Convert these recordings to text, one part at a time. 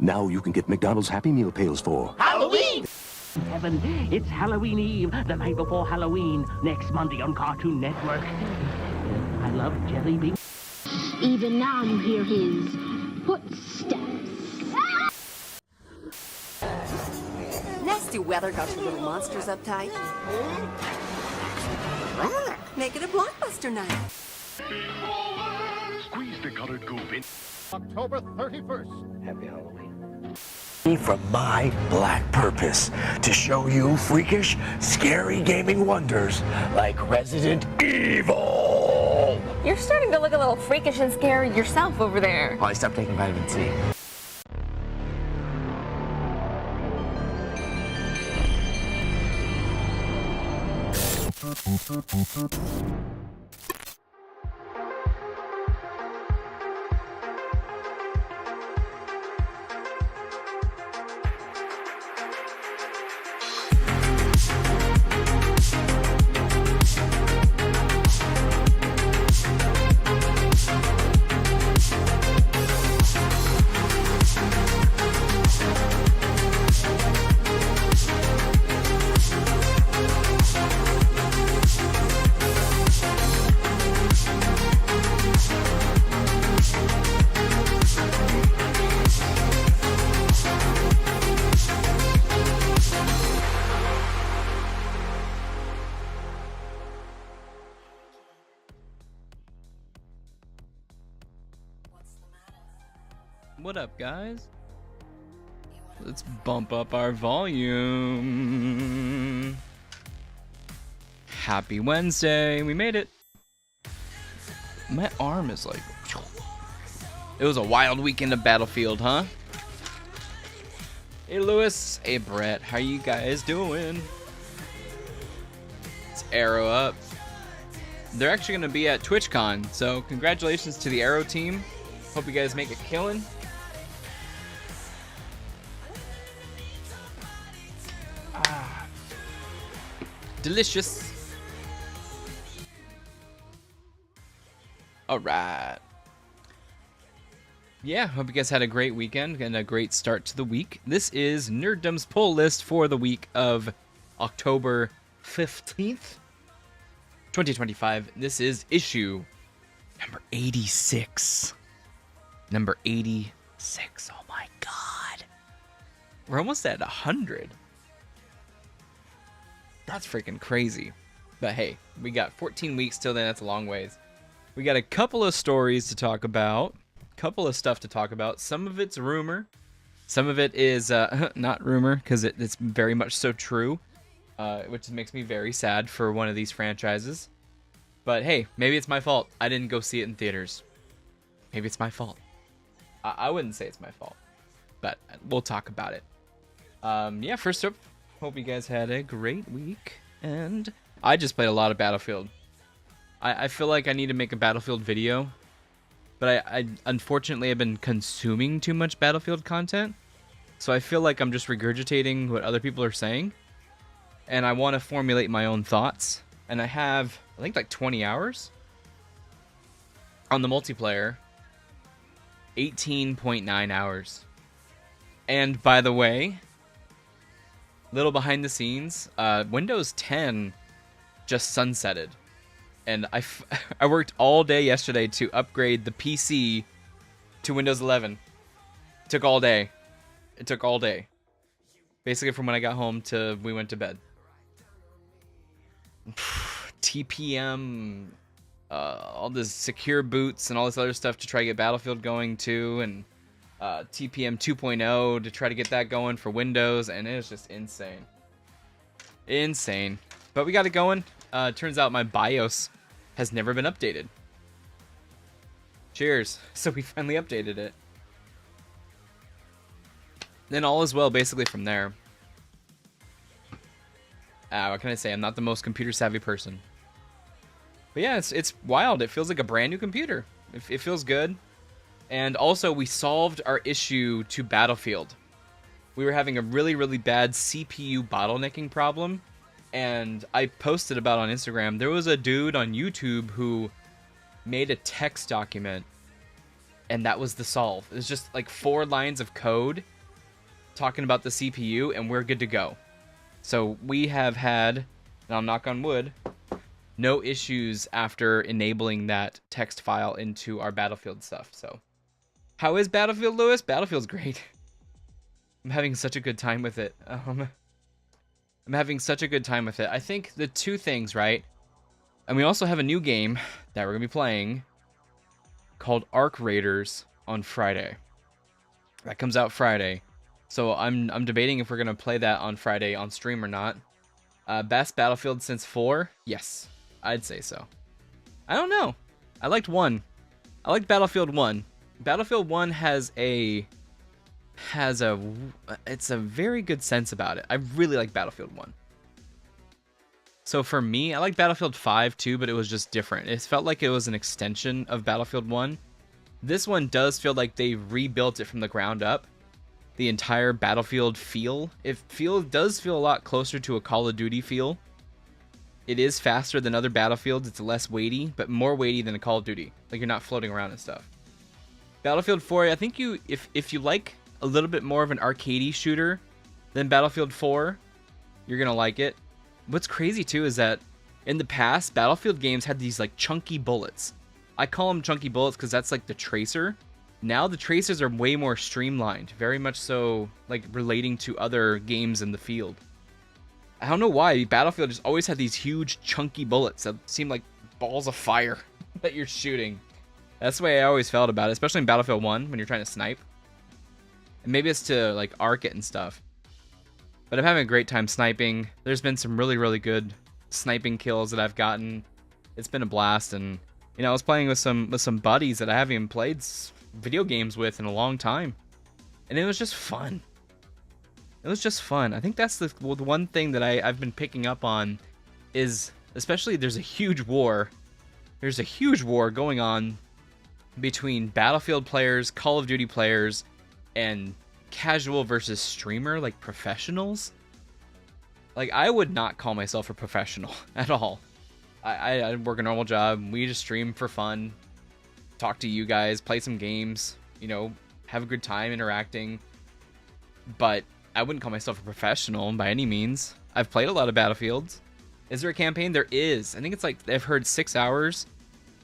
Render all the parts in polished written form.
Now you can get McDonald's Happy Meal pails for Halloween! Heaven, it's Halloween Eve, the night before Halloween, next Monday on Cartoon Network. I love jelly beans. Even now you hear his footsteps. Nasty weather got you little monsters uptight. Make it a blockbuster night. Squeeze the colored goop in. October 31st. Happy Halloween. From my black purpose to show you freakish, scary gaming wonders like Resident Evil. You're starting to look a little freakish and scary yourself over there. Oh, I stopped taking vitamin C. What up, guys? Let's bump up our volume. Happy Wednesday. We made it. My arm is like... It was a wild weekend of Battlefield, huh? Hey, Lewis. Hey, Brett. How you guys doing? Let's arrow up. They're actually going to be at TwitchCon, so congratulations to the Arrow team. Hope you guys make a killing. Delicious. All right. Yeah, hope you guys had a great weekend and a great start to the week. This is Nerddom's poll list for the week of October 15th, 2025. This is issue number 86. Number 86. Oh my God. We're almost at 100. That's freaking crazy. But hey, we got 14 weeks till then. That's a long ways. We got a couple of stories to talk about. Couple of stuff to talk about. Some of it's rumor. Some of it is not rumor because it's very much so true. Which makes me very sad for one of these franchises. But hey, maybe it's my fault. I didn't go see it in theaters. Maybe it's my fault. I wouldn't say it's my fault. But we'll talk about it. Yeah, first up. Hope you guys had a great week, and I just played a lot of Battlefield. I feel like I need to make a Battlefield video, but I unfortunately have been consuming too much Battlefield content, so I feel like I'm just regurgitating what other people are saying, and I want to formulate my own thoughts, and I have, I think, like 20 hours on the multiplayer, 18.9 hours, and by the way, little behind the scenes, Windows 10 just sunsetted. And I worked all day yesterday to upgrade the PC to Windows 11. It took all day. It took all day. Basically from when I got home to we went to bed. TPM, all this secure boots and all this other stuff to try to get Battlefield going too, and TPM 2.0 to try to get that going for Windows, and it was just insane. Insane. But we got it going. Turns out my BIOS has never been updated. Cheers. So we finally updated it. Then all is well basically from there. What can I say? I'm not the most computer savvy person. But yeah, it's wild. It feels like a brand new computer. It feels good. And also, we solved our issue to Battlefield. We were having a really, really bad CPU bottlenecking problem. And I posted about on Instagram. There was a dude on YouTube who made a text document and that was the solve. It was just like 4 lines of code talking about the CPU, and we're good to go. So we have had, and I'll knock on wood, no issues after enabling that text file into our Battlefield stuff. So how is Battlefield, Lewis? Battlefield's great. I'm having such a good time with it. I'm having such a good time with it. I think the 2 things, right? And we also have a new game that we're going to be playing called Arc Raiders on Friday. That comes out Friday. So I'm debating if we're going to play that on Friday on stream or not. Best Battlefield since 4? Yes, I'd say so. I don't know. I liked 1. I liked Battlefield 1. Battlefield 1 has a very good sense about it. I really like Battlefield 1. So for me, I like Battlefield 5 too, but it was just different. It felt like it was an extension of Battlefield 1. This one does feel like they rebuilt it from the ground up. The entire Battlefield feel. It does feel a lot closer to a Call of Duty feel. It is faster than other Battlefields. It's less weighty, but more weighty than a Call of Duty. Like, you're not floating around and stuff. Battlefield 4, I think if you like a little bit more of an arcadey shooter than Battlefield 4, you're gonna like it. What's crazy too is that in the past, Battlefield games had these like chunky bullets. I call them chunky bullets because that's like the tracer. Now the tracers are way more streamlined, very much so like relating to other games in the field. I don't know why Battlefield just always had these huge chunky bullets that seem like balls of fire that you're shooting. That's the way I always felt about it, especially in Battlefield 1 when you're trying to snipe. And maybe it's to like arc it and stuff. But I'm having a great time sniping. There's been some really, really good sniping kills that I've gotten. It's been a blast, and you know, I was playing with some buddies that I haven't even played video games with in a long time, and it was just fun. It was just fun. I think that's the one thing that I've been picking up on is, especially there's a huge war. There's a huge war going on between Battlefield players, Call of Duty players, and casual versus streamer, like professionals. Like, I would not call myself a professional at all. I work a normal job. We just stream for fun, talk to you guys, play some games, you know, have a good time interacting. But I wouldn't call myself a professional by any means. I've played a lot of Battlefields. Is there a campaign? There is. I think it's like, I've heard 6 hours.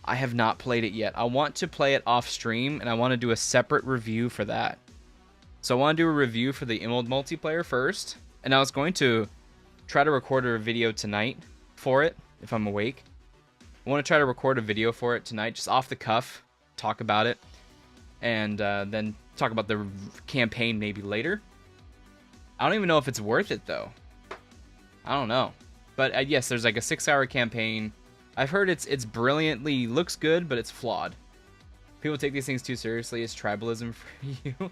I have not played it yet. I want to play it off stream, and I want to do a separate review for that. So I want to do a review for the Emerald multiplayer first, and I was going to try to record a video tonight for it, if I'm awake. I want to try to record a video for it tonight, just off the cuff, talk about it, and then talk about the campaign maybe later. I don't even know if it's worth it, though. I don't know. But yes, there's like a 6-hour campaign. I've heard it's brilliantly, looks good, but it's flawed. People take these things too seriously. It's tribalism for you.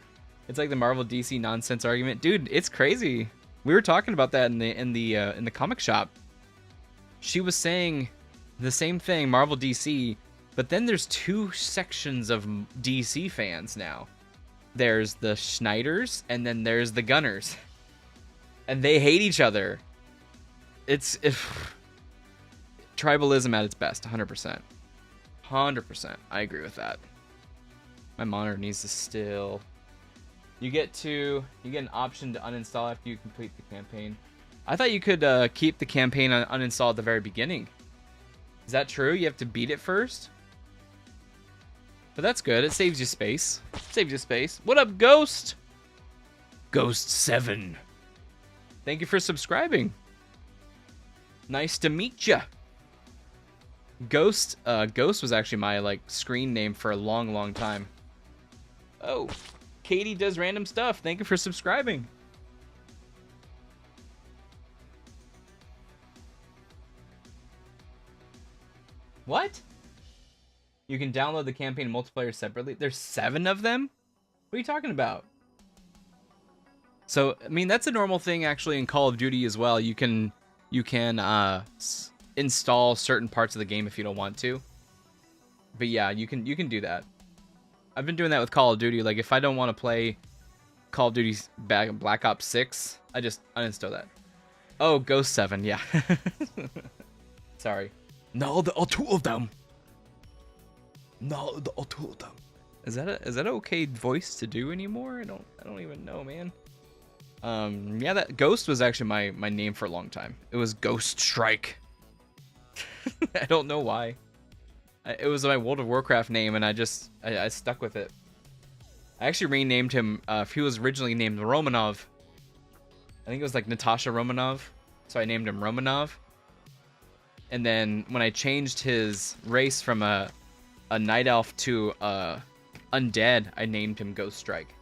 It's like the Marvel DC nonsense argument, dude. It's crazy. We were talking about that in the comic shop. She was saying the same thing, Marvel DC, but then there's 2 sections of DC fans now. There's the Schneiders, and then there's the Gunners, and they hate each other. It's tribalism at its best, 100%. 100%. I agree with that. My monitor needs to still. You get an option to uninstall after you complete the campaign. I thought you could keep the campaign uninstalled at the very beginning. Is that true? You have to beat it first? But that's good. It saves you space. What up, Ghost? Ghost 7. Thank you for subscribing. Nice to meet ya. Ghost was actually my like screen name for a long, long time. Oh, Katie does random stuff. Thank you for subscribing. What? You can download the campaign and multiplayer separately. There's 7 of them? What are you talking about? So, I mean, that's a normal thing actually in Call of Duty as well. You can install certain parts of the game if you don't want to. But yeah, you can do that. I've been doing that with Call of Duty. Like, if I don't want to play Call of Duty Black Ops 6, I just uninstall that. Oh, Ghost 7, yeah. Sorry. No, there are 2 of them. No, there are 2 of them. Is that an okay voice to do anymore? I don't even know, man. Yeah, that Ghost was actually my name for a long time. It was Ghost Strike. I don't know why. It was my World of Warcraft name, and I stuck with it. I actually renamed him. He was originally named Romanov. I think it was like Natasha Romanov, so I named him Romanov. And then when I changed his race from a night elf to undead, I named him Ghost Strike.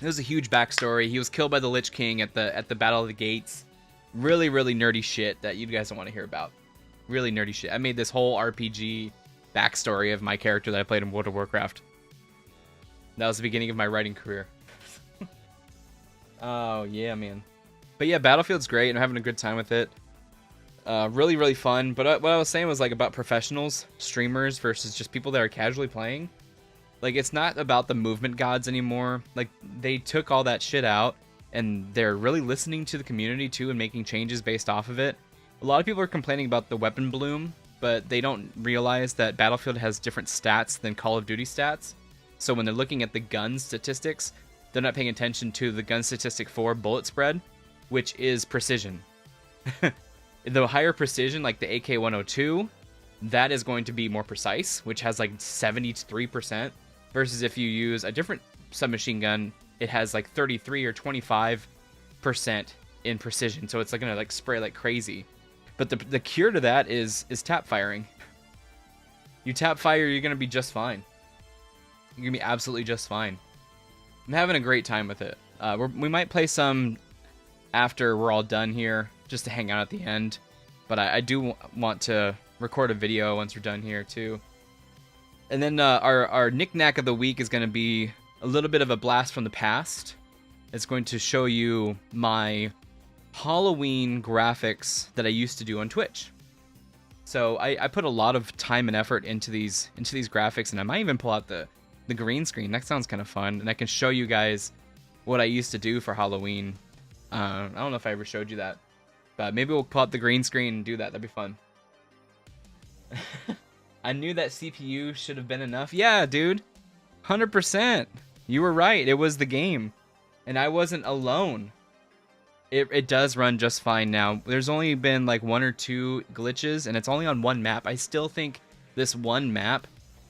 It was a huge backstory. He was killed by the Lich King at the Battle of the Gates. Really, really nerdy shit that you guys don't want to hear about. Really nerdy shit. I made this whole RPG backstory of my character that I played in World of Warcraft. That was the beginning of my writing career. Oh, yeah, man. But yeah, Battlefield's great. I'm having a good time with it. Really, really fun. But what I was saying was like about professionals, streamers, versus just people that are casually playing. Like, it's not about the movement gods anymore. Like, they took all that shit out, and they're really listening to the community, too, and making changes based off of it. A lot of people are complaining about the weapon bloom, but they don't realize that Battlefield has different stats than Call of Duty stats. So when they're looking at the gun statistics, they're not paying attention to the gun statistic for bullet spread, which is precision. The higher precision, like the AK-102, that is going to be more precise, which has like 73%. Versus if you use a different submachine gun, it has like 33 or 25% in precision. So it's like gonna like spray like crazy. But the cure to that is tap firing. You tap fire, you're gonna be just fine. You're gonna be absolutely just fine. I'm having a great time with it. We might play some after we're all done here, just to hang out at the end. But I do want to record a video once we're done here too. And then our knick-knack of the week is going to be a little bit of a blast from the past. It's going to show you my Halloween graphics that I used to do on Twitch. So I put a lot of time and effort into these graphics, and I might even pull out the green screen. That sounds kind of fun, and I can show you guys what I used to do for Halloween. I don't know if I ever showed you that, but maybe we'll pull out the green screen and do that. That'd be fun. I knew that CPU should have been enough. Yeah, dude. 100%. You were right. It was the game. And I wasn't alone. It does run just fine now. There's only been like 1 or 2 glitches, and it's only on one map. I still think this one map,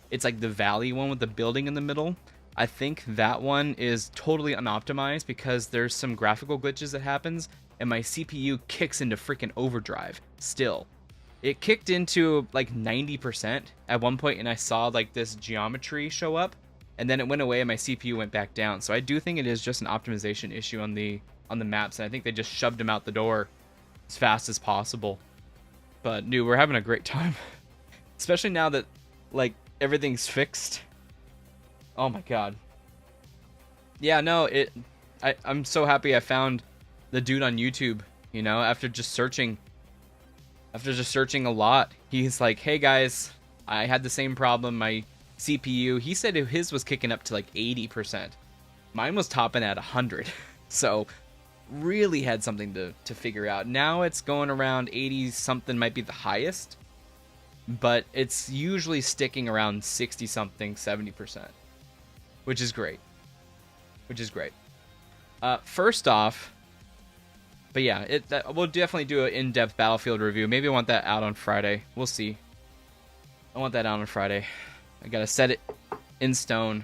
it's like the valley one with the building in the middle. I think that one is totally unoptimized because there's some graphical glitches that happens, and my CPU kicks into freaking overdrive still. It kicked into like 90% at one point, and I saw like this geometry show up, and then it went away and my CPU went back down. So I do think it is just an optimization issue on the maps, and I think they just shoved them out the door as fast as possible. But dude, we're having a great time. Especially now that like everything's fixed. Oh my god. Yeah, no, I'm so happy I found the dude on YouTube, you know, after just searching a lot. He's like, hey guys, I had the same problem. My CPU, he said his was kicking up to like 80%. Mine was topping at 100. So really had something to figure out. Now it's going around 80 something, might be the highest, but it's usually sticking around 60 something, 70%, which is great. First off, but yeah, we'll definitely do an in-depth Battlefield review. Maybe I want that out on Friday. We'll see. I want that out on Friday. I gotta set it in stone.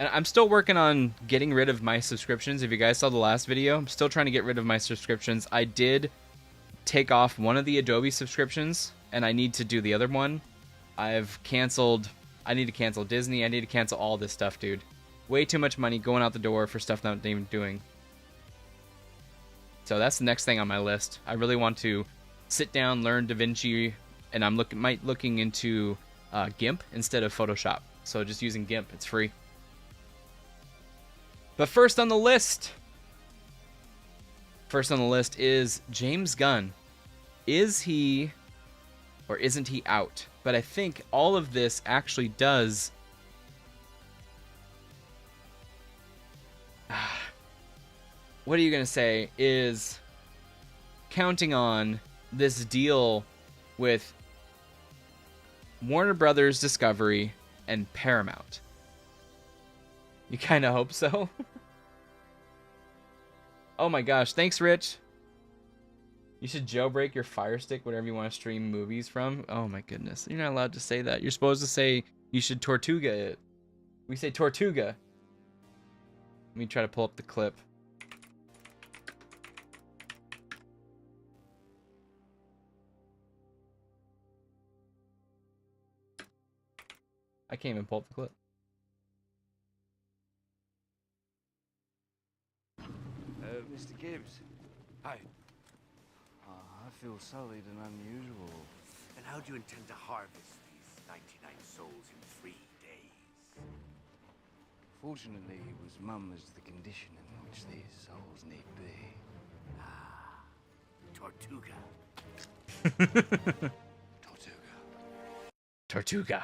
And I'm still working on getting rid of my subscriptions. If you guys saw the last video, I'm still trying to get rid of my subscriptions. I did take off one of the Adobe subscriptions, and I need to do the other one. I need to cancel Disney. I need to cancel all this stuff, dude. Way too much money going out the door for stuff that I'm not even doing. So that's the next thing on my list. I really want to sit down, learn DaVinci, and I'm looking into GIMP instead of Photoshop. So just using GIMP, it's free. But first on the list is James Gunn. Is he or isn't he out? But I think all of this actually does what are you going to say is counting on this deal with Warner Brothers Discovery, and Paramount. You kind of hope so. Oh my gosh, thanks, Rich. You should jailbreak your Fire Stick, whatever you want to stream movies from. Oh my goodness, you're not allowed to say that. You're supposed to say you should Tortuga it. We say Tortuga. Let me try to pull up the clip. I can't even pull up the clip. Mr. Gibbs. Hi. I feel sullied and unusual. And how do you intend to harvest these 99 souls in 3 days? Fortunately, it was Mum as the condition in which these souls need be. Ah, Tortuga. Tortuga.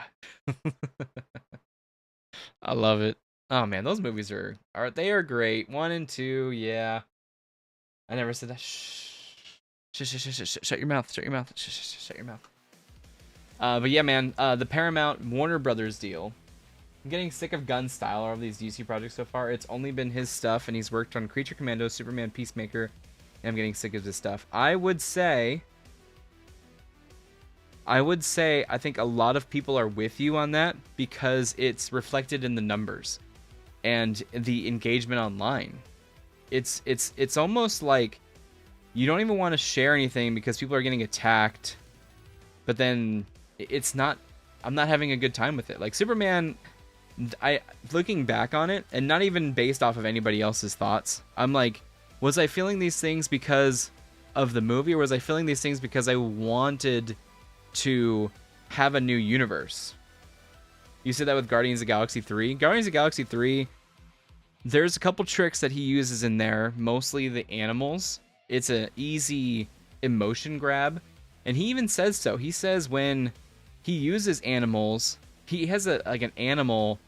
I love it. Oh man, those movies are they are great. 1 and 2, yeah. I never said that. Shh. Shut your mouth. Shut your mouth. Shut your mouth. But yeah, man, the Paramount Warner Brothers deal. I'm getting sick of Gunn's style of these DC projects so far. It's only been his stuff, and he's worked on Creature Commando, Superman, Peacemaker, and I'm getting sick of this stuff. I would say I think a lot of people are with you on that because it's reflected in the numbers and the engagement online. It's almost like you don't even want to share anything because people are getting attacked, but then it's not, I'm not having a good time with it. Like Superman, looking back on it, and not even based off of anybody else's thoughts, I'm like, was I feeling these things because of the movie, or was I feeling these things because I wanted to have a new universe? You said that with Guardians of the Galaxy 3. Guardians of the Galaxy 3, there's a couple tricks that he uses in there, mostly the animals. It's an easy emotion grab, and he even says so. He says when he uses animals, he has an animal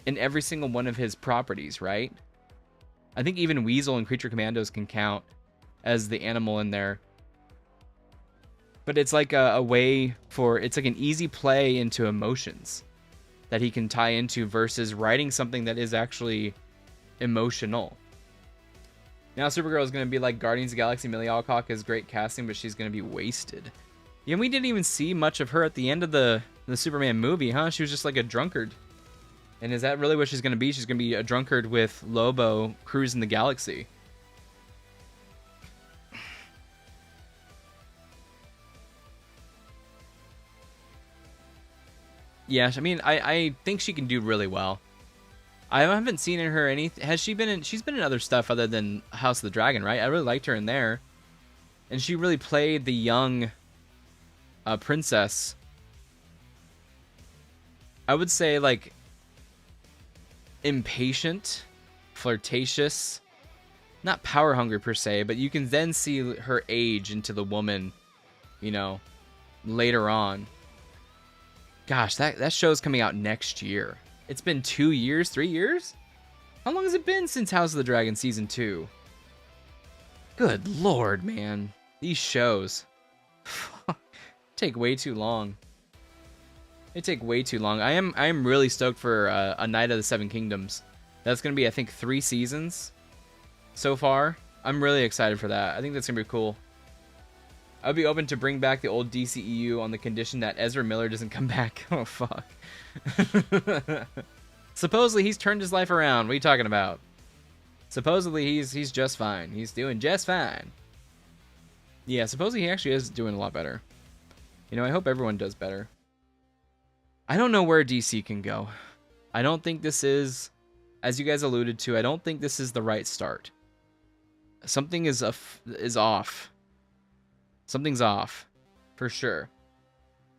in every single one of his properties, right? I think even Weasel and Creature Commandos can count as the animal in there. But it's like a way for, it's like an easy play into emotions that he can tie into versus writing something that is actually emotional. Now Supergirl is going to be like Guardians of the Galaxy. Millie Alcock is great casting, but she's going to be wasted. Yeah, we didn't even see much of her at the end of the Superman movie, huh? She was just like a drunkard. And is that really what she's going to be? She's going to be a drunkard with Lobo cruising the galaxy. Yeah, I mean, I think she can do really well. I haven't seen in her anything. Has she been in? She's been in other stuff other than House of the Dragon, right? I really liked her in there, and she really played the young princess. I would say like impatient, flirtatious, not power hungry per se, but you can then see her age into the woman, you know, later on. Gosh, that show's coming out next year. It's been 2 years, 3 years? How long has it been since House of the Dragon Season 2? Good lord, man. These shows take way too long. They take way too long. I am really stoked for A Night of the Seven Kingdoms. That's going to be, I think, 3 seasons so far. I'm really excited for that. I think that's going to be cool. I would be open to bring back the old DCEU on the condition that Ezra Miller doesn't come back. Oh, fuck. Supposedly, he's turned his life around. What are you talking about? Supposedly, he's just fine. He's doing just fine. Yeah, supposedly he actually is doing a lot better. You know, I hope everyone does better. I don't know where DC can go. I don't think this is, as you guys alluded to, I don't think this is the right start. Something is off. Something's off, for sure.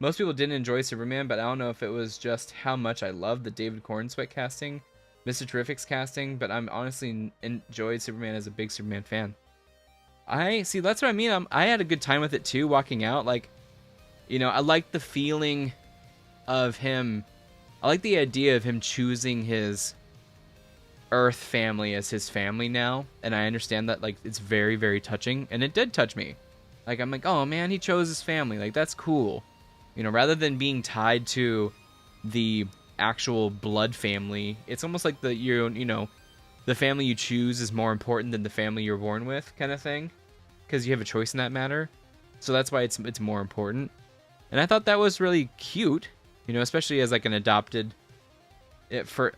Most people didn't enjoy Superman, but I don't know if it was just how much I loved the David Cornsweet casting, Mr. Terrific's casting, but I'm honestly enjoyed Superman as a big Superman fan. See, that's what I mean. I had a good time with it too, walking out. Like, you know, I like the feeling of him. I like the idea of him choosing his Earth family as his family now, and I understand that, like, it's very, very touching, and it did touch me. Like, I'm like, oh man, he chose his family. Like, that's cool. You know, rather than being tied to the actual blood family, it's almost like you know, the family you choose is more important than the family you're born with, kind of thing, because you have a choice in that matter. So that's why it's more important. And I thought that was really cute, you know, especially as like an adopted.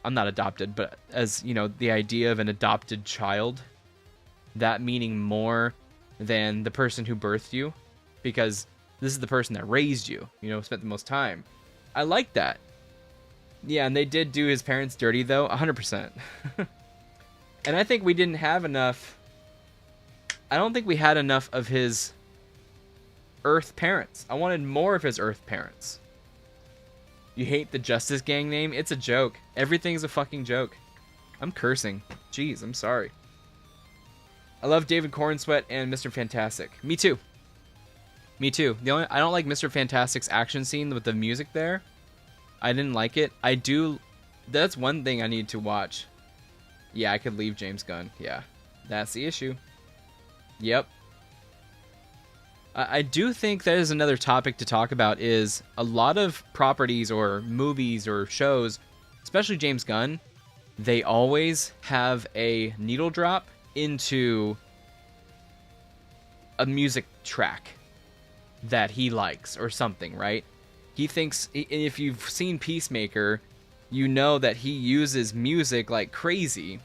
I'm not adopted, but as you know, the idea of an adopted child, that meaning more than the person who birthed you, because this is the person that raised you, you know, spent the most time. I like that. Yeah, and they did do his parents dirty, though, 100%. And I think we didn't have enough. I don't think we had enough of his Earth parents. I wanted more of his Earth parents. You hate the Justice Gang name? It's a joke. Everything's a fucking joke. I'm cursing. Jeez, I'm sorry. I love David Cornsweet and Mr. Fantastic. Me too. Me too. I don't like Mr. Fantastic's action scene with the music there. I didn't like it. I do. That's one thing I need to watch. Yeah, I could leave James Gunn. Yeah, that's the issue. Yep. I do think that is another topic to talk about, is a lot of properties or movies or shows, especially James Gunn, they always have a needle drop into a music track that he likes or something, right? He thinks, if you've seen Peacemaker, you know that he uses music like crazy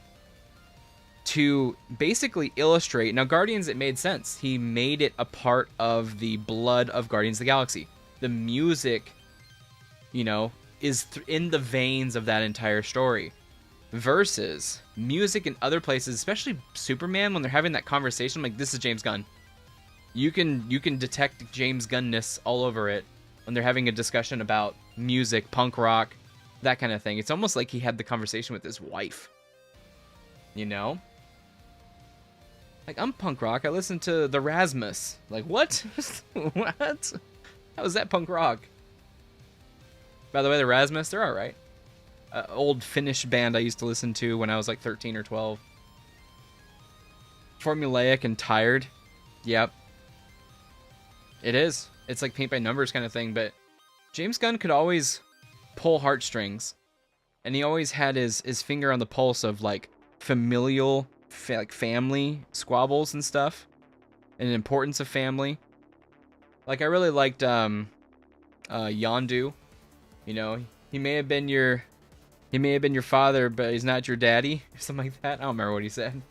to basically illustrate. Now, Guardians, it made sense. He made it a part of the blood of Guardians of the Galaxy. The music, you know, is in the veins of that entire story. Versus music in other places, especially Superman, when they're having that conversation, like, this is James Gunn. You can detect James Gunn-ness all over it when they're having a discussion about music, punk rock, that kind of thing. It's almost like he had the conversation with his wife. You know? Like, I'm punk rock. I listen to the Rasmus. Like, what? What? How is that punk rock? By the way, the Rasmus, they're alright. Old Finnish band I used to listen to when I was like 13 or 12. Formulaic and tired. Yep. It is. It's like paint by numbers kind of thing, but James Gunn could always pull heartstrings. And he always had his finger on the pulse of like familial, like family squabbles and stuff. And the importance of family. Like, I really liked Yondu. You know, he may have been your father, but he's not your daddy, or something like that. I don't remember what he said.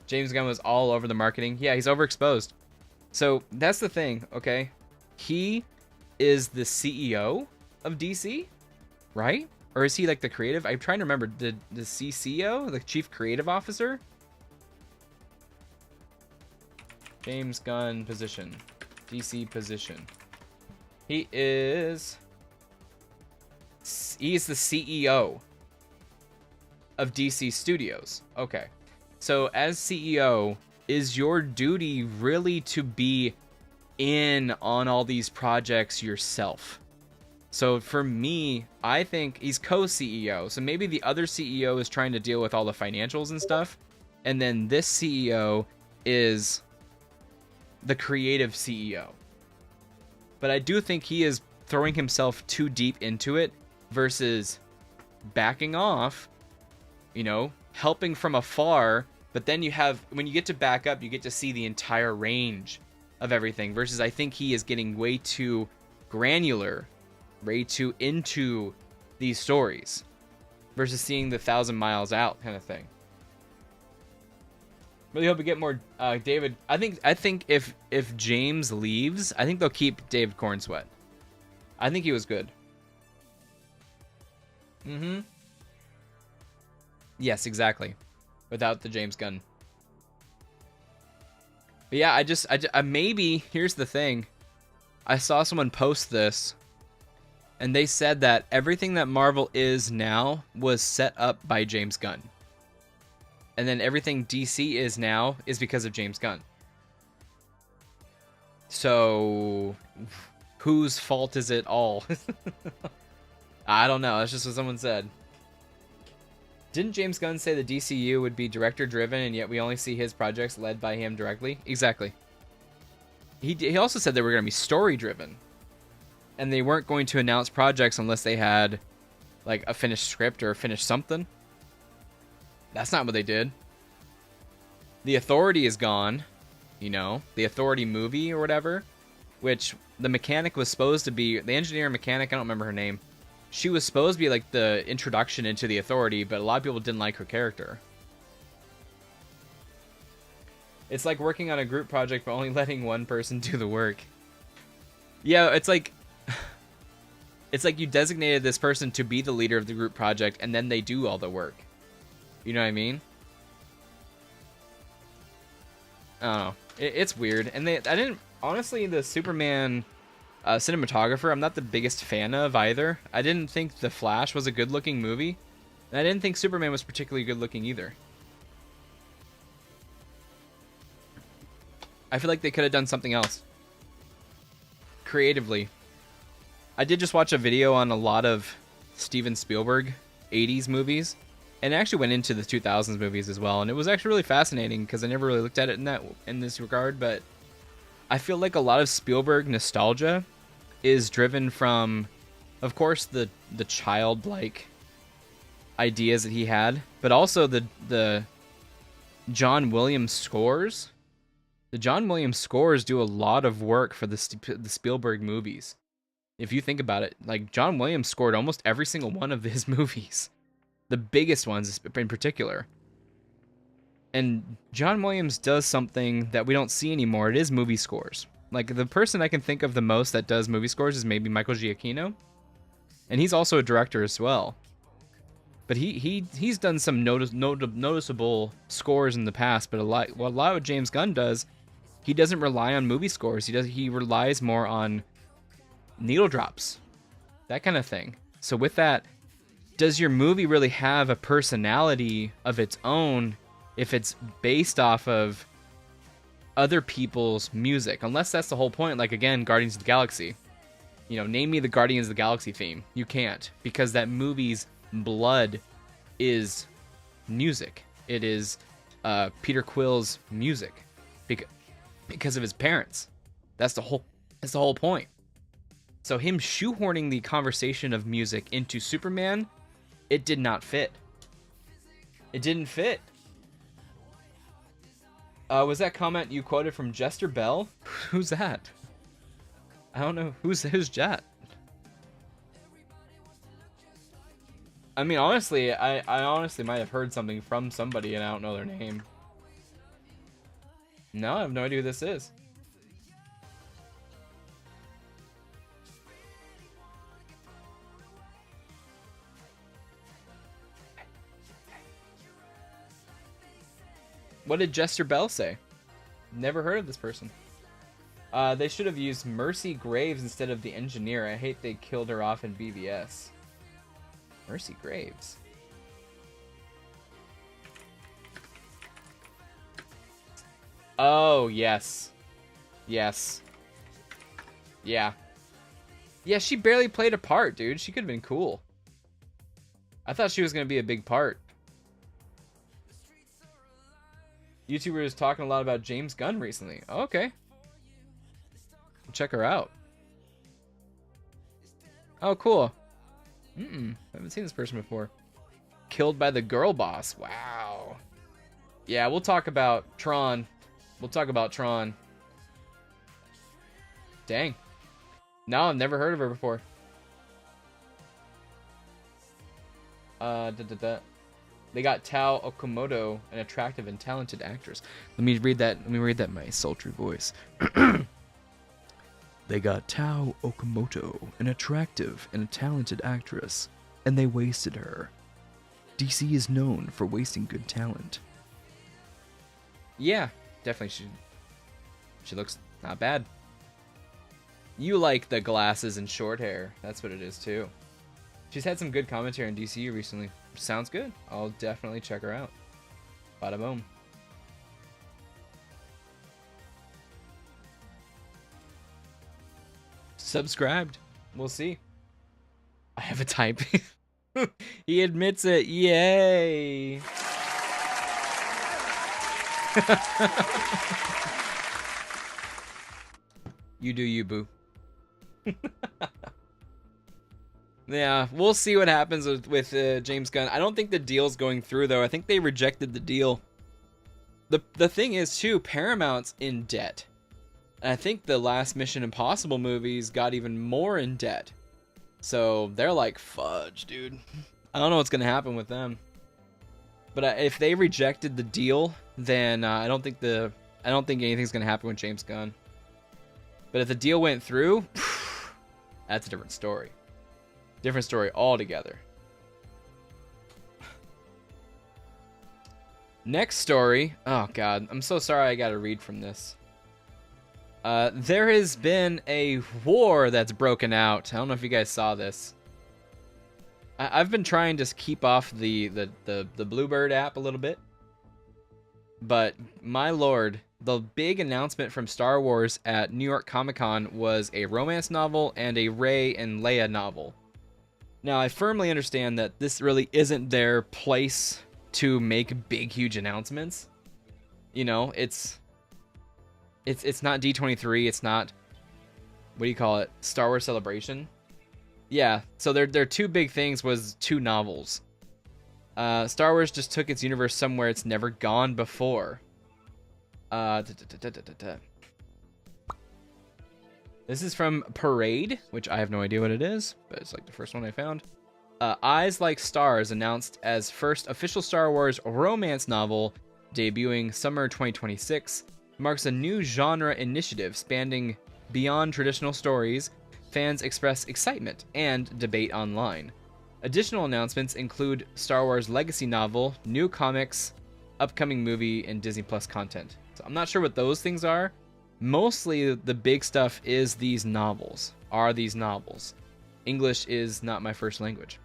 James Gunn was all over the marketing. Yeah, he's overexposed. So that's the thing, okay? He is the CEO of DC, right? Or is he like the creative? I'm trying to remember. The CCO, the Chief Creative Officer? James Gunn position. DC position. He is the CEO of DC Studios. Okay. So as CEO, is your duty really to be in on all these projects yourself? So for me, I think he's co-CEO. So maybe the other CEO is trying to deal with all the financials and stuff. And then this CEO is the creative CEO. But I do think he is throwing himself too deep into it versus backing off, you know, helping from afar. But then you have, when you get to back up, you get to see the entire range of everything. Versus I think he is getting way too granular, way too into these stories. Versus seeing the 1,000 miles out kind of thing. Really hope we get more David. I think if James leaves, I think they'll keep David Cornsweet. I think he was good. Mm-hmm. Yes, exactly. Without the James Gunn. But yeah, I maybe, here's the thing. I saw someone post this, and they said that everything that Marvel is now was set up by James Gunn. And then everything DC is now is because of James Gunn. So, whose fault is it all? I don't know. That's just what someone said. Didn't James Gunn say the DCU would be director-driven, and yet we only see his projects led by him directly? Exactly. He also said they were going to be story-driven. and they weren't going to announce projects unless they had like a finished script or a finished something. That's not what they did. The Authority is gone, you know, the Authority movie or whatever, which the mechanic was supposed to be, the engineer and mechanic, I don't remember her name. She was supposed to be like the introduction into the Authority, but a lot of people didn't like her character. It's like working on a group project but only letting one person do the work. Yeah, it's like you designated this person to be the leader of the group project and then they do all the work. You know what I mean? I don't know. It's weird. And I didn't, honestly, the Superman cinematographer, I'm not the biggest fan of either. I didn't think The Flash was a good looking movie. And I didn't think Superman was particularly good looking either. I feel like they could have done something else. Creatively. I did just watch a video on a lot of Steven Spielberg 80s movies. And it actually went into the 2000s movies as well. And it was actually really fascinating because I never really looked at it in this regard. But I feel like a lot of Spielberg nostalgia is driven from, of course, the childlike ideas that he had. But also the John Williams scores. The John Williams scores do a lot of work for the Spielberg movies. If you think about it, like John Williams scored almost every single one of his movies. The biggest ones in particular. And John Williams does something that we don't see anymore. It is movie scores. Like the person I can think of the most that does movie scores is maybe Michael Giacchino. And he's also a director as well. But he's done some noticeable scores in the past, but a lot what James Gunn does, he doesn't rely on movie scores. He relies more on needle drops. That kind of thing. So with that, does your movie really have a personality of its own if it's based off of other people's music? Unless that's the whole point, like again, Guardians of the Galaxy. You know, name me the Guardians of the Galaxy theme. You can't, because that movie's blood is music. It is Peter Quill's music because of his parents. That's the whole point. So him shoehorning the conversation of music into Superman, it did not fit. It didn't fit. Was that comment you quoted from Jester Bell? Who's that? I don't know. Who's Jet? I mean, honestly, I honestly might have heard something from somebody and I don't know their name. No, I have no idea who this is. What did Jester Bell say? Never heard of this person. They should have used Mercy Graves instead of the engineer. I hate they killed her off in BVS. Mercy Graves. Oh, yes. Yes. Yeah. Yeah, she barely played a part, dude. She could have been cool. I thought she was going to be a big part. YouTuber is talking a lot about James Gunn recently. Oh, okay. Check her out. Oh, cool. I haven't seen this person before. Killed by the girl boss. Wow. Yeah, we'll talk about Tron. We'll talk about Tron. Dang. No, I've never heard of her before. They got Tao Okamoto, an attractive and talented actress. Let me read that in my sultry voice. They got Tao Okamoto, an attractive and talented actress, and they wasted her. DC is known for wasting good talent. Yeah, definitely she looks not bad. You like the glasses and short hair. That's what it is too. She's had some good commentary on DCU recently. Sounds good. I'll definitely check her out. Bada boom. Subscribed. We'll see. I have a type. He admits it. Yay. You do you, boo. Yeah, we'll see what happens with James Gunn. I don't think the deal's going through, though. I think they rejected the deal. The thing is, too, Paramount's in debt. And I think the last Mission Impossible movies got even more in debt. So they're like, fudge, dude. I don't know what's going to happen with them. But if they rejected the deal, then I don't think anything's going to happen with James Gunn. But if the deal went through, that's a different story. Different story altogether. Next story. Oh, God. I'm so sorry I got to read from this. There has been a war that's broken out. I don't know if you guys saw this. I've been trying to keep off the Bluebird app a little bit. But, my lord, the big announcement from Star Wars at New York Comic-Con was a romance novel and a Rey and Leia novel. Now, I firmly understand that this really isn't their place to make big, huge announcements. You know, it's not D23, it's not, what do you call it, Star Wars Celebration? Yeah, so their two big things was two novels. Star Wars just took its universe somewhere it's never gone before. This is from Parade, which I have no idea what it is, but it's like the first one I found. Eyes Like Stars, announced as first official Star Wars romance novel, debuting summer 2026, marks a new genre initiative spanning beyond traditional stories. Fans express excitement and debate online. Additional announcements include Star Wars Legacy novel, new comics, upcoming movie, and Disney Plus content. So I'm not sure what those things are. Mostly the big stuff is these novels. English is not my first language.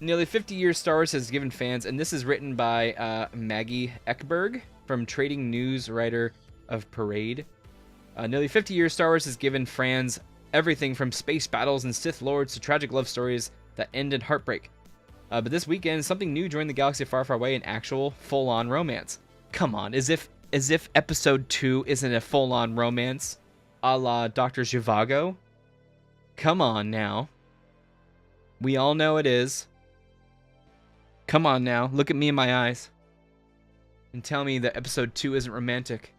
Nearly 50 years Star Wars has given fans, and this is written by Maggie Eckberg, from Trading News writer of Parade. Nearly 50 years Star Wars has given fans everything from space battles and Sith Lords to tragic love stories that end in heartbreak. But this weekend, something new joined the galaxy far, far away, an actual full-on romance. Come on, as if Episode 2 isn't a full-on romance, a la Dr. Zhivago. Come on now. We all know it is. Come on now, look at me in my eyes. And tell me that Episode 2 isn't romantic.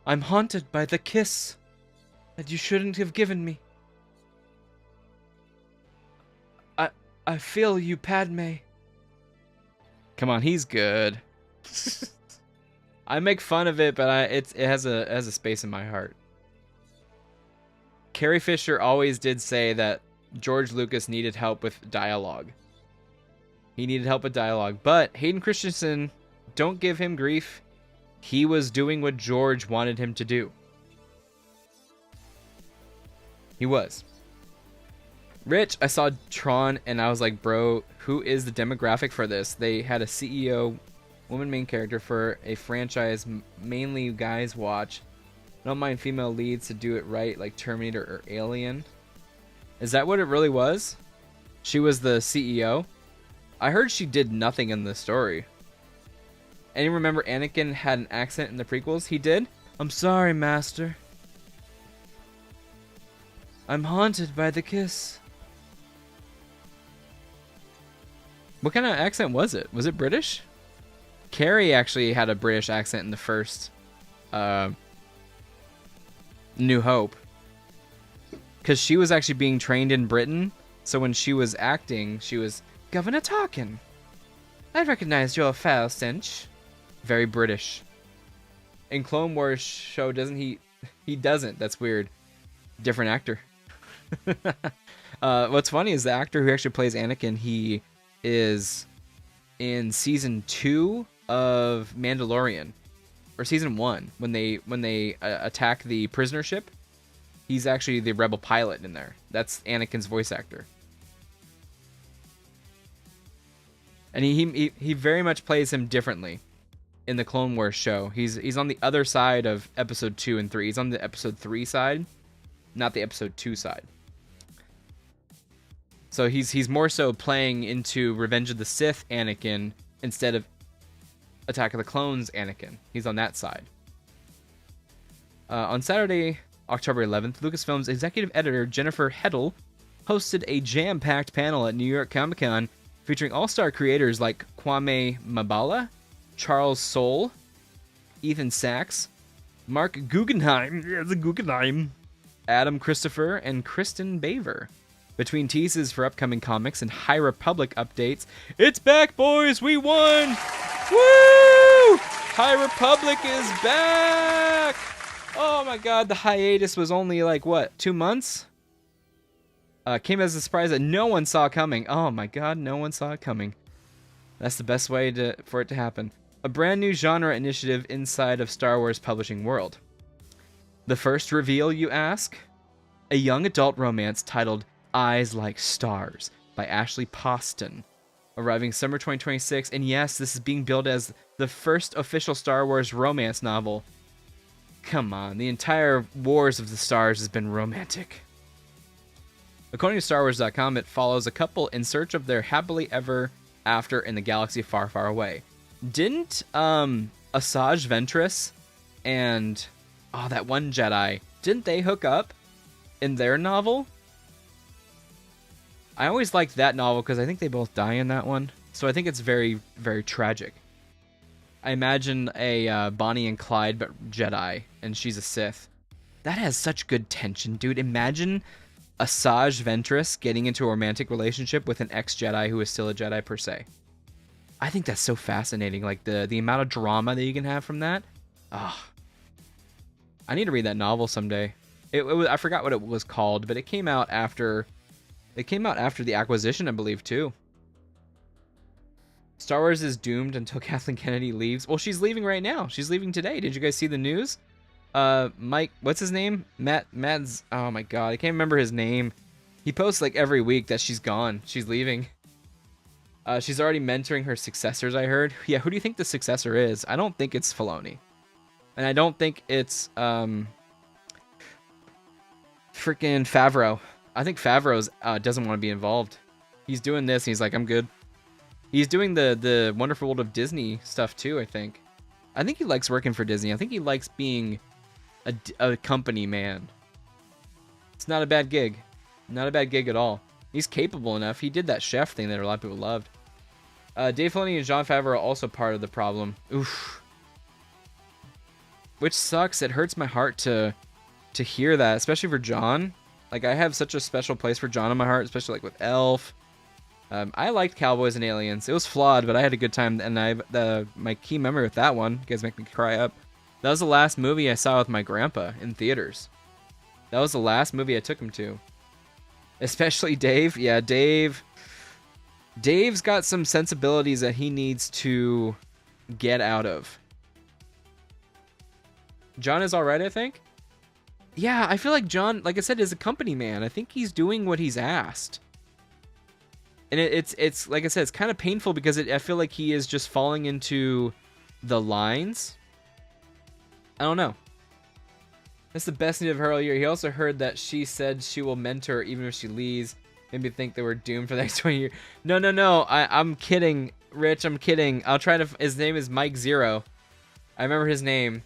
I'm haunted by the kiss that you shouldn't have given me. I feel you, Padme. Come on, he's good. I make fun of it, but it has a space in my heart. Carrie Fisher always did say that George Lucas needed help with dialogue. He needed help with dialogue, but Hayden Christensen, don't give him grief. He was doing what George wanted him to do. He was. Rich, I saw Tron and I was like, bro, who is the demographic for this? They had a CEO, woman main character for a franchise mainly guys watch. I don't mind female leads to do it right, like Terminator or Alien. Is that what it really was? She was the CEO? I heard she did nothing in the story. And you remember Anakin had an accent in the prequels? He did? I'm sorry, Master. I'm haunted by the kiss. What kind of accent was it? Was it British? Carrie actually had a British accent in the first New Hope. Because she was actually being trained in Britain. So when she was acting, she was, Governor Tarkin, I recognize your foul stench. Very British. In Clone Wars show, doesn't he? He doesn't. That's weird. Different actor. What's funny is the actor who actually plays Anakin, he is in season 2 of Mandalorian, or season 1 when they attack the prisoner ship. He's actually the rebel pilot in there. That's Anakin's voice actor, and he very much plays him differently in the Clone Wars show. He's on the other side of episode 2 and 3. He's on the episode 3 side, not the episode 2 side. So he's more so playing into Revenge of the Sith Anakin instead of Attack of the Clones Anakin. He's on that side. On Saturday, October 11th, Lucasfilm's executive editor Jennifer Heddle hosted a jam-packed panel at New York Comic-Con featuring all-star creators like Kwame Mabala, Charles Soule, Ethan Sachs, Mark Guggenheim, Adam Christopher, and Kristen Baver. Between teases for upcoming comics and High Republic updates, it's back, boys! We won! Woo! High Republic is back! Oh my god, the hiatus was only like, what, 2 months? Came as a surprise that no one saw coming. Oh my god, no one saw it coming. That's the best way for it to happen. A brand new genre initiative inside of Star Wars publishing world. The first reveal, you ask? A young adult romance titled Eyes Like Stars by Ashley Poston, arriving summer 2026, and yes, this is being billed as the first official Star Wars romance novel. Come on, the entire Wars of the Stars has been romantic. According to StarWars.com, it follows a couple in search of their happily ever after in the galaxy far, far away. Didn't Asajj Ventress and that one Jedi, didn't they hook up in their novel? I always liked that novel because I think they both die in that one. So I think it's very, very tragic. I imagine a Bonnie and Clyde but Jedi, and she's a Sith. That has such good tension, dude. Imagine Asajj Ventress getting into a romantic relationship with an ex-Jedi who is still a Jedi per se. I think that's so fascinating. Like the amount of drama that you can have from that. Ah, I need to read that novel someday. It was, I forgot what it was called, but it came out after the acquisition, I believe, too. Star Wars is doomed until Kathleen Kennedy leaves. Well, she's leaving right now. She's leaving today. Did you guys see the news? Mike, what's his name? Matt's, oh my god, I can't remember his name. He posts like every week that she's gone. She's leaving. She's already mentoring her successors, I heard. Yeah, who do you think the successor is? I don't think it's Filoni. And I don't think it's, freaking Favreau. I think Favreau doesn't want to be involved. He's doing this, and he's like, I'm good. He's doing the Wonderful World of Disney stuff too, I think. I think he likes working for Disney. I think he likes being a company man. It's not a bad gig. Not a bad gig at all. He's capable enough. He did that chef thing that a lot of people loved. Dave Filoni and Jon Favreau are also part of the problem. Oof. Which sucks. It hurts my heart to hear that, especially for Jon. Like, I have such a special place for Jon in my heart, especially like with Elf. I liked Cowboys and Aliens. It was flawed, but I had a good time, and my key memory with that one, you guys make me cry up. That was the last movie I saw with my grandpa in theaters. That was the last movie I took him to. Especially Dave. Yeah, Dave's got some sensibilities that he needs to get out of. Jon is alright, I think. Yeah, I feel like Jon, like I said, is a company man. I think he's doing what he's asked. And it's like I said, it's kind of painful because I feel like he is just falling into the lines. I don't know. That's the best news of her all year. He also heard that she said she will mentor even if she leaves. Made me think they were doomed for the next 20 years. No. I'm kidding, Rich. I'm kidding. I'll try to. His name is Mike Zero. I remember his name.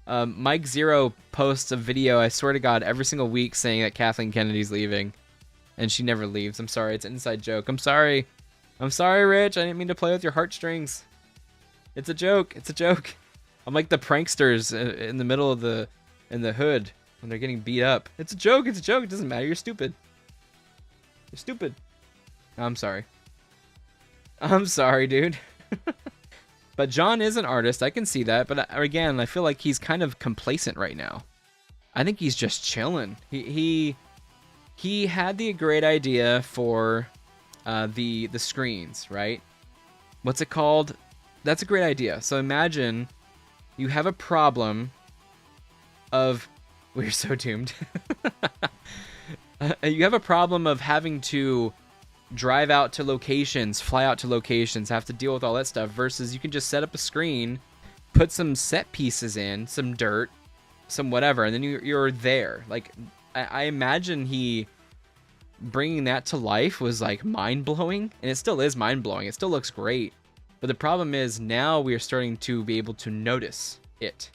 Mike Zero posts a video, I swear to God, every single week saying that Kathleen Kennedy's leaving. And she never leaves. I'm sorry. It's an inside joke. I'm sorry. I'm sorry, Rich. I didn't mean to play with your heartstrings. It's a joke. It's a joke. I'm like the pranksters in the middle of in the hood when they're getting beat up. It's a joke. It's a joke. It doesn't matter. You're stupid. You're stupid. I'm sorry. I'm sorry, dude. But Jon is an artist. I can see that. But again, I feel like he's kind of complacent right now. I think he's just chilling. He had the great idea for the screens, right? What's it called? That's a great idea. So imagine you have a problem of... We're so doomed. You have a problem of having to drive out to locations, fly out to locations, have to deal with all that stuff, versus you can just set up a screen, put some set pieces in, some dirt, some whatever, and then you're there. Like, I imagine he bringing that to life was like mind-blowing, and it still is mind-blowing. It still looks great. But the problem is now we are starting to be able to notice it.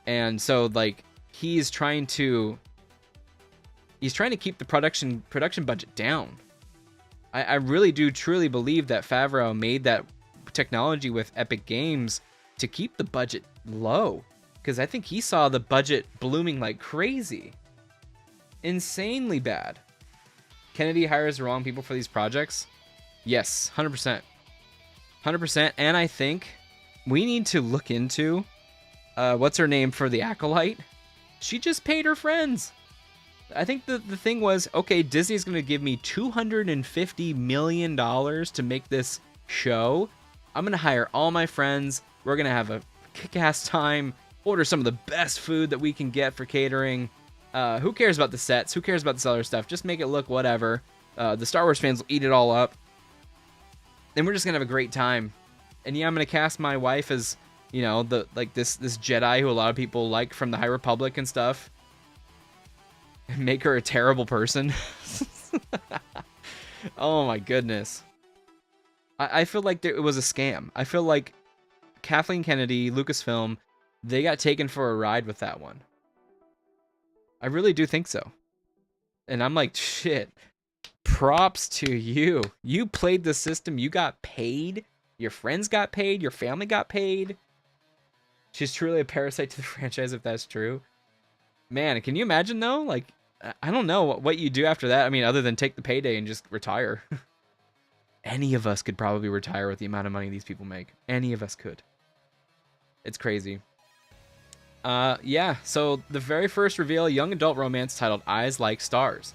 And so like he's trying to keep the production budget down. I really do truly believe that Favreau made that technology with Epic Games to keep the budget low, because I think he saw the budget blooming like crazy. Insanely bad. Kennedy hires the wrong people for these projects? Yes, 100%. 100%. And I think we need to look into what's her name for the Acolyte? She just paid her friends. I think the thing was, okay, Disney's going to give me $250 million to make this show. I'm going to hire all my friends. We're going to have a kick-ass time. Order some of the best food that we can get for catering. Who cares about the sets? Who cares about this other stuff? Just make it look whatever. The Star Wars fans will eat it all up. And we're just going to have a great time. And yeah, I'm going to cast my wife as, you know, this Jedi who a lot of people like from the High Republic and stuff. And make her a terrible person. Oh my goodness. I feel like it was a scam. I feel like Kathleen Kennedy, Lucasfilm, they got taken for a ride with that one. I really do think so. And I'm like, shit, props to you. You played the system. You got paid. Your friends got paid. Your family got paid. She's truly a parasite to the franchise if that's true. Man, can you imagine though? Like, I don't know what you do after that. I mean, other than take the payday and just retire. Any of us could probably retire with the amount of money these people make. Any of us could. It's crazy. Yeah, so the very first reveal, young adult romance titled Eyes Like Stars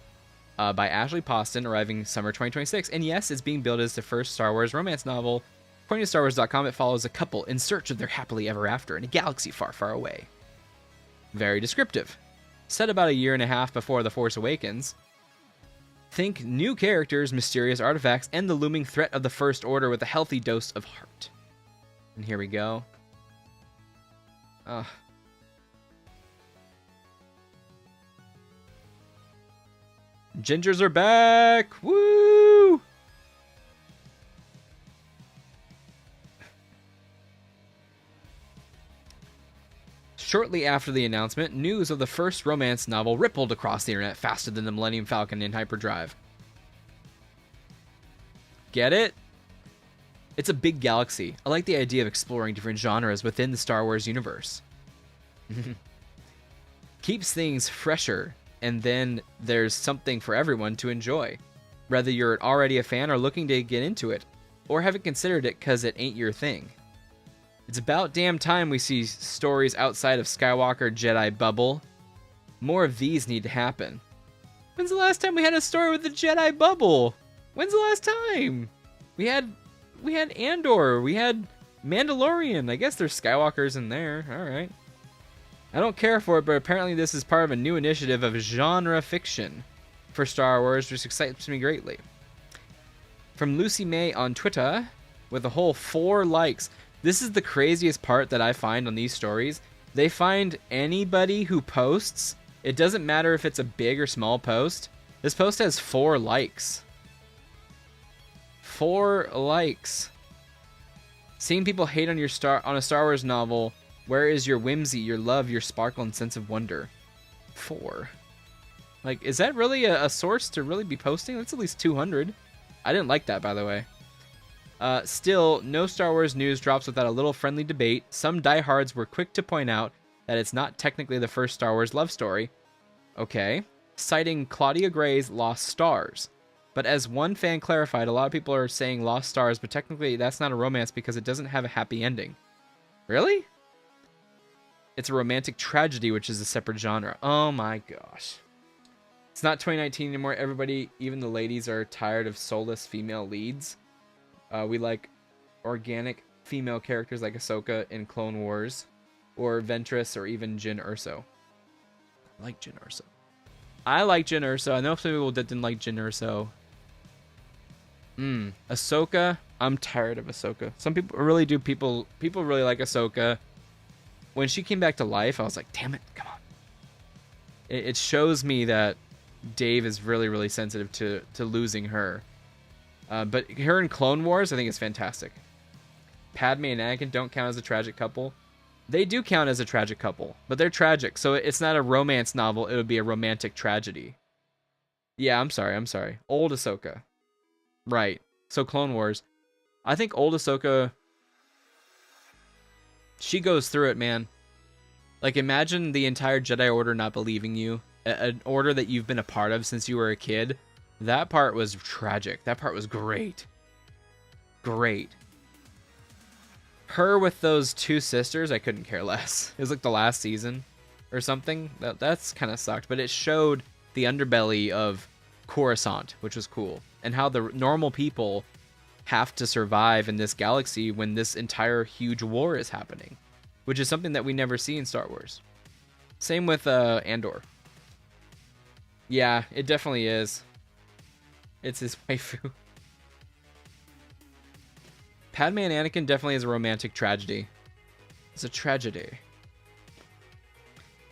by Ashley Poston, arriving summer 2026. And yes, it's being billed as the first Star Wars romance novel. According to StarWars.com, it follows a couple in search of their happily ever after in a galaxy far, far away. Very descriptive. Set about a year and a half before The Force Awakens. Think new characters, mysterious artifacts, and the looming threat of the First Order with a healthy dose of heart. And here we go. Gingers are back! Woo! Shortly after the announcement, news of the first romance novel rippled across the internet faster than the Millennium Falcon in hyperdrive. Get it? It's a big galaxy. I like the idea of exploring different genres within the Star Wars universe. Keeps things fresher, and then there's something for everyone to enjoy. Whether you're already a fan or looking to get into it, or haven't considered it because it ain't your thing. It's about damn time we see stories outside of Skywalker Jedi bubble. More of these need to happen. When's the last time we had a story with the Jedi bubble? When's the last time? We had Andor, we had Mandalorian. I guess there's Skywalkers in there. All right. I don't care for it, but apparently this is part of a new initiative of genre fiction for Star Wars, which excites me greatly. From Lucy May on Twitter, with a whole 4 likes. This is the craziest part that I find on these stories. They find anybody who posts. It doesn't matter if it's a big or small post. This post has 4 likes. 4 likes. Seeing people hate on a Star Wars novel. Where is your whimsy, your love, your sparkle, and sense of wonder? 4. Like, is that really a source to really be posting? That's at least 200. I didn't like that, by the way. Still, no Star Wars news drops without a little friendly debate. Some diehards were quick to point out that it's not technically the first Star Wars love story. Okay. Citing Claudia Gray's Lost Stars. But as one fan clarified, a lot of people are saying Lost Stars, but technically that's not a romance because it doesn't have a happy ending. Really? It's a romantic tragedy, which is a separate genre. Oh my gosh. It's not 2019 anymore. Everybody, even the ladies, are tired of soulless female leads. We like organic female characters like Ahsoka in Clone Wars, or Ventress, or even Jyn Erso. I like Jyn Erso. I like Jyn Erso. I know some people that didn't like Jyn Erso. Ahsoka. I'm tired of Ahsoka. Some people really do. People really like Ahsoka. When she came back to life, I was like, damn it, come on. It shows me that Dave is really, really sensitive to losing her. But her in Clone Wars, I think is fantastic. Padme and Anakin don't count as a tragic couple. They do count as a tragic couple, but they're tragic, so it's not a romance novel. It would be a romantic tragedy. Yeah, I'm sorry. Old Ahsoka. Right. So Clone Wars. I think old Ahsoka, she goes through it, man. Like, imagine the entire Jedi Order not believing you. An order that you've been a part of since you were a kid. That part was tragic. That part was great. Great. Her with those two sisters, I couldn't care less. It was like the last season or something. That's kind of sucked, but it showed the underbelly of Coruscant, which was cool, and how the normal people have to survive in this galaxy when this entire huge war is happening, which is something that we never see in Star Wars. Same with Andor. Yeah, it definitely is. It's his waifu. Padme and Anakin definitely is a romantic tragedy. It's a tragedy.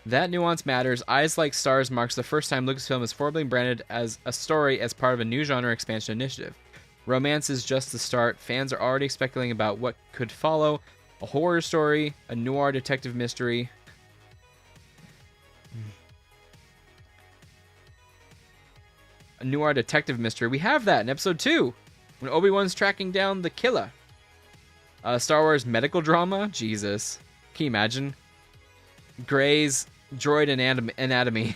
That nuance matters. Eyes Like Stars marks the first time Lucasfilm is formally branded as a story as part of a new genre expansion initiative. Romance is just the start. Fans are already speculating about what could follow. A horror story, a noir detective mystery. A noir detective mystery. We have that in episode 2, when Obi-Wan's tracking down the killer. Star Wars medical drama? Jesus. Can you imagine? Grey's droid anatomy.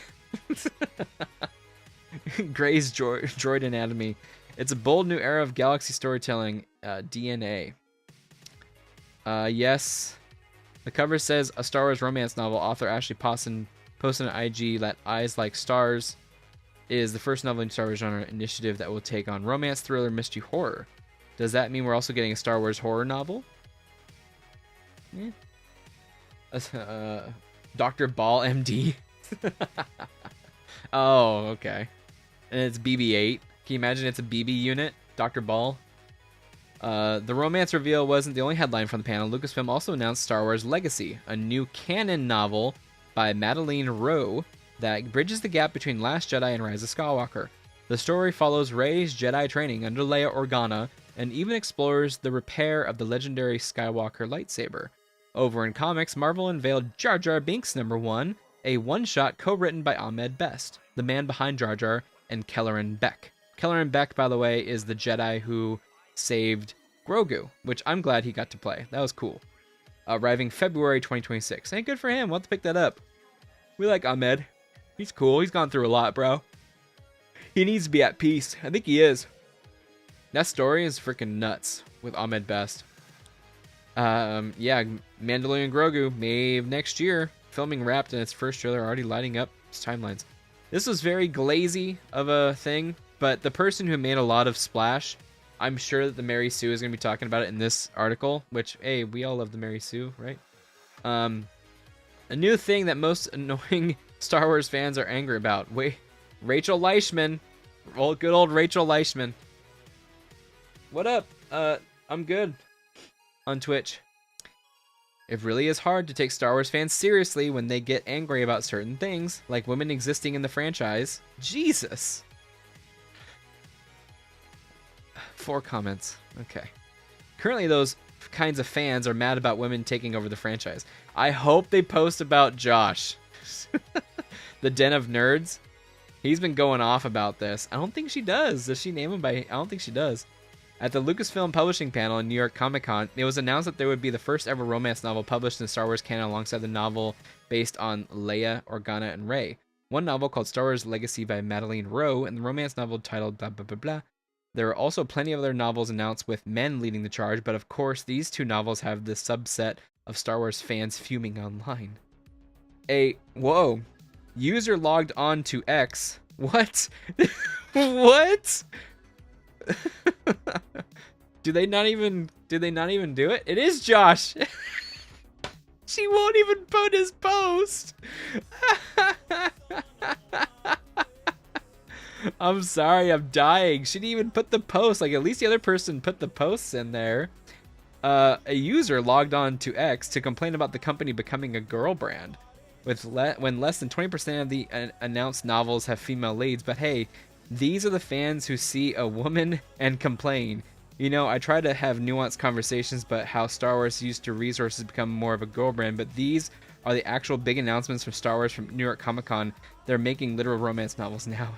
Grey's droid anatomy. It's a bold new era of galaxy storytelling. DNA. Yes. The cover says a Star Wars romance novel. Author Ashley posted on IG that Eyes Like Stars is the first novel in Star Wars genre initiative that will take on romance, thriller, mystery, horror. Does that mean we're also getting a Star Wars horror novel? Yeah. Dr. Ball MD. Oh, okay. And it's BB-8. Can you imagine it's a BB unit? Dr. Ball. The romance reveal wasn't the only headline from the panel. Lucasfilm also announced Star Wars Legacy, a new canon novel by Madeleine Rowe that bridges the gap between Last Jedi and Rise of Skywalker. The story follows Rey's Jedi training under Leia Organa and even explores the repair of the legendary Skywalker lightsaber. Over in comics, Marvel unveiled Jar Jar Binks #1, a one-shot co-written by Ahmed Best, the man behind Jar Jar, and Kelleran Beck. Kelleran Beck, by the way, is the Jedi who saved Grogu, which I'm glad he got to play. That was cool. Arriving February 2026. Hey, good for him. We'll have to pick that up. We like Ahmed. He's cool. He's gone through a lot, bro. He needs to be at peace. I think he is. That story is freaking nuts with Ahmed Best. Yeah, Mandalorian Grogu, May of next year. Filming wrapped in its first trailer, already lighting up its timelines. This was very glazy of a thing, but the person who made a lot of splash, I'm sure that the Mary Sue is going to be talking about it in this article, which, hey, we all love the Mary Sue, right? A new thing that most annoying Star Wars fans are angry about. Wait, Rachel Leischman. Good old Rachel Leischman. What up? I'm good. On Twitch. It really is hard to take Star Wars fans seriously when they get angry about certain things, like women existing in the franchise. Jesus. 4 comments. Okay. Currently, those kinds of fans are mad about women taking over the franchise. I hope they post about Josh. The Den of Nerds. He's been going off about this. I don't think she does. Does she name him by... I don't think she does. At the Lucasfilm Publishing panel in New York Comic Con, it was announced that there would be the first ever romance novel published in Star Wars canon alongside the novel based on Leia, Organa, and Rey. One novel called Star Wars Legacy by Madeleine Rowe, and the romance novel titled blah blah blah blah. There are also plenty of other novels announced with men leading the charge, but of course these 2 novels have the subset of Star Wars fans fuming online. Whoa. User logged on to X. What? What? Did they not even do it? It is Josh. She won't even put his post. I'm sorry, I'm dying. She didn't even put the post. Like, at least the other person put the posts in there. A user logged on to X to complain about the company becoming a girl brand, when less than 20% of the announced novels have female leads. But hey, these are the fans who see a woman and complain. You know, I try to have nuanced conversations about how Star Wars used to resources become more of a girl brand, but these are the actual big announcements from Star Wars from New York Comic Con. They're making literal romance novels now.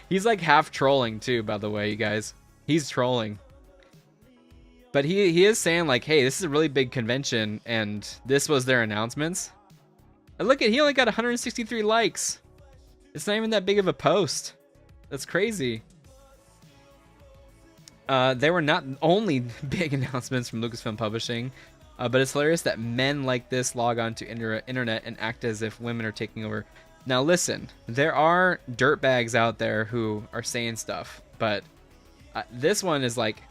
He's like half trolling too, by the way, you guys. He's trolling. But he is saying like, hey, this is a really big convention, and this was their announcements. And look at, he only got 163 likes. It's not even that big of a post. That's crazy. They were not only big announcements from Lucasfilm Publishing, but it's hilarious that men like this log on to internet and act as if women are taking over. Now listen, there are dirtbags out there who are saying stuff, but this one is like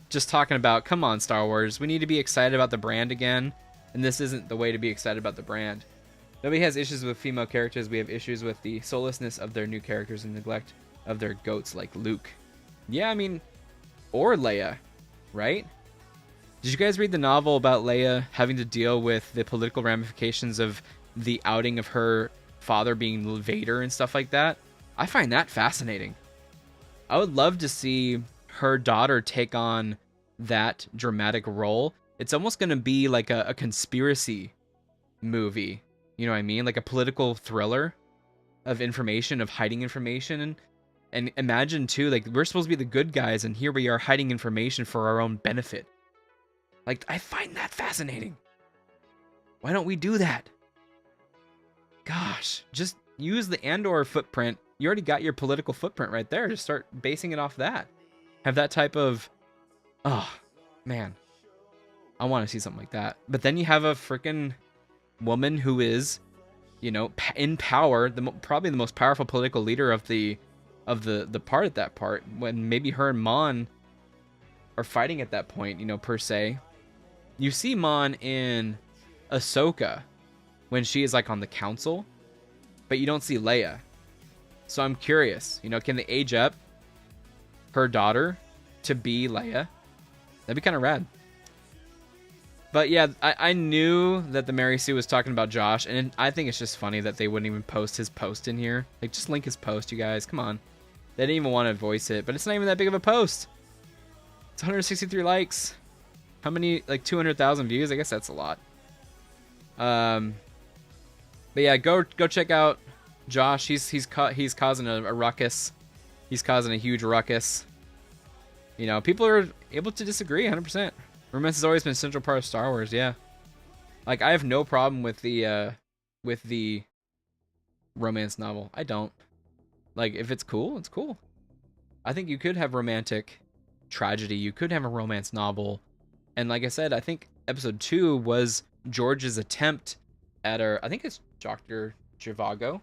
just talking about, come on, Star Wars, we need to be excited about the brand again, and this isn't the way to be excited about the brand. Nobody has issues with female characters. We have issues with the soullessness of their new characters and neglect of their goats like Luke. Yeah, I mean, or Leia, right? Did you guys read the novel about Leia having to deal with the political ramifications of the outing of her father being Vader and stuff like that? I find that fascinating. I would love to see her daughter take on that dramatic role. It's almost going to be like a conspiracy movie. You know what I mean? Like a political thriller of information, of hiding information. And imagine too, like, we're supposed to be the good guys, and here we are hiding information for our own benefit. Like, I find that fascinating. Why don't we do that? Gosh, just use the Andor footprint. You already got your political footprint right there. Just start basing it off that. Have that type of, oh, man. I want to see something like that. But then you have a freaking woman who is, you know, in power, probably the most powerful political leader of the part at that part, when maybe her and Mon are fighting at that point, you know, per se. You see Mon in Ahsoka when she is like on the council, but you don't see Leia. So I'm curious, you know, can they age up her daughter to be Leia? That'd be kind of rad. But yeah, I knew that the Mary Sue was talking about Josh, and I think it's just funny that they wouldn't even post his post in here. Like, just link his post, you guys. Come on. They didn't even want to voice it, but it's not even that big of a post. It's 163 likes. How many? Like 200,000 views? I guess that's a lot. But yeah, go check out Josh. He's causing a ruckus. He's causing a huge ruckus. You know, people are able to disagree 100%. Romance has always been a central part of Star Wars, yeah. Like, I have no problem with the romance novel. I don't. Like, if it's cool, it's cool. I think you could have romantic tragedy. You could have a romance novel. And like I said, I think episode 2 was George's attempt at I think it's Dr. Zhivago.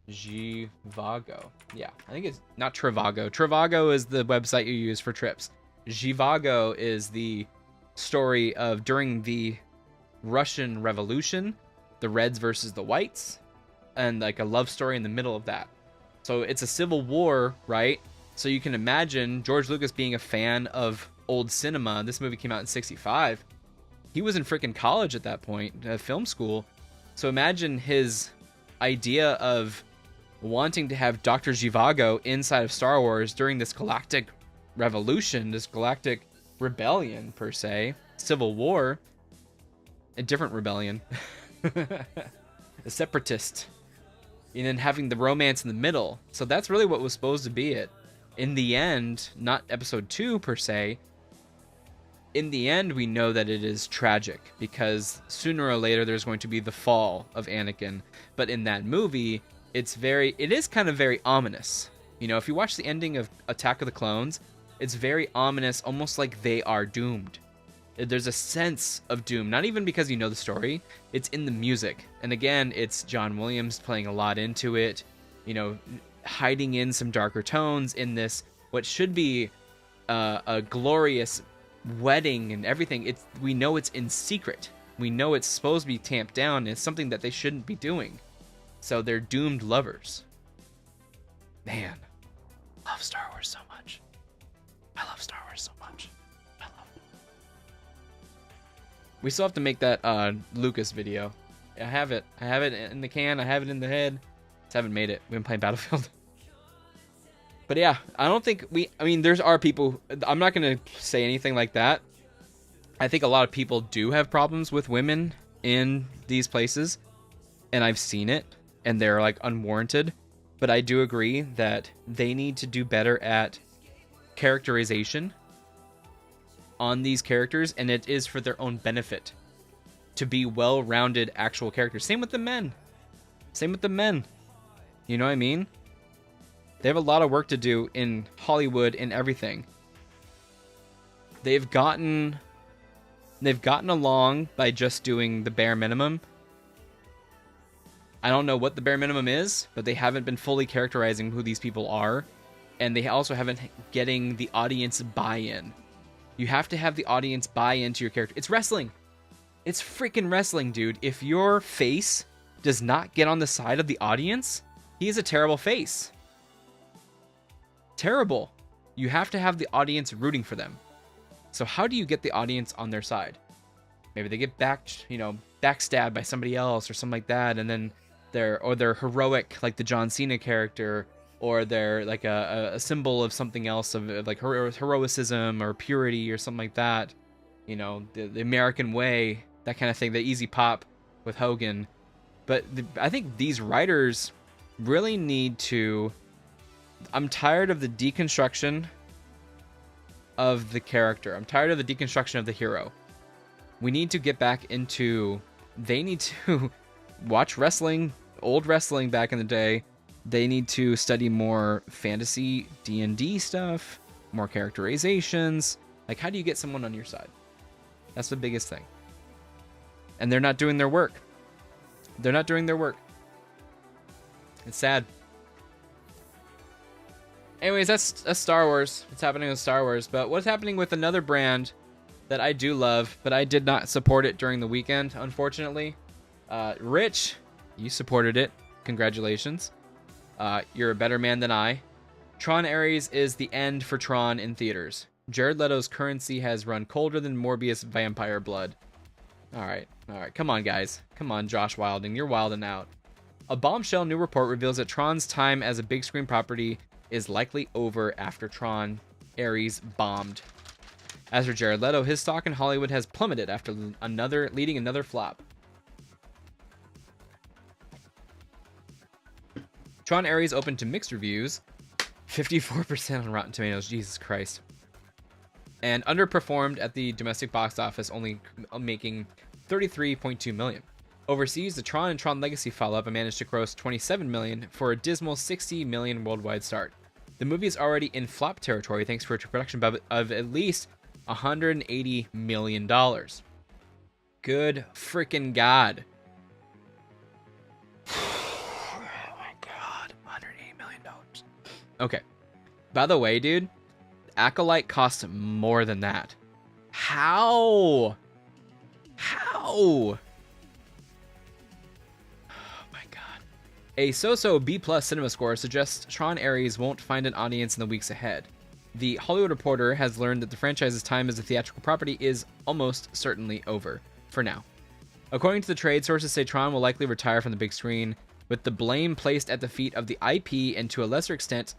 Yeah, I think it's not Trivago. Trivago is the website you use for trips. Zhivago is the story of during the Russian Revolution, the Reds versus the Whites, and like a love story in the middle of that. So it's a civil war, right? So you can imagine George Lucas being a fan of old cinema. This movie came out in '65. He was in freaking college at that point, film school. So imagine his idea of wanting to have Dr. Zhivago inside of Star Wars during this galactic revolution, this galactic rebellion per se, civil war, a different rebellion, a separatist, and then having the romance in the middle. So that's really what was supposed to be it. In the end, not episode 2 per se, in the end we know that it is tragic because sooner or later there's going to be the fall of Anakin. But in that movie, it is kind of very ominous. You know, if you watch the ending of Attack of the Clones, it's very ominous, almost like they are doomed. There's a sense of doom, not even because you know the story, it's in the music. And again, it's John Williams playing a lot into it, you know, hiding in some darker tones in this, what should be a glorious wedding and everything. We know it's in secret. We know it's supposed to be tamped down, and it's something that they shouldn't be doing. So they're doomed lovers. Man, I love Star Wars so much. I love Star Wars so much. I love it. We still have to make that Lucas video. I have it. I have it in the can. I have it in the head. Just haven't made it. We've been playing Battlefield. But yeah, I don't think I mean, there's are people, I'm not going to say anything like that. I think a lot of people do have problems with women in these places, and I've seen it, and they're like unwarranted. But I do agree that they need to do better at characterization on these characters, and it is for their own benefit to be well-rounded actual characters. Same with the men. Same with the men. You know what I mean? They have a lot of work to do in Hollywood and everything. They've gotten along by just doing the bare minimum. I don't know what the bare minimum is, but they haven't been fully characterizing who these people are, and they also haven't getting the audience buy-in. You have to have the audience buy into your character. It's wrestling. It's freaking wrestling, dude. If your face does not get on the side of the audience, he is a terrible face. Terrible. You have to have the audience rooting for them. So how do you get the audience on their side? Maybe they get backstabbed by somebody else or something like that, and then they're heroic, like the John Cena character, or they're like a symbol of something else, of like heroicism or purity or something like that. You know, the American way, that kind of thing, the easy pop with Hogan. But I think these writers really need to... I'm tired of the deconstruction of the character. I'm tired of the deconstruction of the hero. We need to get back into... They need to watch wrestling, old wrestling back in the day. They need to study more fantasy D&D stuff, more characterizations. Like, how do you get someone on your side? That's the biggest thing. And they're not doing their work. They're not doing their work. It's sad. Anyways, that's Star Wars. What's happening with Star Wars. But what's happening with another brand that I do love, but I did not support it during the weekend, unfortunately. Rich, you supported it. Congratulations. You're a better man than I. TRON ARES is the end for TRON in theaters. Jared Leto's currency has run colder than Morbius vampire blood. Alright. Come on, guys. Come on, Josh Wilding. You're wilding out. A bombshell new report reveals that TRON's time as a big screen property is likely over after TRON ARES bombed. As for Jared Leto, his stock in Hollywood has plummeted after leading another flop. TRON ARES opened to mixed reviews, 54% on Rotten Tomatoes, Jesus Christ, and underperformed at the domestic box office, only making $33.2 million. Overseas, the TRON and TRON Legacy follow-up managed to gross $27 million for a dismal $60 million worldwide start. The movie is already in flop territory thanks to a production budget of at least $180 million. Good freaking God. Oh my God, $180 million. Okay. By the way, dude, Acolyte costs more than that. How? A so-so B+ cinema score suggests TRON ARES won't find an audience in the weeks ahead. The Hollywood Reporter has learned that the franchise's time as a theatrical property is almost certainly over, for now. According to the trade, sources say TRON will likely retire from the big screen, with the blame placed at the feet of the IP and to a lesser extent,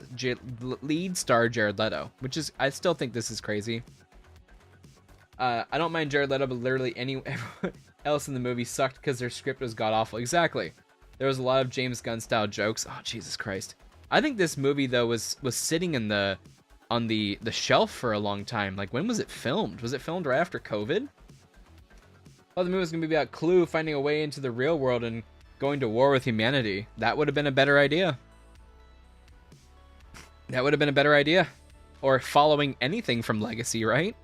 lead star Jared Leto, which is, I still think this is crazy. I don't mind Jared Leto, but literally everyone else in the movie sucked because their script was god-awful. Exactly. There was a lot of James Gunn style jokes. Oh, Jesus Christ. I think this movie, though, was sitting on the shelf for a long time. Like, when was it filmed? Was it filmed right after COVID? Oh, the movie was going to be about Clue finding a way into the real world and going to war with humanity. That would have been a better idea. Or following anything from Legacy, right?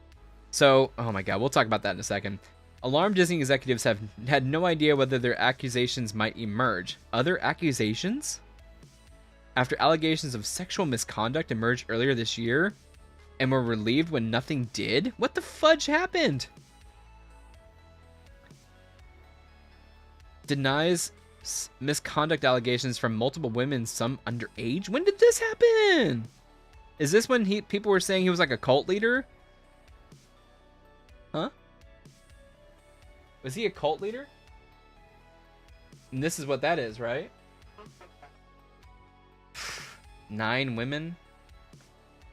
So, oh my God, we'll talk about that in a second. Alarmed Disney executives have had no idea whether their accusations might emerge. Other accusations? After allegations of sexual misconduct emerged earlier this year and were relieved when nothing did? What the fudge happened? Denies misconduct allegations from multiple women, some underage? When did this happen? Is this when people were saying he was like a cult leader? Huh? Was he a cult leader? And this is what that is, right? 9 women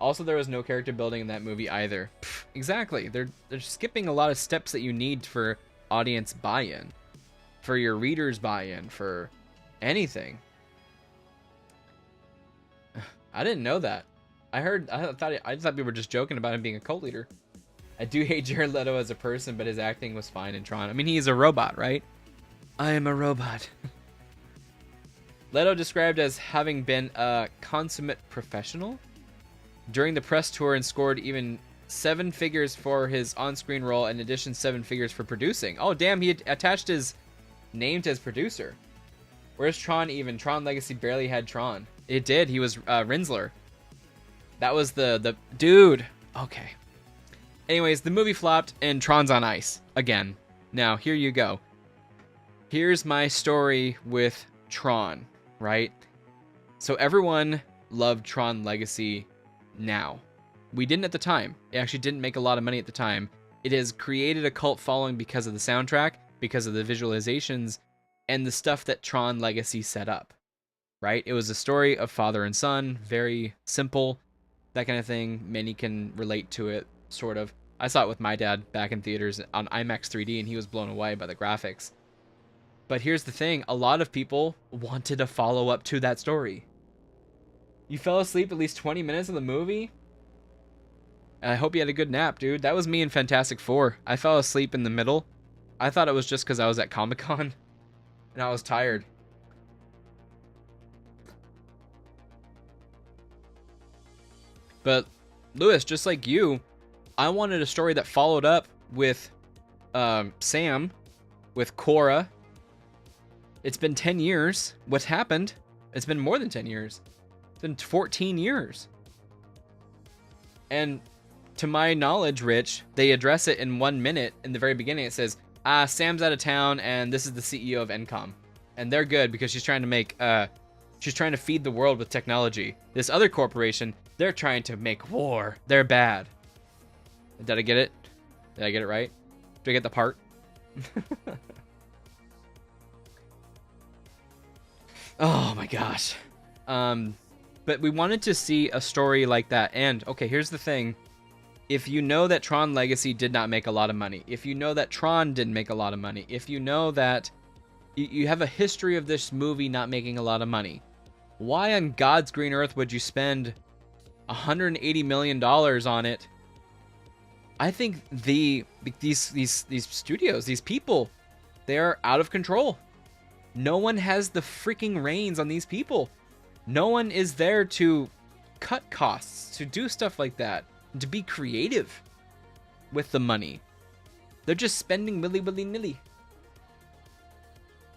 Also, there was no character building in that movie either. Pfft, exactly. They're skipping a lot of steps that you need for audience buy-in, for your readers buy-in, for anything. I didn't know that. I thought we were just joking about him being a cult leader. I do hate Jared Leto as a person, but his acting was fine in Tron. I mean, he's a robot, right? I am a robot. Leto described as having been a consummate professional during the press tour and scored even 7 figures for his on-screen role, in addition 7 figures for producing. Oh, damn, he attached his name to his producer. Where's Tron even? Tron Legacy barely had Tron. It did. He was Rinsler. That was the dude. Okay. Anyways, the movie flopped and Tron's on ice again. Now, here you go. Here's my story with Tron, right? So everyone loved Tron Legacy now. We didn't at the time. It actually didn't make a lot of money at the time. It has created a cult following because of the soundtrack, because of the visualizations, and the stuff that Tron Legacy set up, right? It was a story of father and son, very simple, that kind of thing. Many can relate to it, sort of. I saw it with my dad back in theaters on IMAX 3D, and he was blown away by the graphics. But here's the thing, a lot of people wanted a follow-up to that story. You fell asleep at least 20 minutes of the movie? I hope you had a good nap, dude. That was me in Fantastic Four. I fell asleep in the middle. I thought it was just because I was at Comic-Con and I was tired. But, Lewis, just like you, I wanted a story that followed up with Sam, with Cora. It's been 10 years. What's happened? It's been more than 10 years. It's been 14 years. And to my knowledge, Rich, they address it in 1 minute. In the very beginning, it says, Sam's out of town, and this is the CEO of Encom. And they're good because she's trying to make, she's trying to feed the world with technology. This other corporation, they're trying to make war. They're bad. Did I get it? Did I get it right? Did I get the part? Oh my gosh. But we wanted to see a story like that. And, okay, here's the thing. If you know that Tron Legacy did not make a lot of money, if you know that Tron didn't make a lot of money, if you know that you have a history of this movie not making a lot of money, why on God's green earth would you spend $180 million on it? I think these studios, these people, they're out of control. No one has the freaking reins on these people. No one is there to cut costs, to do stuff like that, to be creative with the money. They're just spending willy-nilly.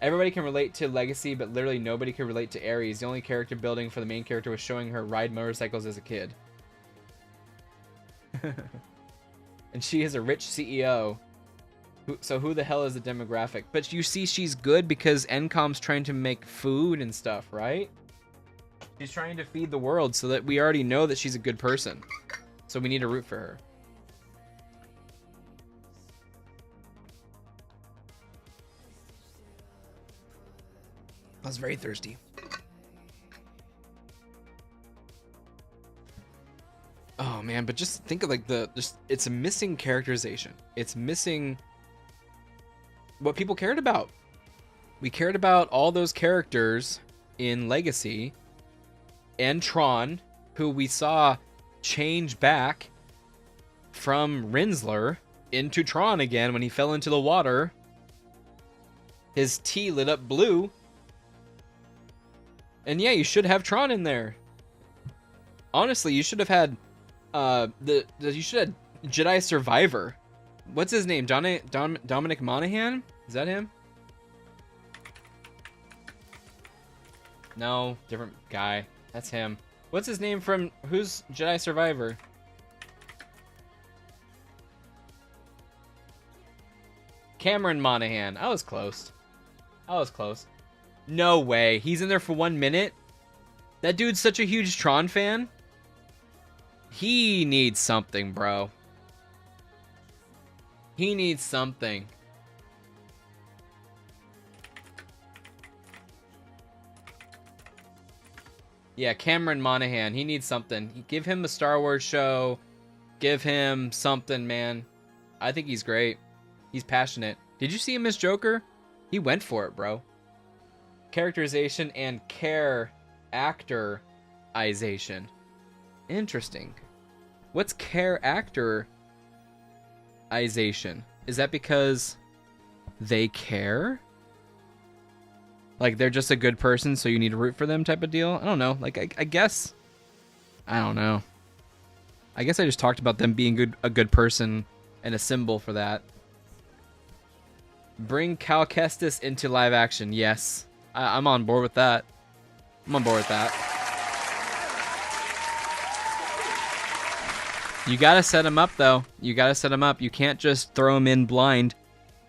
Everybody can relate to Legacy, but literally nobody can relate to ARES. The only character building for the main character was showing her ride motorcycles as a kid. And she is a rich CEO. So who the hell is the demographic? But you see she's good because Encom's trying to make food and stuff, right? She's trying to feed the world so that we already know that she's a good person. So we need to root for her. I was very thirsty. Oh man, but just think of like it's a missing characterization. It's missing what people cared about. We cared about all those characters in Legacy and Tron, who we saw change back from Rinsler into Tron again when he fell into the water. His tea lit up blue. And yeah, you should have Tron in there. Honestly, you should have had you should have Jedi Survivor. What's his name? Dominic Monaghan? Is that him? No, different guy. That's him. What's his name from who's Jedi Survivor? Cameron Monaghan. I was close. No way. He's in there for 1 minute? That dude's such a huge Tron fan. He needs something, bro. He needs something. Yeah, Cameron Monaghan. He needs something. Give him a Star Wars show. Give him something, man. I think he's great. He's passionate. Did you see him as Joker? He went for it, bro. Characterization and actorization. Interesting. What's actorization? Is that because they care? Like they're just a good person, so you need to root for them type of deal? I don't know. Like I guess. I don't know. I guess I just talked about them being a good person and a symbol for that. Bring Cal Kestis into live action. Yes. I'm on board with that. I'm on board with that. You gotta set him up, though. You gotta set him up. You can't just throw him in blind.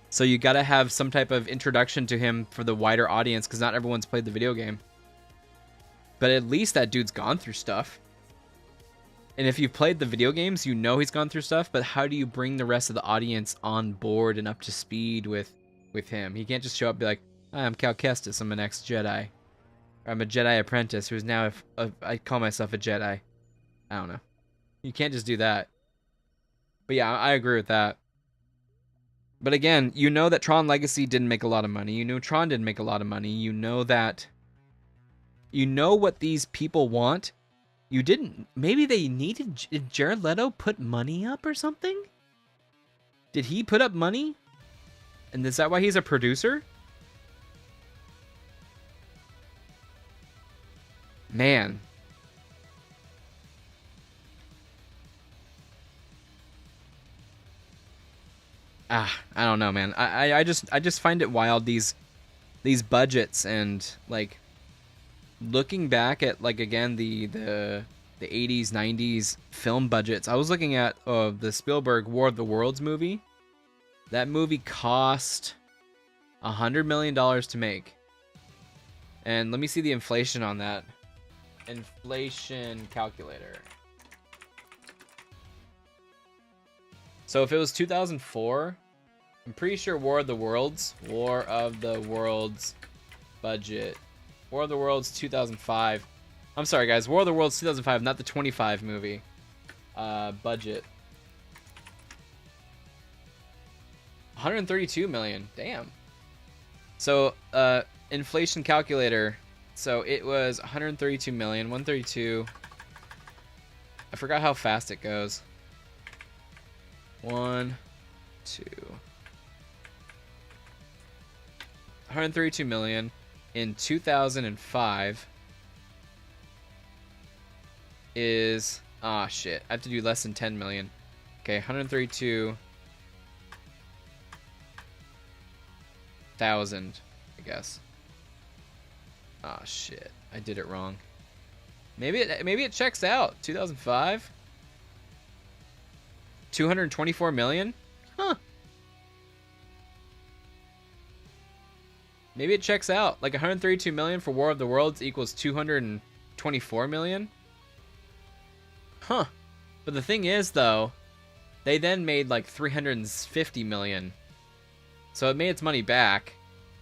So you gotta have some type of introduction to him for the wider audience, because not everyone's played the video game. But at least that dude's gone through stuff. And if you've played the video games, you know he's gone through stuff, but how do you bring the rest of the audience on board and up to speed with him? He can't just show up and be like, "Hi, I'm Cal Kestis, I'm an ex-Jedi. Or I'm a Jedi apprentice who's now, I call myself a Jedi." I don't know. You can't just do that. But yeah, I agree with that. But again, you know that Tron Legacy didn't make a lot of money. You know Tron didn't make a lot of money. You know that... You know what these people want. You didn't... Maybe they needed... Did Jared Leto put money up or something? Did he put up money? And is that why he's a producer? Man. I don't know, man. I just find it wild, these budgets, and like looking back at, like, again, the 80s, 90s film budgets. I was looking at the Spielberg War of the Worlds movie. That movie cost $100 million to make. And let me see the inflation on that. Inflation calculator. So if it was 2004, I'm pretty sure War of the Worlds budget. War of the Worlds 2005. I'm sorry, guys. War of the Worlds 2005, not the 25 movie. Budget. 132 million. Damn. So, inflation calculator. So it was 132 million. 132. I forgot how fast it goes. 1, 2. 132 million in 2005 is... Ah, shit. I have to do less than 10 million. Okay, 132,000, I guess. Ah, shit. I did it wrong. Maybe it checks out. 2005? 224 million? Huh. Maybe it checks out. Like 132 million for War of the Worlds equals 224 million? Huh. But the thing is, though, they then made like 350 million. So it made its money back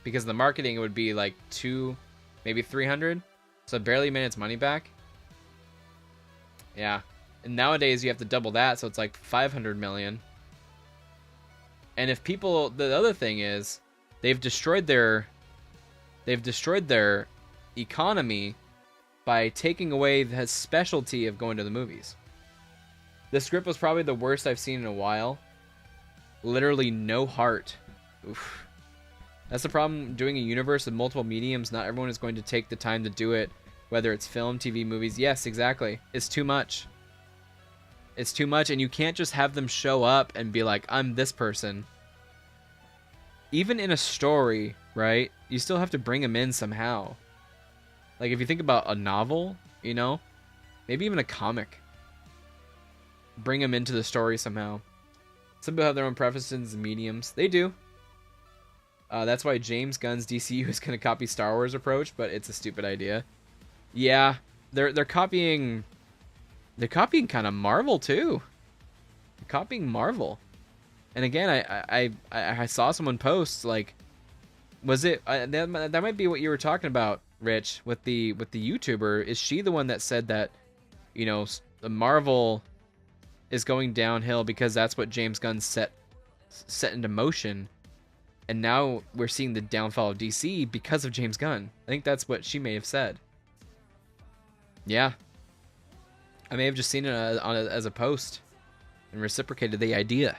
because the marketing would be like 2, maybe 300. So it barely made its money back. Yeah. And nowadays you have to double that, so it's like 500 million. And if people, the other thing is, they've destroyed their economy by taking away the specialty of going to the movies. The script was probably the worst I've seen in a while. Literally no heart. Oof. That's the problem doing a universe with multiple mediums. Not everyone is going to take the time to do it, whether it's film, TV, movies. Yes, exactly. It's too much. It's too much, and you can't just have them show up and be like, I'm this person. Even in a story, right? You still have to bring them in somehow. Like, if you think about a novel, you know? Maybe even a comic. Bring them into the story somehow. Some people have their own preferences and mediums. They do. That's why James Gunn's DCU is going to copy Star Wars approach, but it's a stupid idea. Yeah, they're copying... They're copying kind of Marvel, too. They're copying Marvel. And again, I saw someone post, like... Was it... that might be what you were talking about. Rich, with the YouTuber. Is she the one that said that, you know, the Marvel is going downhill because that's what James Gunn set into motion, and now we're seeing the downfall of DC because of James Gunn? I think that's what she may have said. Yeah, I may have just seen it as a post and reciprocated the idea.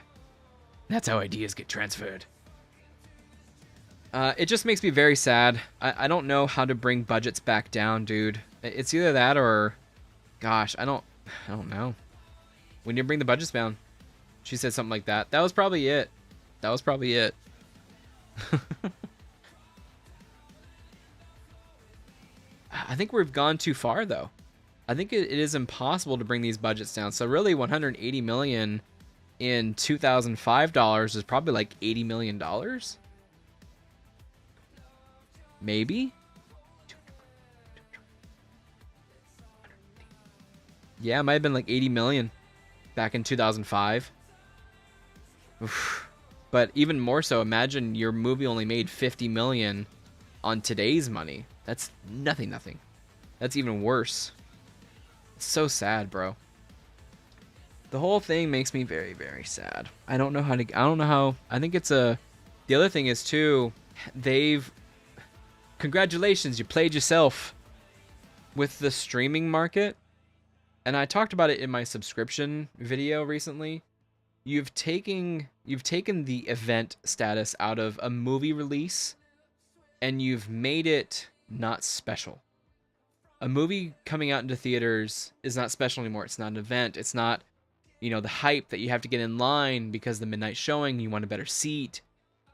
That's how ideas get transferred. It just makes me very sad. I don't know how to bring budgets back down, dude. It's either that or, gosh, I don't know. We need to bring the budgets down. She said something like that. That was probably it. That was probably it. I think we've gone too far, though. I think it is impossible to bring these budgets down. So really, 180 million in 2005 dollars is probably like $80 million. Maybe. Yeah, it might have been like 80 million back in 2005. Oof. But even more so, imagine your movie only made 50 million on today's money. That's nothing. That's even worse. It's so sad, bro. The whole thing makes me very, very sad. I don't know how. I think it's the other thing is too, congratulations, you played yourself with the streaming market. And I talked about it in my subscription video recently. You've taken the event status out of a movie release, and you've made it not special. A movie coming out into theaters is not special anymore. It's not an event. It's not, you know, the hype that you have to get in line because the midnight showing, you want a better seat.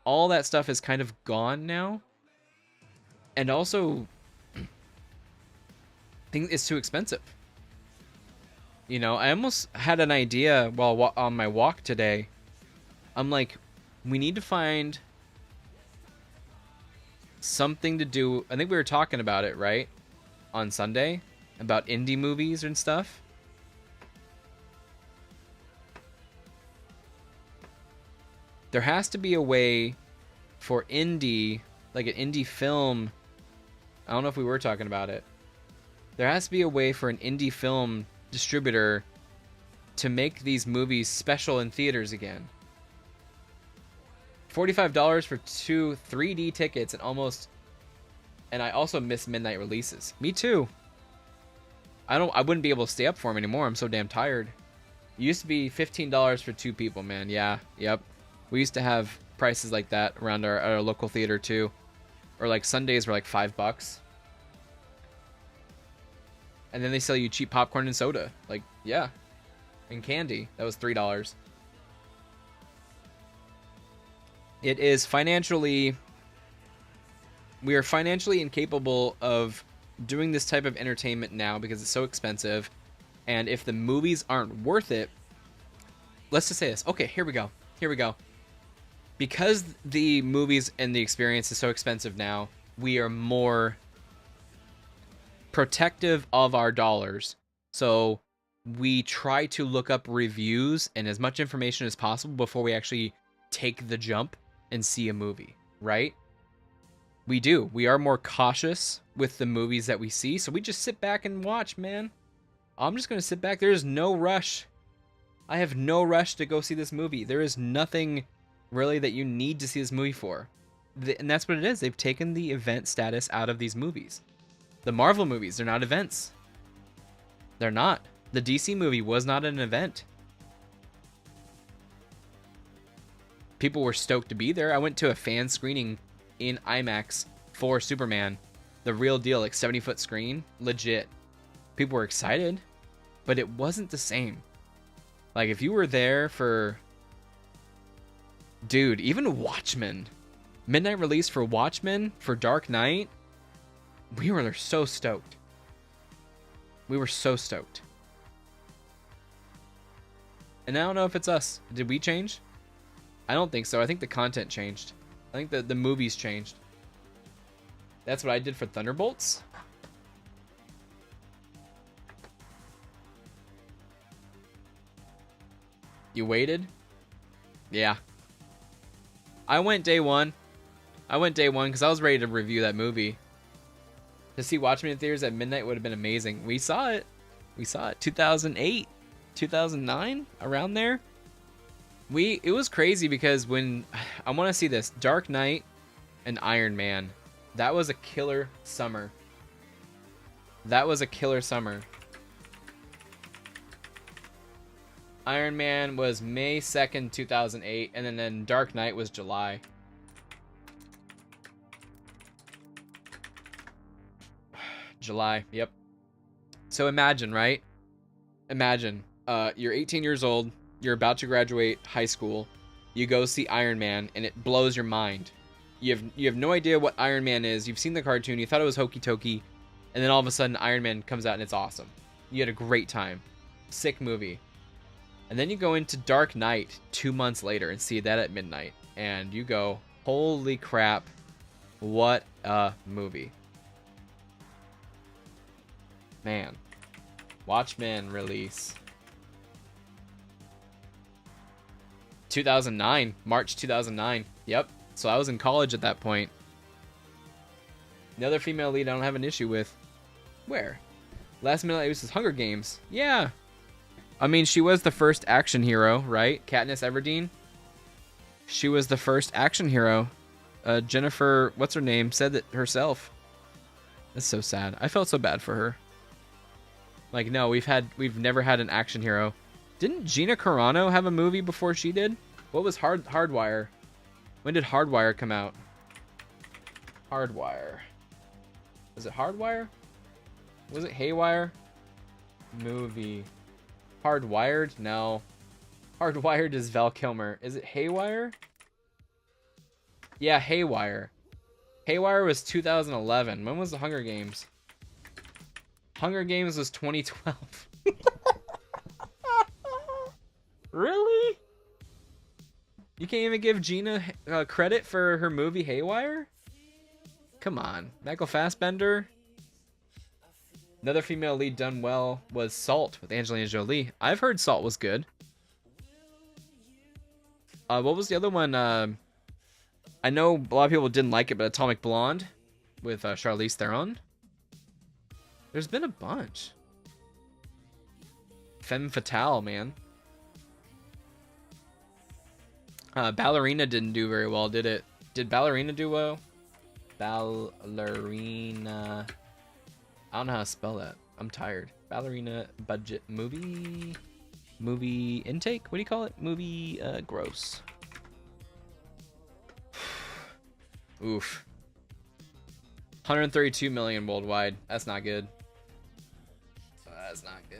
All that stuff is kind of gone now. And also, I think it's too expensive. You know, I almost had an idea while on my walk today. I'm like, we need to find something to do. I think we were talking about it, right? On Sunday, about indie movies and stuff. There has to be a way for indie, like an indie film. I don't know if we were talking about it. There has to be a way for an indie film distributor to make these movies special in theaters again. $45 for 2 3D tickets and I also miss midnight releases. Me too. I wouldn't be able to stay up for them anymore. I'm so damn tired. It used to be $15 for 2 people, man. Yeah, yep. We used to have prices like that around our local theater too. Or like Sundays were like $5. And then they sell you cheap popcorn and soda. Like, yeah. And candy. That was $3. It is financially... We are financially incapable of doing this type of entertainment now because it's so expensive. And if the movies aren't worth it... Let's just say this. Okay, here we go. Because the movies and the experience is so expensive now, we are more protective of our dollars. So we try to look up reviews and as much information as possible before we actually take the jump and see a movie, right? We do. We are more cautious with the movies that we see, so we just sit back and watch, man. I'm just going to sit back. There's no rush. I have no rush to go see this movie. There is nothing really that you need to see this movie for. And that's what it is. They've taken the event status out of these movies. The Marvel movies, they're not events. They're not. The DC movie was not an event. People were stoked to be there. I went to a fan screening in IMAX for Superman. The real deal, like 70-foot screen. Legit. People were excited, but it wasn't the same. Like, if you were there for... Dude, even Watchmen. Midnight release for Watchmen, for Dark Knight. We were so stoked. We were so stoked. And I don't know if it's us. Did we change? I don't think so. I think the content changed. I think the movies changed. That's what I did for Thunderbolts. You waited? Yeah. I went day one. Because I was ready to review that movie. To see Watchmen in theaters at midnight would have been amazing. We saw it. 2008, 2009, around there. It was crazy because when I want to see this Dark Knight and Iron Man, that was a killer summer. That was a killer summer. Iron Man was May 2nd, 2008, and then Dark Knight was July. July, yep. So imagine, right? Imagine, you're 18 years old, you're about to graduate high school, you go see Iron Man, and it blows your mind. You have no idea what Iron Man is. You've seen the cartoon, you thought it was hokey tokey, and then all of a sudden Iron Man comes out and it's awesome. You had a great time. Sick movie. And then you go into Dark Knight 2 months later and see that at midnight, and you go, holy crap, what a movie. Man. Watchmen release. 2009. March 2009. Yep. So I was in college at that point. The other female lead I don't have an issue with. Where? Last minute it was Hunger Games. Yeah. I mean, she was the first action hero, right? Katniss Everdeen. She was the first action hero. Jennifer, what's her name, said that herself. That's so sad. I felt so bad for her. Like, no, we've never had an action hero. Didn't Gina Carano have a movie before she did? What was Hardwire? When did Hardwire come out? Hardwire. Was it Hardwire? Was it Haywire? Movie. Hardwired? No. Hardwired is Val Kilmer. Is it Haywire? Yeah, Haywire. Haywire was 2011. When was the Hunger Games? Hunger Games was 2012. Really? You can't even give Gina credit for her movie Haywire? Come on. Michael Fassbender? Another female lead done well was Salt with Angelina Jolie. I've heard Salt was good. What was the other one? I know a lot of people didn't like it, but Atomic Blonde with Charlize Theron. There's been a bunch. Femme Fatale, man. Ballerina didn't do very well, did it? Did Ballerina do well? Ballerina. I don't know how to spell that. I'm tired. Ballerina budget movie. Movie intake? What do you call it? Movie gross. Oof. 132 million worldwide. That's not good. That's not good.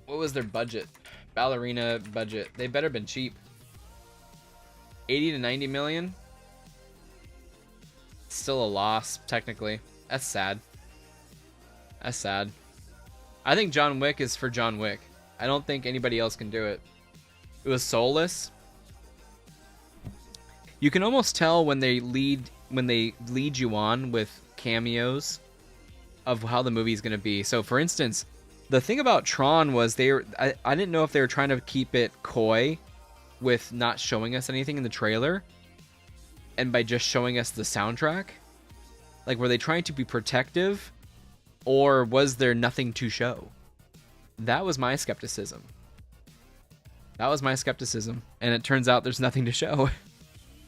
What was their budget? Ballerina budget. They better been cheap. 80 to 90 million? Still a loss, technically. That's sad. That's sad. I think John Wick is for John Wick. I don't think anybody else can do it. It was soulless. You can almost tell when they lead you on with cameos of how the movie's going to be. So for instance, the thing about Tron was I didn't know if they were trying to keep it coy with not showing us anything in the trailer and by just showing us the soundtrack. Like, were they trying to be protective, or was there nothing to show? That was my skepticism. And it turns out there's nothing to show.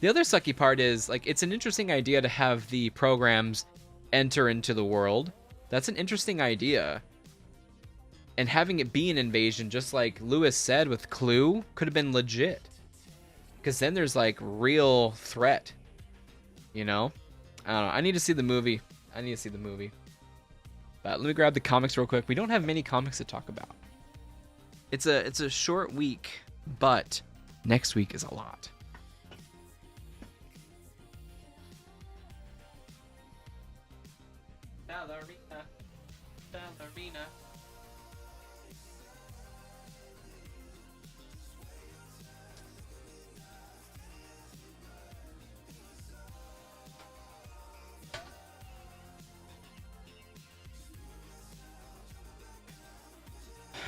The other sucky part is, like, it's an interesting idea to have the programs enter into the world. That's an interesting idea. And having it be an invasion, just like Lewis said with Clue, could have been legit. Because then there's, like, real threat. You know? I don't know. I need to see the movie. But let me grab the comics real quick. We don't have many comics to talk about. It's a short week, but next week is a lot. Ballerina.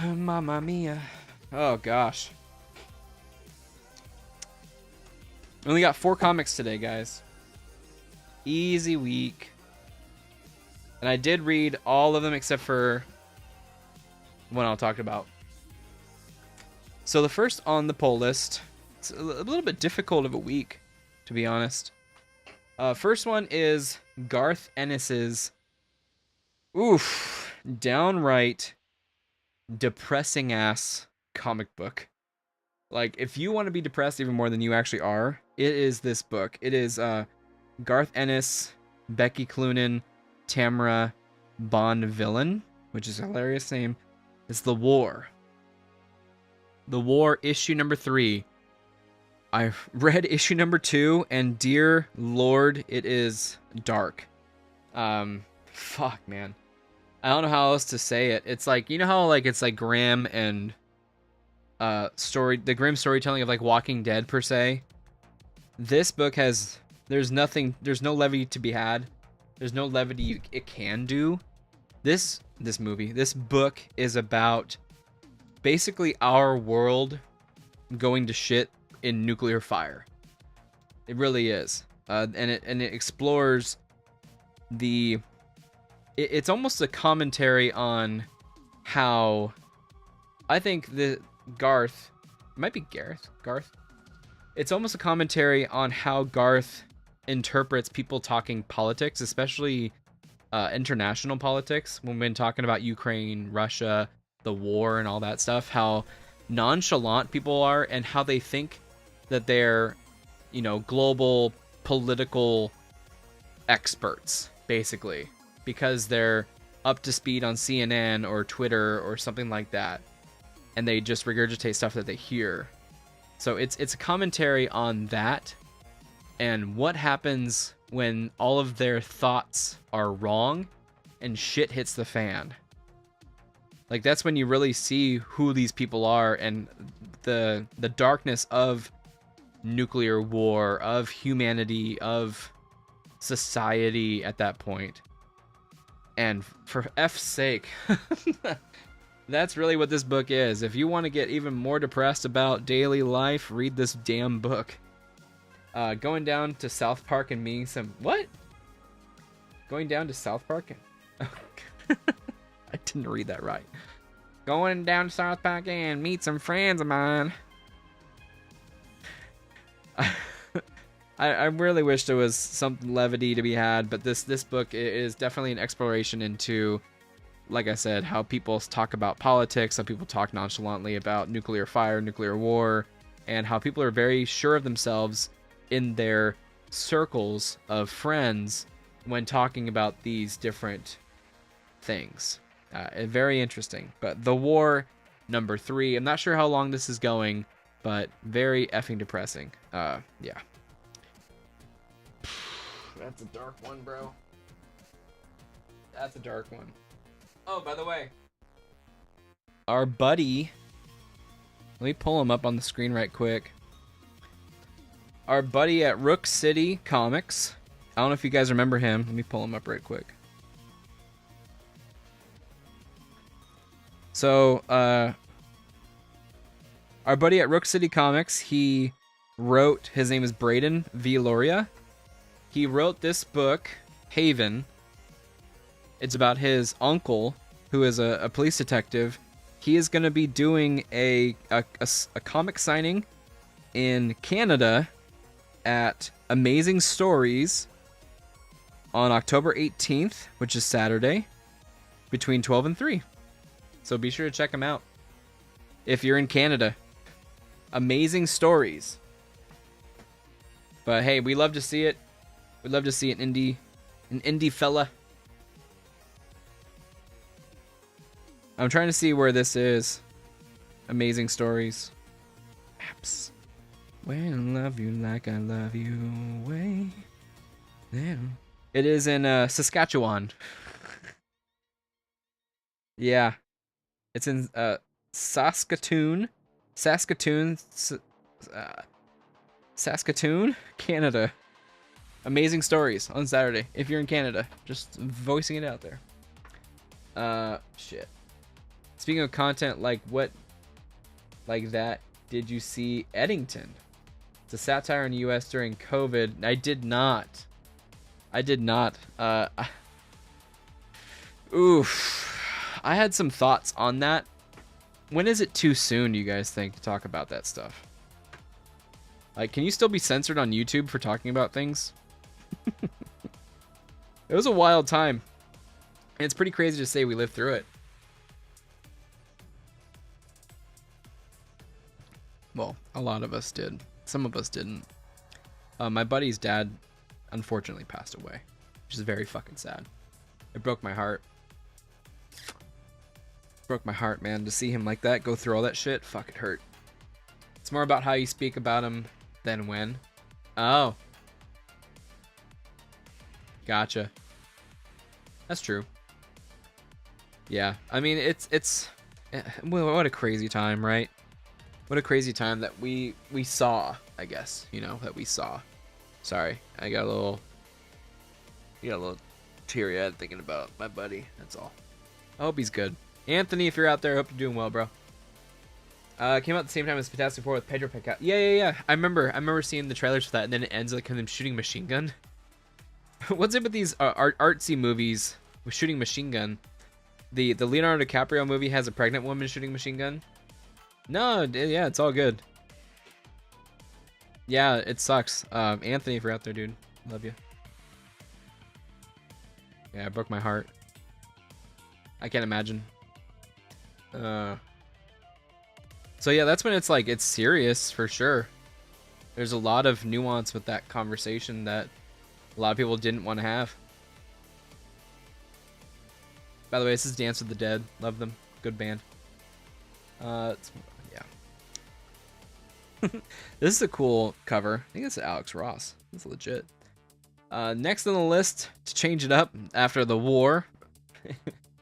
Mamma mia. Oh gosh. We only got 4 comics today, guys. Easy week. And I did read all of them except for one I'll talk about. So the first on the poll list, it's a little bit difficult of a week, to be honest. First one is Garth Ennis's, downright depressing ass comic book. Like, if you want to be depressed even more than you actually are, it is this book. It is Garth Ennis, Becky Cloonan, Tamara Bonvillain, which is a hilarious name. It's The War. The War, issue number 3. I've read issue number 2, and dear Lord, it is dark. Fuck, man. I don't know how else to say it. It's like, you know how like it's like Graham and the grim storytelling of like Walking Dead per se. This book has there's no levity to be had. There's no levity it can do. This book is about basically our world going to shit in nuclear fire. It really is, and it explores it's almost a commentary on how I think the Garth, it might be Garth. It's almost a commentary on how Garth interprets people talking politics, especially international politics, when we're talking about Ukraine, Russia, the war, and all that stuff, how nonchalant people are and how they think that they're, global political experts, basically, because they're up to speed on CNN or Twitter or something like that, and they just regurgitate stuff that they hear. So it's a commentary on that and what happens when all of their thoughts are wrong and shit hits the fan. Like, that's when you really see who these people are and the darkness of nuclear war, of humanity, of society at that point. And for F's sake, that's really what this book is. If you want to get even more depressed about daily life, read this damn book. Going down to South Park and meeting some... What? Going down to South Park and... I didn't read that right. Going down to South Park and meet some friends of mine. I really wish there was some levity to be had, but this book is definitely an exploration into, like I said, how people talk about politics, how people talk nonchalantly about nuclear fire, nuclear war, and how people are very sure of themselves in their circles of friends when talking about these different things. Very interesting. But The War, number 3. I'm not sure how long this is going, but very effing depressing. Yeah. That's a dark one, bro. That's a dark one. Oh, by the way, our buddy, let me pull him up on the screen right quick. Our buddy at Rook City Comics. I don't know if you guys remember him. Let me pull him up right quick. So, our buddy at Rook City Comics, he wrote, his name is Braden V. Loria. He wrote this book, Haven. It's about his uncle, who is a police detective. He is going to be doing a comic signing in Canada at Amazing Stories on October 18th, which is Saturday, between 12 and 3. So be sure to check him out if you're in Canada. Amazing Stories. But hey, we love to see it. We'd love to see an indie fella. I'm trying to see where this is. Amazing Stories. Apps. When I love you like I love you way. Then. It is in Saskatchewan. Yeah. It's in Saskatoon, Canada. Amazing Stories on Saturday. If you're in Canada, just voicing it out there. Shit. Speaking of content like that, did you see Eddington? It's a satire in the U.S. during COVID. I did not. Oof. I had some thoughts on that. When is it too soon, do you guys think, to talk about that stuff? Like, can you still be censored on YouTube for talking about things? It was a wild time. And it's pretty crazy to say we lived through it. Well, a lot of us did. Some of us didn't. My buddy's dad, unfortunately, passed away, which is very fucking sad. It broke my heart. Broke my heart, man. To see him like that, go through all that shit, fuck, it hurt. It's more about how you speak about him than when. Oh. Gotcha. That's true. Yeah, I mean, what a crazy time, right? What a crazy time that we saw, I guess, you know, that we saw. Sorry, I got a little teary-eyed thinking about my buddy, that's all. I hope he's good. Anthony, if you're out there, I hope you're doing well, bro. Came out at the same time as Fantastic Four with Pedro Pascal. Yeah. I remember seeing the trailers for that, and then it ends like them shooting machine gun. What's it with these artsy movies with shooting machine gun? The Leonardo DiCaprio movie has a pregnant woman shooting machine gun. No, yeah, it's all good. Yeah, it sucks. Anthony, if you're out there, dude, love you. Yeah, it broke my heart. I can't imagine. So yeah, that's when it's like, it's serious for sure. There's a lot of nuance with that conversation that a lot of people didn't want to have. By the way, this is Dance with the Dead. Love them. Good band. Yeah. This is a cool cover. I think it's Alex Ross. That's legit. Next on the list, to change it up after the war. A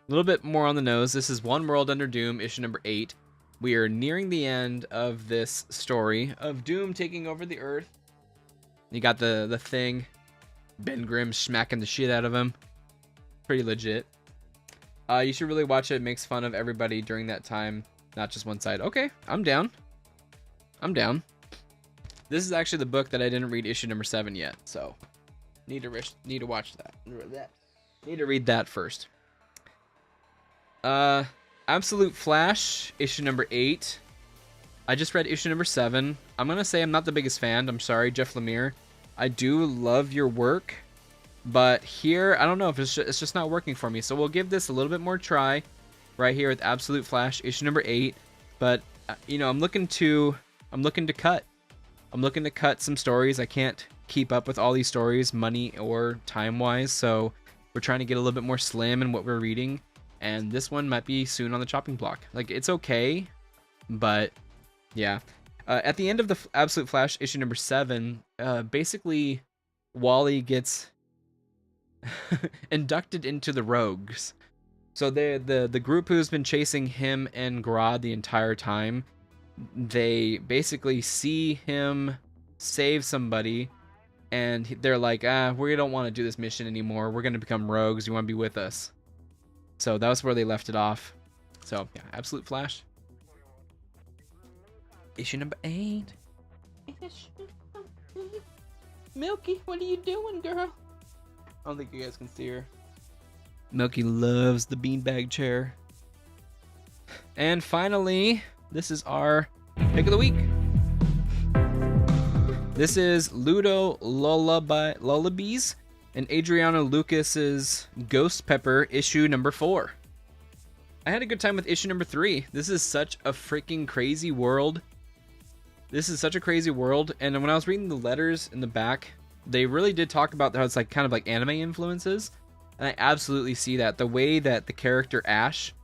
little bit more on the nose. This is One World Under Doom, issue number 8. We are nearing the end of this story of Doom taking over the Earth. You got the Thing. Ben Grimm smacking the shit out of him. Pretty legit. You should really watch it. It makes fun of everybody during that time, not just one side. Okay, I'm down. I'm down. This is actually the book that I didn't read issue number 7 yet, so need to watch that. Need to read that first. Absolute Flash, issue number 8. I just read issue number 7. I'm gonna say I'm not the biggest fan. I'm sorry, Jeff Lemire. I do love your work, but here, I don't know if it's just not working for me. So we'll give this a little bit more try right here with Absolute Flash, issue number 8. But, you know, I'm looking to cut. I'm looking to cut some stories. I can't keep up with all these stories, money or time-wise, so we're trying to get a little bit more slim in what we're reading, and this one might be soon on the chopping block. Like, it's okay, but, yeah. At the end of the Absolute Flash, issue number 7, basically, Wally gets inducted into the Rogues. So the group who's been chasing him and Grodd the entire time, they basically see him save somebody, and they're like, we don't want to do this mission anymore. We're going to become Rogues. You want to be with us? So that was where they left it off. So, yeah, Absolute Flash. Issue number 8. Milky, what are you doing, girl? I don't think you guys can see her. Milky loves the beanbag chair. And finally, this is our pick of the week. This is Ludo Lullabies and Adriano Lucas's Ghost Pepper, issue number 4. I had a good time with issue number 3. This is such a freaking crazy world. This is such a crazy world, and when I was reading the letters in the back, they really did talk about how it's like kind of like anime influences, and I absolutely see that. The way that the character Ash,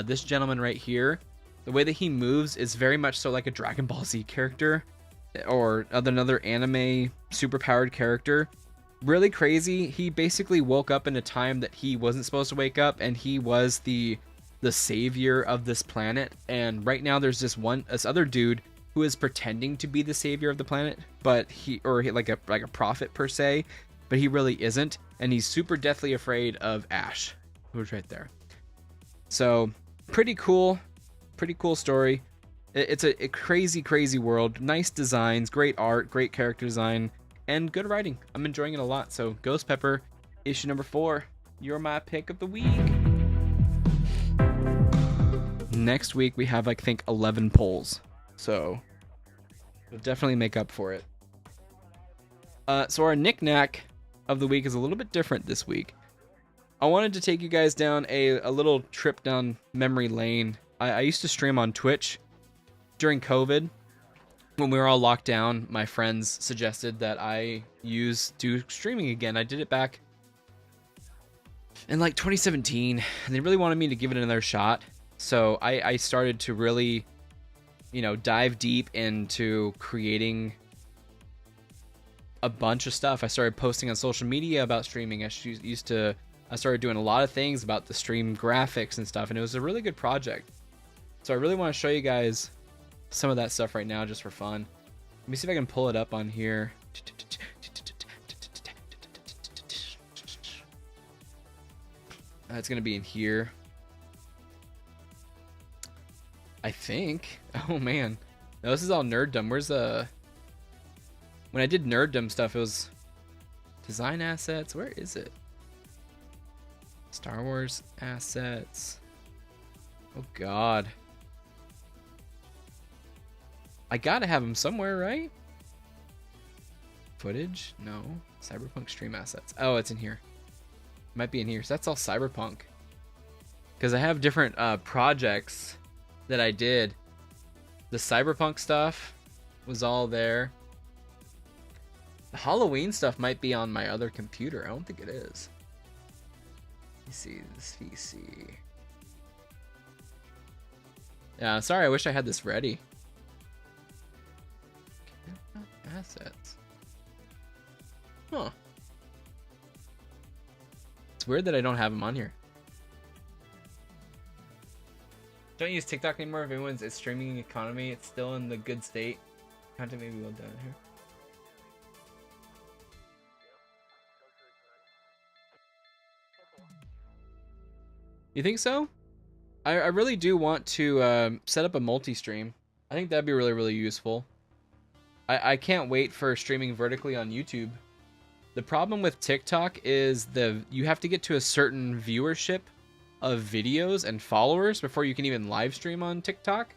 this gentleman right here, the way that he moves is very much so like a Dragon Ball Z character, or another anime superpowered character. Really crazy. He basically woke up in a time that he wasn't supposed to wake up, and he was the savior of this planet. And right now there's this other dude who is pretending to be the savior of the planet, but he like a prophet per se, but he really isn't, and he's super deathly afraid of Ash, who's right there. So pretty cool story. It's a crazy world. Nice designs, great art, great character design, and good writing. I'm enjoying it a lot. So Ghost Pepper, issue number 4. You're my pick of the week. next week we have, I think, 11 polls. So we'll definitely make up for it. So our knick-knack of the week is a little bit different this week. I wanted to take you guys down a little trip down memory lane. I used to stream on Twitch during COVID. When we were all locked down, my friends suggested that I do streaming again. I did it back in like 2017, and they really wanted me to give it another shot. So I started to really, dive deep into creating a bunch of stuff. I started posting on social media about streaming. I started doing a lot of things about the stream graphics and stuff, and it was a really good project. So I really want to show you guys some of that stuff right now just for fun. Let me see if I can pull it up on here. It's going to be in here, I think. Oh man, no, this is all nerddom. Where's when I did nerddom stuff, it was design assets. Where is it? Star Wars assets. Oh god, I gotta have them somewhere, right? Footage? No. Cyberpunk stream assets. Oh, it's in here. Might be in here. So that's all Cyberpunk. Because I have different projects that I did. The Cyberpunk stuff was all there. The Halloween stuff might be on my other computer. I don't think it is. Let me see this PC. Yeah, sorry. I wish I had this ready. Assets. Huh. It's weird that I don't have them on here. Don't use TikTok anymore. If everyone's a streaming economy, it's still in the good state. Content may be well done here. You think so? I really do want to set up a multi-stream. I think that'd be really, really useful. I can't wait for streaming vertically on YouTube. The problem with TikTok is you have to get to a certain viewership of videos and followers before you can even live stream on TikTok,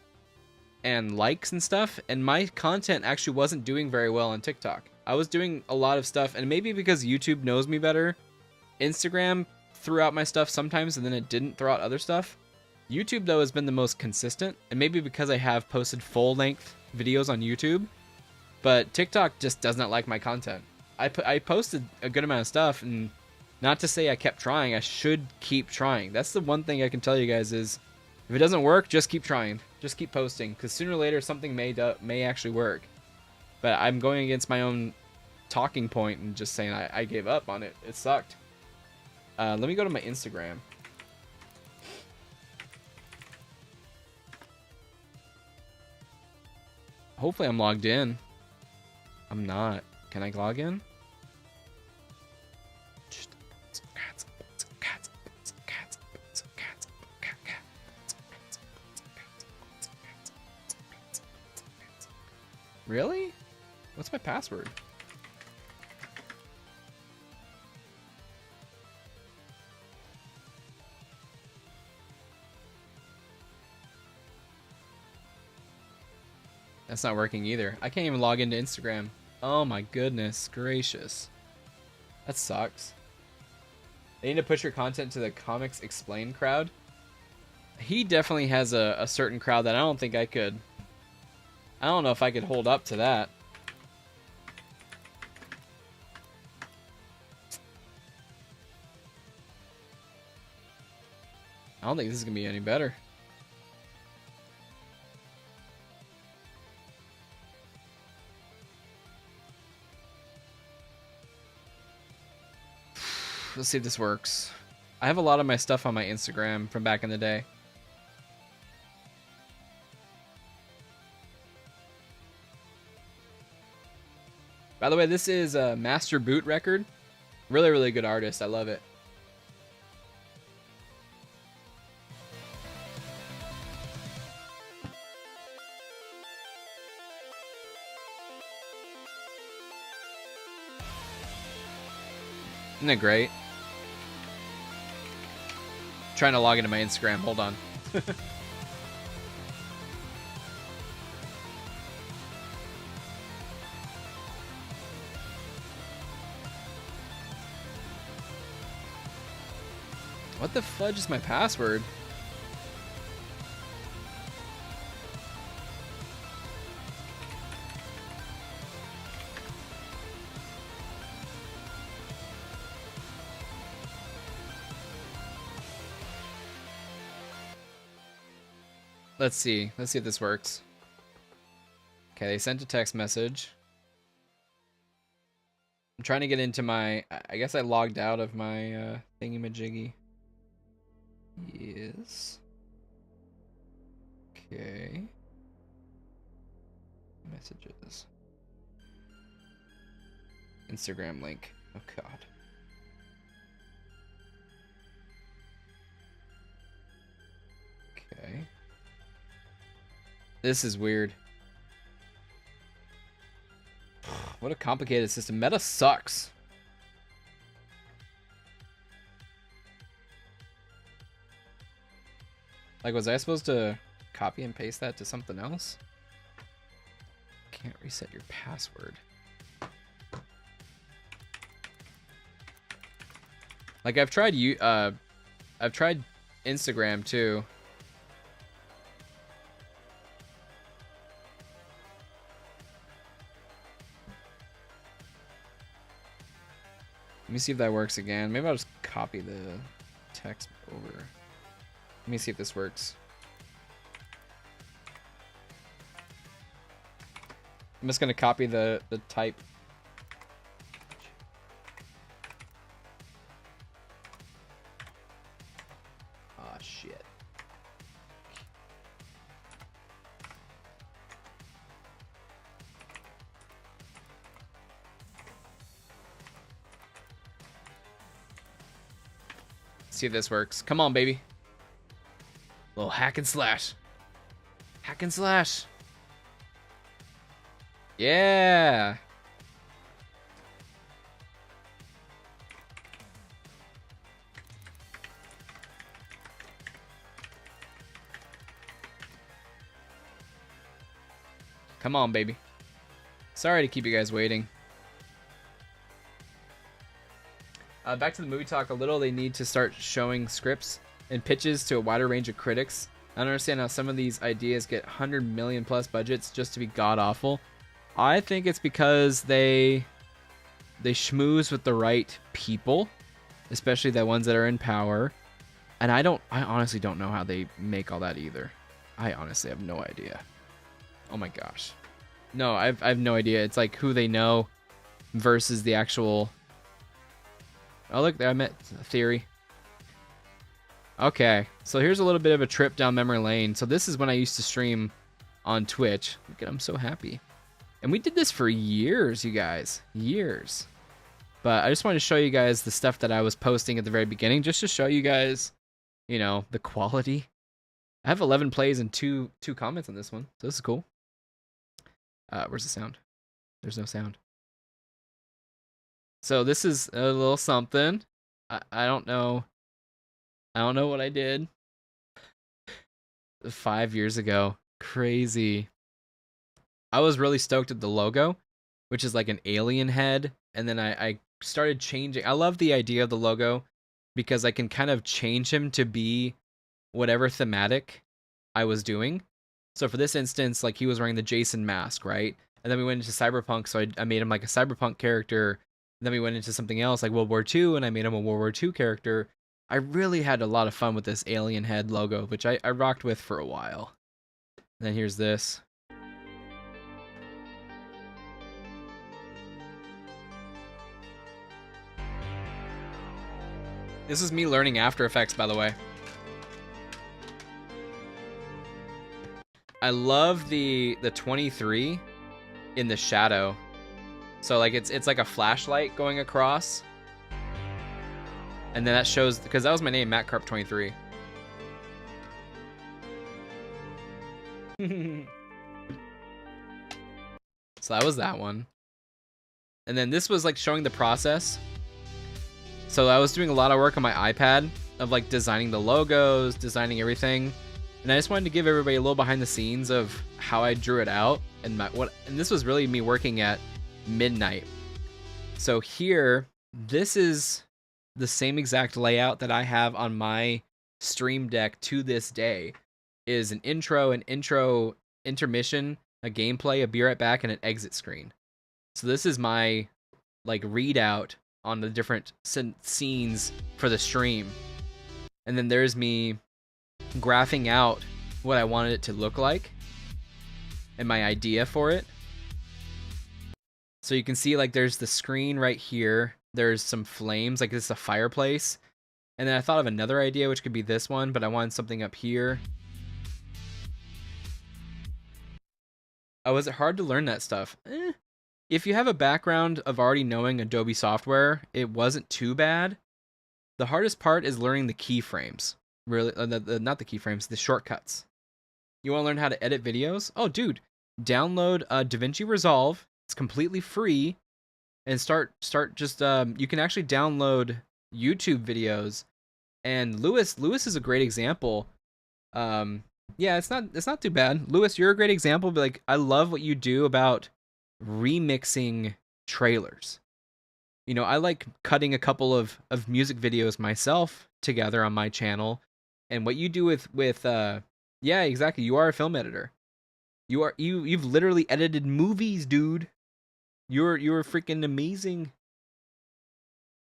and likes and stuff. And my content actually wasn't doing very well on TikTok. I was doing a lot of stuff, and maybe because YouTube knows me better, Instagram threw out my stuff sometimes and then it didn't throw out other stuff. YouTube though has been the most consistent, and maybe because I have posted full-length videos on YouTube, but TikTok just does not like my content. I posted a good amount of stuff, and not to say I kept trying, I should keep trying. That's the one thing I can tell you guys is, if it doesn't work, just keep trying. Just keep posting, because sooner or later something may actually work. But I'm going against my own talking point and just saying I gave up on it. It sucked. Let me go to my Instagram. Hopefully I'm logged in. I'm not. Can I log in? Really? What's my password? That's not working either. I can't even log into Instagram. Oh my goodness gracious. That sucks. They need to push your content to the Comics Explained crowd. He definitely has a certain crowd that I don't think I could. I don't know if I could hold up to that. I don't think this is gonna be any better. Let's see if this works. I have a lot of my stuff on my Instagram from back in the day. By the way, this is a Master Boot record. Really, really good artist. I love it. Isn't it great? Trying to log into my Instagram. Hold on. What the fudge is my password? Let's see. Let's see if this works. Okay, they sent a text message. I'm trying to get into my... I guess I logged out of my thingy-majiggy. Yes. Okay. Messages. Instagram link. Oh, God. Okay. This is weird. What a complicated system. Meta sucks. Like, was I supposed to copy and paste that to something else? Can't reset your password. Like, I've tried Instagram too. Let me see if that works again. Maybe I'll just copy the text over. Let me see if this works. I'm just gonna copy the type. Ah, shit. See if this works. Come on, baby. Little hack and slash. Hack and slash. Yeah. Come on, baby. Sorry to keep you guys waiting. Back to the movie talk a little. They need to start showing scripts and pitches to a wider range of critics. I don't understand how some of these ideas get 100 million plus budgets just to be god awful. I think it's because they schmooze with the right people, especially the ones that are in power. And I honestly don't know how they make all that either. I honestly have no idea. Oh my gosh. No, I have no idea. It's like who they know versus the actual... Oh, look, I met Theory. Okay, so here's a little bit of a trip down memory lane. So this is when I used to stream on Twitch. Look at, I'm so happy. And we did this for years, you guys. Years. But I just wanted to show you guys the stuff that I was posting at the very beginning, just to show you guys, you know, the quality. I have 11 plays and two comments on this one, so this is cool. Where's the sound? There's no sound. So this is a little something. I don't know. I don't know what I did 5 years ago. Crazy. I was really stoked at the logo, which is like an alien head. And then I started changing. I love the idea of the logo because I can kind of change him to be whatever thematic I was doing. So for this instance, like he was wearing the Jason mask, right? And then we went into Cyberpunk, so I made him like a Cyberpunk character. Then we went into something else like World War II, and I made him a World War II character. I really had a lot of fun with this alien head logo, which I rocked with for a while. And then here's this. This is me learning After Effects, by the way. I love the 23 in the shadow. So like it's like a flashlight going across. And then that shows, because that was my name, Matt Carp 23. So that was that one. And then this was like showing the process. So I was doing a lot of work on my iPad of like designing the logos, designing everything. And I just wanted to give everybody a little behind the scenes of how I drew it out and and this was really me working at midnight. So here, this is the same exact layout that I have on my Stream Deck to this day. Is an intro, intermission, a gameplay, a be right back, and an exit screen. So this is my like readout on the different scenes for the stream. And then there's me graphing out what I wanted it to look like and my idea for it. So you can see like there's the screen right here. There's some flames, like this is a fireplace. And then I thought of another idea, which could be this one, but I wanted something up here. Oh, is it hard to learn that stuff? If you have a background of already knowing Adobe software, it wasn't too bad. The hardest part is learning the keyframes. Really, not the keyframes, the shortcuts. You want to learn how to edit videos? Oh, dude, download DaVinci Resolve. It's completely free, and start just you can actually download YouTube videos. And Lewis is a great example. Yeah, it's not too bad. Lewis, you're a great example, but like I love what you do about remixing trailers. You know, I like cutting a couple of music videos myself together on my channel. And what you do with yeah, exactly. You are a film editor. You've literally edited movies, dude. You're freaking amazing.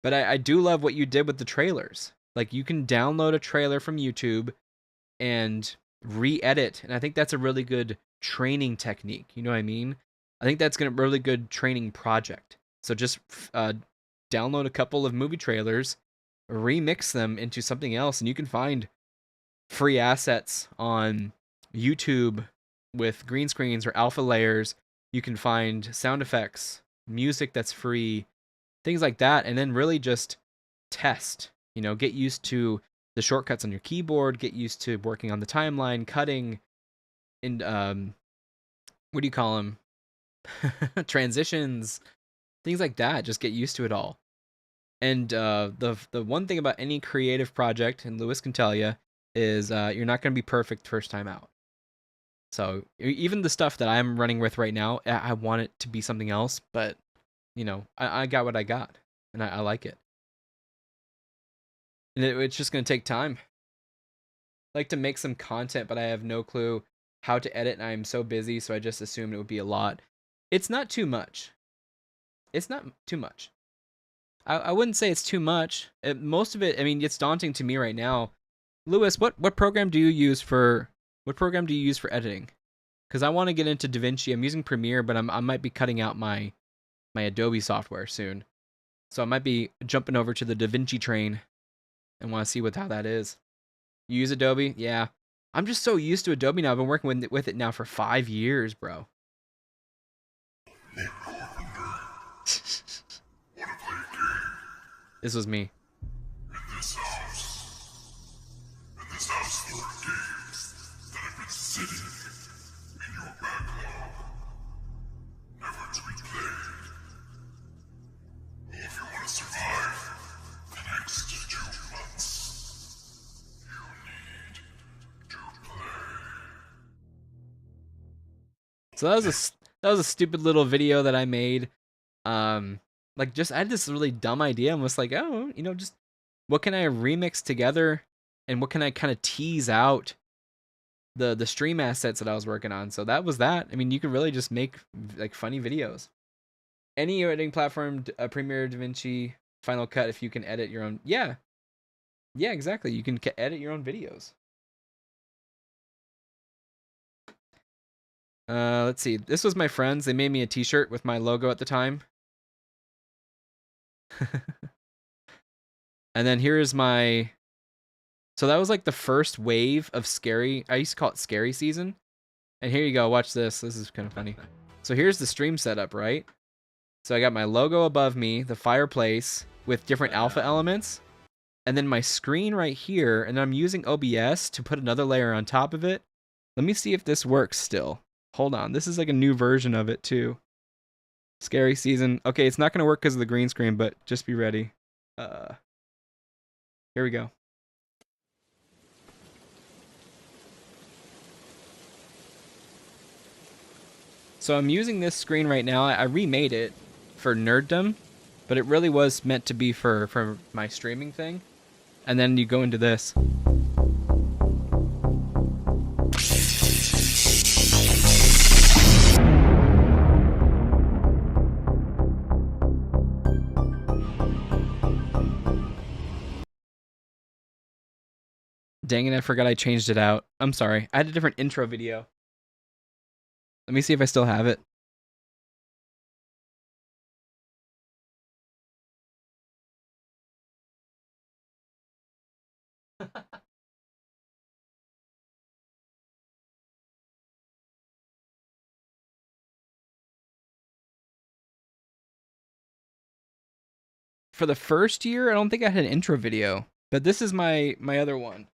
But I do love what you did with the trailers. Like you can download a trailer from YouTube and re-edit, and I think that's a really good training technique. You know what I mean? I think that's gonna be a really good training project. So just download a couple of movie trailers, remix them into something else, and you can find free assets on YouTube with green screens or alpha layers. You can find sound effects, music that's free, things like that, and then really just test. You know, get used to the shortcuts on your keyboard, get used to working on the timeline, cutting, and what do you call them? Transitions, things like that. Just get used to it all. And the one thing about any creative project, and Lewis can tell you, is you're not going to be perfect first time out. So even the stuff that I'm running with right now, I want it to be something else, but you know, I got what I got, and I like it. And it's just going to take time. I like to make some content, but I have no clue how to edit, and I'm so busy, so I just assumed it would be a lot. It's not too much. It's not too much. I wouldn't say it's too much. Most of it, I mean, it's daunting to me right now. Lewis, what program do you use for editing? Because I want to get into DaVinci. I'm using Premiere, but I might be cutting out my Adobe software soon. So I might be jumping over to the DaVinci train and want to see how that is. You use Adobe? Yeah. I'm just so used to Adobe now. I've been working with it now for 5 years, bro. This was me. In this house, there are games that have been sitting in your backlog, never to be played. Well, if you want to survive the next 2 months, you need to play. So that was a stupid little video that I made. Like just I had this really dumb idea and was like, oh, you know, just what can I remix together and what can I kind of tease out the stream assets that I was working on. So that was that. I mean, you can really just make like funny videos. Any editing platform, Premiere, DaVinci, Final Cut, if you can edit your own. Yeah, exactly. You can edit your own videos. Let's see. This was my friends. They made me a t-shirt with my logo at the time. And then here's my... So that was like the first wave of scary... I used to call it scary season. And here you go. Watch this. This is kind of funny. So here's the stream setup, right? So I got my logo above me, the fireplace with different alpha elements, and then my screen right here, and I'm using OBS to put another layer on top of it. Let me see if this works still. Hold on. This is like a new version of it too. Scary season. Okay, it's not going to work because of the green screen, but just be ready. Here we go. So I'm using this screen right now. I remade it for nerddom, but it really was meant to be for my streaming thing. And then you go into this. Dang it, I forgot I changed it out. I'm sorry. I had a different intro video. Let me see if I still have it. For the first year, I don't think I had an intro video, but this is my other one.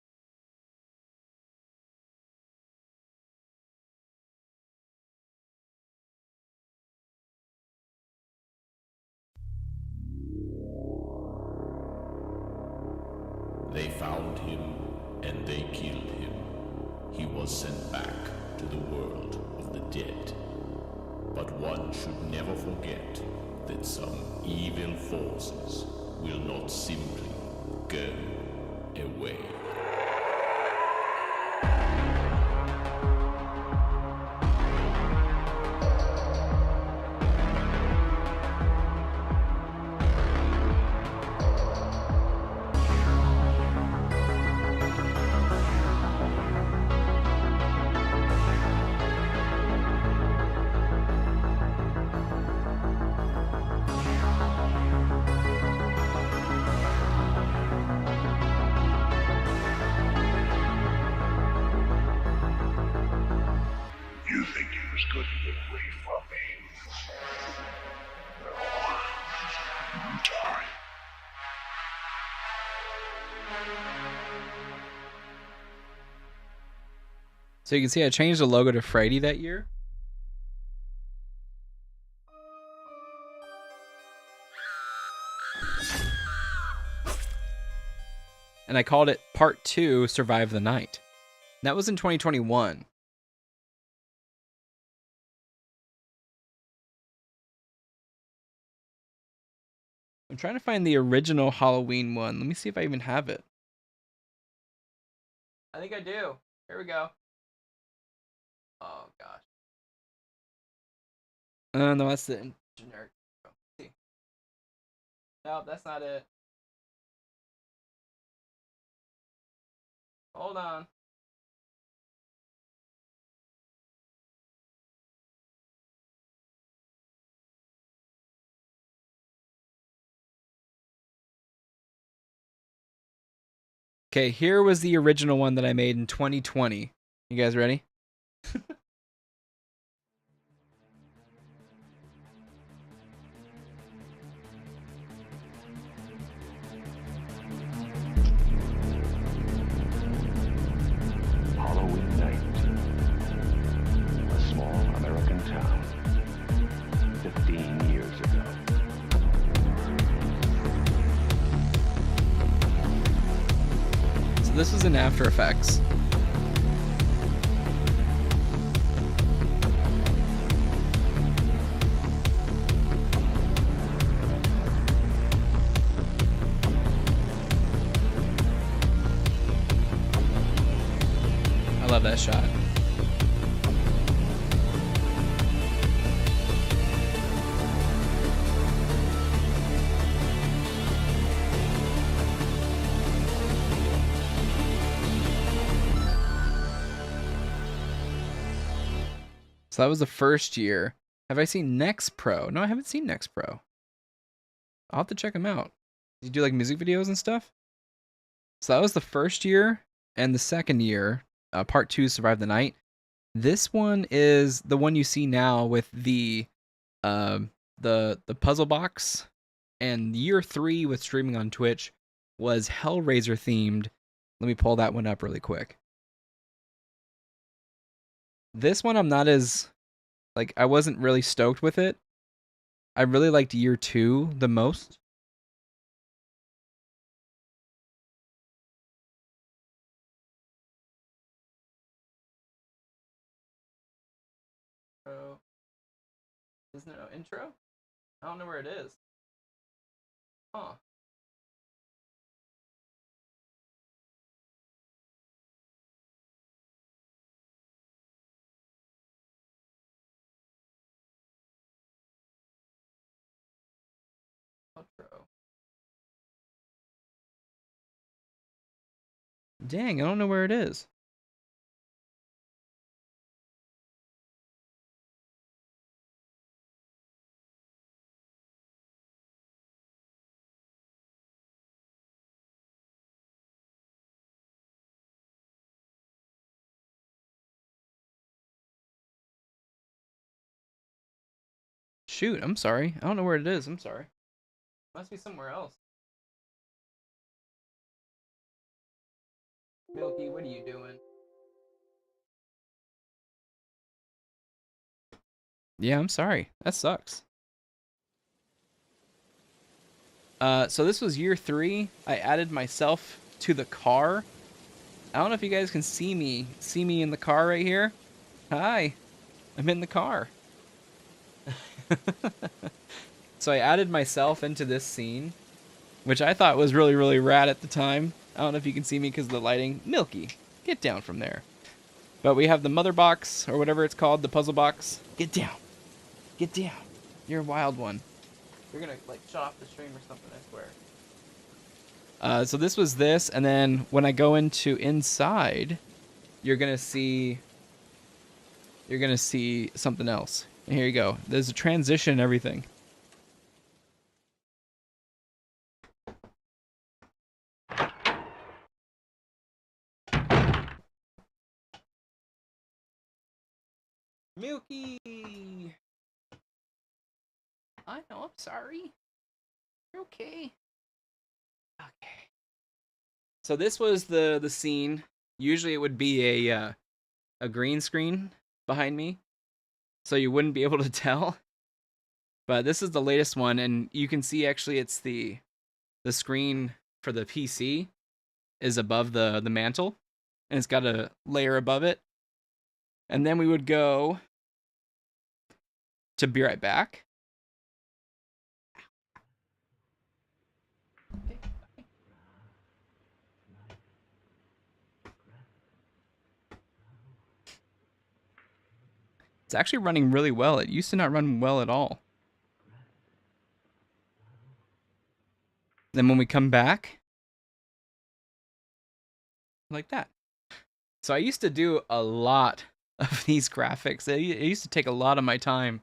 They found him and they killed him. He was sent back to the world of the dead. But one should never forget that some evil forces will not simply go away. You think you was good to get away from me? You die. So you can see I changed the logo to Friday that year. And I called it Part 2 Survive the Night. That was in 2021. I'm trying to find the original Halloween one. Let me see if I even have it. I think I do. Here we go. Oh, gosh. No, that's the generic. Let's see. No, that's not it. Hold on. Okay, here was the original one that I made in 2020. You guys ready? Halloween night. A small American town. 15 years ago. So this was in After Effects. I love that shot. So that was the first year. Have I seen Next Pro? No, I haven't seen Next Pro. I'll have to check him out. Does he do like music videos and stuff? So that was the first year, and the second year, Part 2 Survive the Night. This one is the one you see now with the puzzle box, and year 3 with streaming on Twitch was Hellraiser themed. Let me pull that one up really quick. This one I'm not as, like, I wasn't really stoked with it. I really liked year 2 the most. Oh, isn't there no intro? I don't know where it is. Huh. Outro. Dang, I don't know where it is. Shoot, I'm sorry. I don't know where it is. I'm sorry. Must be somewhere else. Milky, what are you doing? Yeah, I'm sorry. That sucks. So this was year 3. I added myself to the car. I don't know if you guys can see me. See me in the car right here? Hi. I'm in the car. So I added myself into this scene, which I thought was really, really rad at the time. I don't know if you can see me because of the lighting. Milky, get down from there. But we have the mother box, or whatever it's called, the puzzle box. Get down. Get down. You're a wild one. You're gonna, like, shut off the stream or something, I swear. So this was this, and then when I go into inside, you're gonna see something else. And here you go. There's a transition and everything. Milky! I know, I'm sorry. You're okay. Okay. So this was the scene. Usually it would be a green screen behind me, so you wouldn't be able to tell. But this is the latest one, and you can see actually it's the screen for the PC is above the mantle, and it's got a layer above it. And then we would go to Be Right Back. It's actually running really well. It used to not run well at all. Then when we come back, like that. So I used to do a lot of these graphics. It used to take a lot of my time.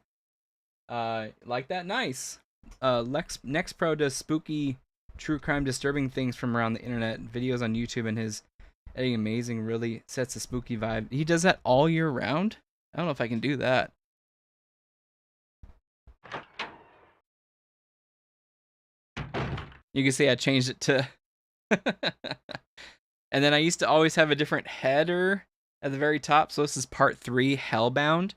Like that, nice. Next Pro does spooky, true crime, disturbing things from around the internet, videos on YouTube, and his editing amazing. Really sets a spooky vibe. He does that all year round. I don't know if I can do that. You can see I changed it to... And then I used to always have a different header at the very top. So this is part 3, Hellbound.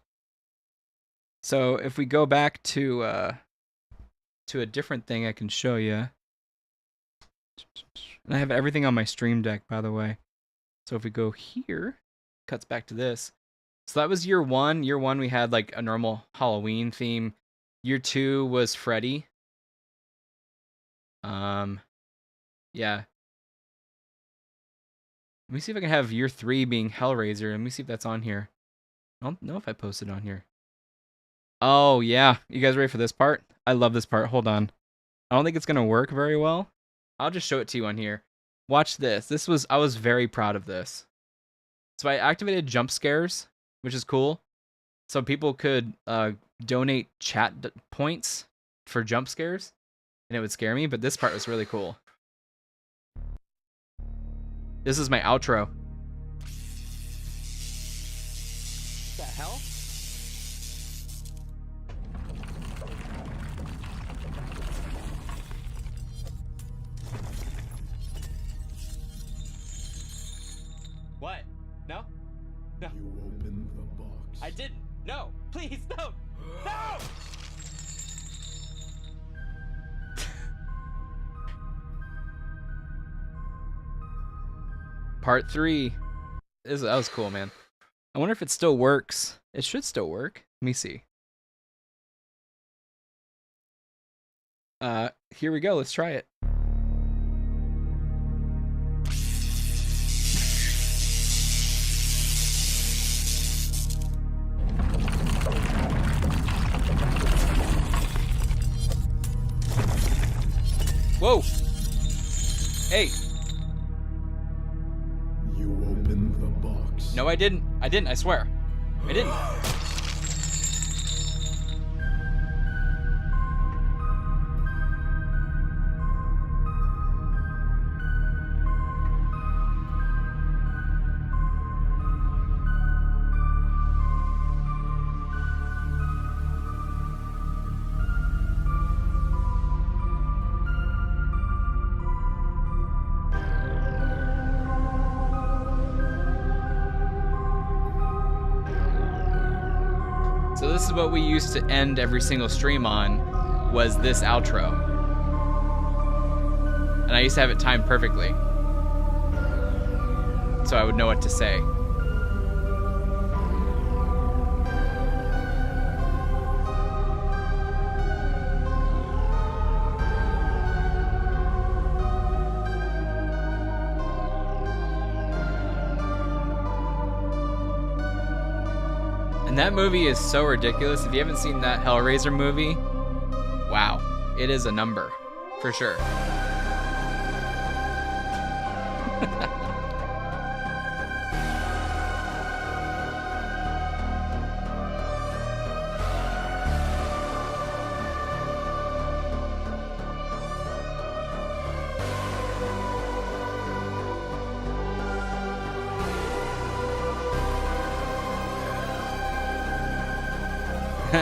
So if we go back to a different thing I can show you. And I have everything on my Stream Deck, by the way. So if we go here, cuts back to this. So that was year 1. Year 1 we had like a normal Halloween theme. Year 2 was Freddy. Yeah. Let me see if I can have year 3 being Hellraiser. Let me see if that's on here. I don't know if I posted on here. Oh, yeah. You guys ready for this part? I love this part. Hold on. I don't think it's going to work very well. I'll just show it to you on here. Watch this. I was very proud of this. So I activated jump scares, which is cool. So people could donate chat points for jump scares, and it would scare me, but this part was really cool. This is my outro. What the hell? What? No? No. You opened the box. I didn't. No. Please, no. No! Part 3. That was cool, man. I wonder if it still works. It should still work. Let me see. here we go. Let's try it. Whoa! Hey! You opened the box. No, I didn't. I didn't, I swear. I didn't. So this is what we used to end every single stream on, was this outro. And I used to have it timed perfectly, so I would know what to say. And that movie is so ridiculous. If you haven't seen that Hellraiser movie, wow, it is a number, for sure.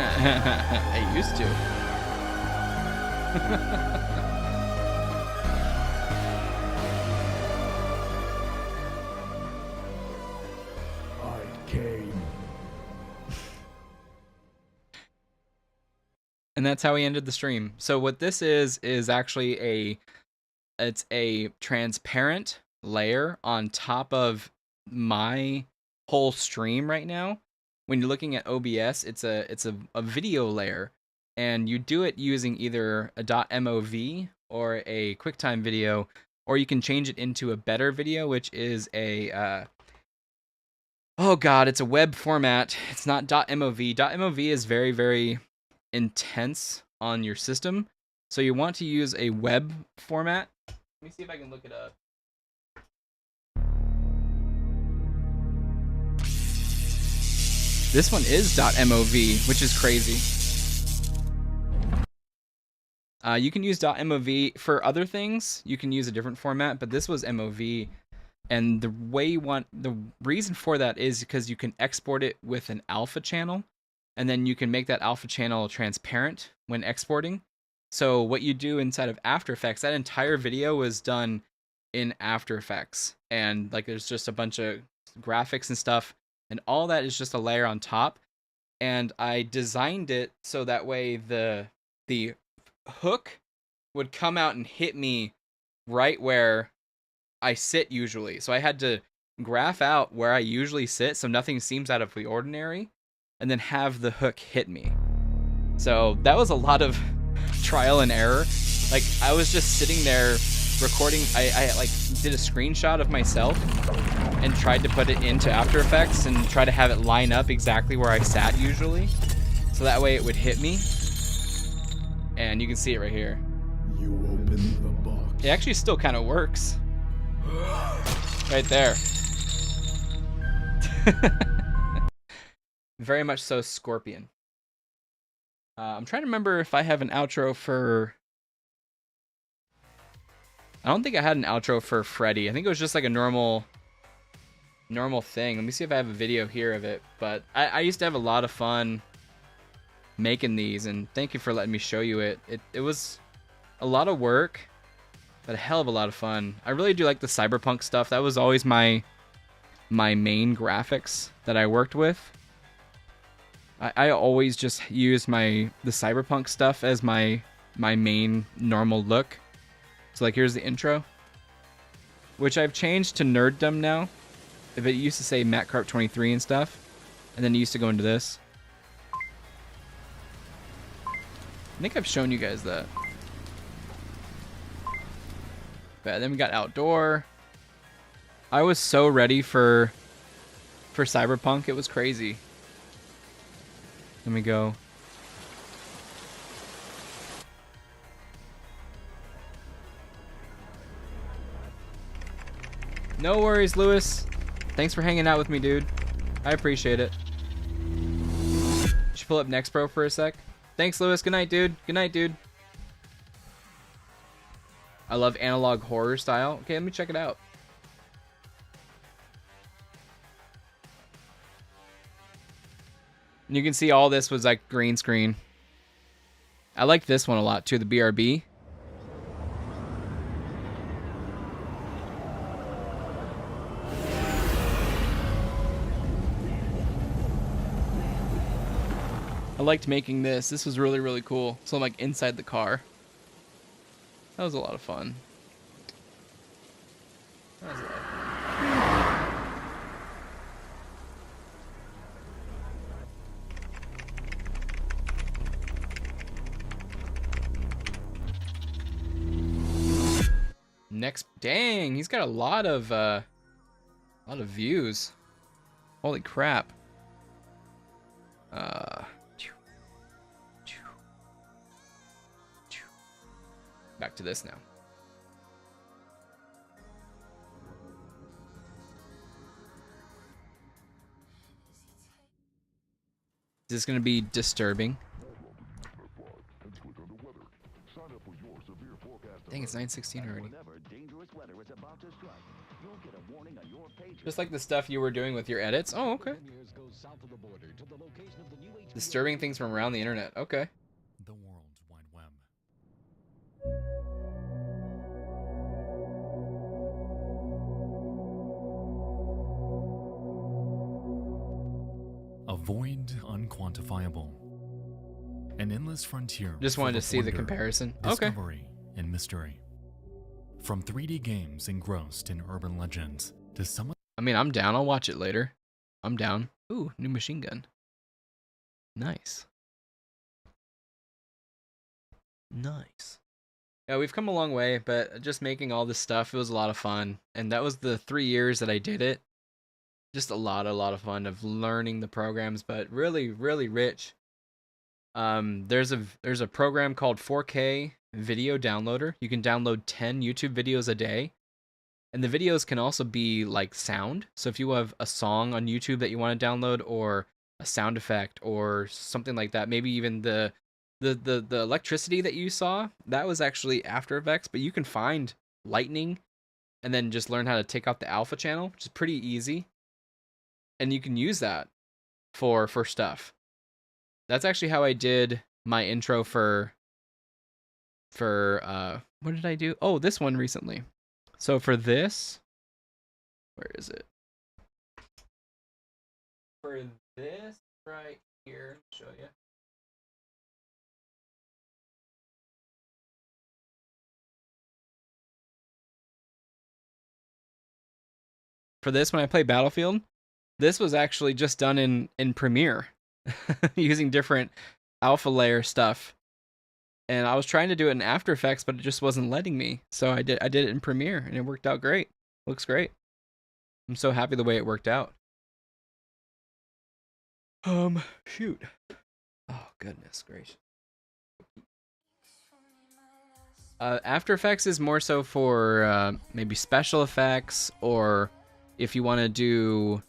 I used to. I came. And that's how we ended the stream. So what this is actually it's a transparent layer on top of my whole stream right now. When you're looking at OBS, it's a video layer, and you do it using either a .mov or a QuickTime video, or you can change it into a better video, which is a oh god, it's a web format. It's not .mov. .mov is very, very intense on your system, so you want to use a web format. Let me see if I can look it up. This one is .mov, which is crazy. You can use .mov for other things. You can use a different format, but this was MOV. And the reason for that is because you can export it with an alpha channel, and then you can make that alpha channel transparent when exporting. So what you do inside of After Effects, that entire video was done in After Effects, and like there's just a bunch of graphics and stuff. And all that is just a layer on top. And I designed it so that way the hook would come out and hit me right where I sit usually. So I had to graph out where I usually sit so nothing seems out of the ordinary, and then have the hook hit me. So that was a lot of trial and error. Like, I was just sitting there recording. I like did a screenshot of myself and tried to put it into After Effects and try to have it line up exactly where I sat usually, so that way it would hit me. And you can see it right here. You opened the box. It actually still kind of works. Right there. Very much so Scorpion. I'm trying to remember if I have an outro for... I don't think I had an outro for Freddy. I think it was just like a normal thing. Let me see if I have a video here of it. But I used to have a lot of fun making these, and thank you for letting me show you it. It was a lot of work, but a hell of a lot of fun. I really do like the cyberpunk stuff. That was always my main graphics that I worked with. I always just use the cyberpunk stuff as my main normal look. So like here's the intro, which I've changed to nerddom now. If it used to say Matt Carp 23 and stuff, and then it used to go into this. I think I've shown you guys that. But then we got outdoor. I was so ready for Cyberpunk. It was crazy. Let me go. No worries, Lewis. Thanks for hanging out with me, dude. I appreciate it. Should pull up Next Pro for a sec. Thanks, Lewis. Good night, dude. Good night, dude. I love analog horror style. Okay, let me check it out. And you can see all this was like green screen. I like this one a lot too, the BRB. I liked making this. This was really, really cool. So I'm like inside the car. That was a lot of fun. That was a lot of fun. Next, dang, he's got a lot of views. Holy crap. Back to this now. Is this gonna be disturbing? Dang, it's 9:16 already. Just like the stuff you were doing with your edits? Oh, okay. Disturbing things from around the internet. Okay. The World Wide Web. A void unquantifiable. An endless frontier. Just wanted to see the comparison. Okay. Discovery and mystery. From 3D games engrossed in urban legends to some. I mean, I'm down. I'll watch it later. I'm down. Ooh, new machine gun. Nice. Nice. Yeah, we've come a long way, but just making all this stuff, it was a lot of fun. And that was the 3 years that I did it. Just a lot of fun of learning the programs, but really, really rich. There's a program called 4K Video Downloader. You can download 10 YouTube videos a day. And the videos can also be like sound. So if you have a song on YouTube that you want to download, or a sound effect or something like that, maybe even the electricity that you saw, that was actually After Effects, but you can find lightning and then just learn how to take out the alpha channel, which is pretty easy. And you can use that for stuff. That's actually how I did my intro for what did I do? Oh, this one recently. So for this, where is it? For this right here, show you. For this, when I play Battlefield, this was actually just done in Premiere using different alpha layer stuff. And I was trying to do it in After Effects, but it just wasn't letting me. So I did it in Premiere, and it worked out great. Looks great. I'm so happy the way it worked out. Shoot. Oh, goodness gracious. After Effects is more so for maybe special effects, or if you want to do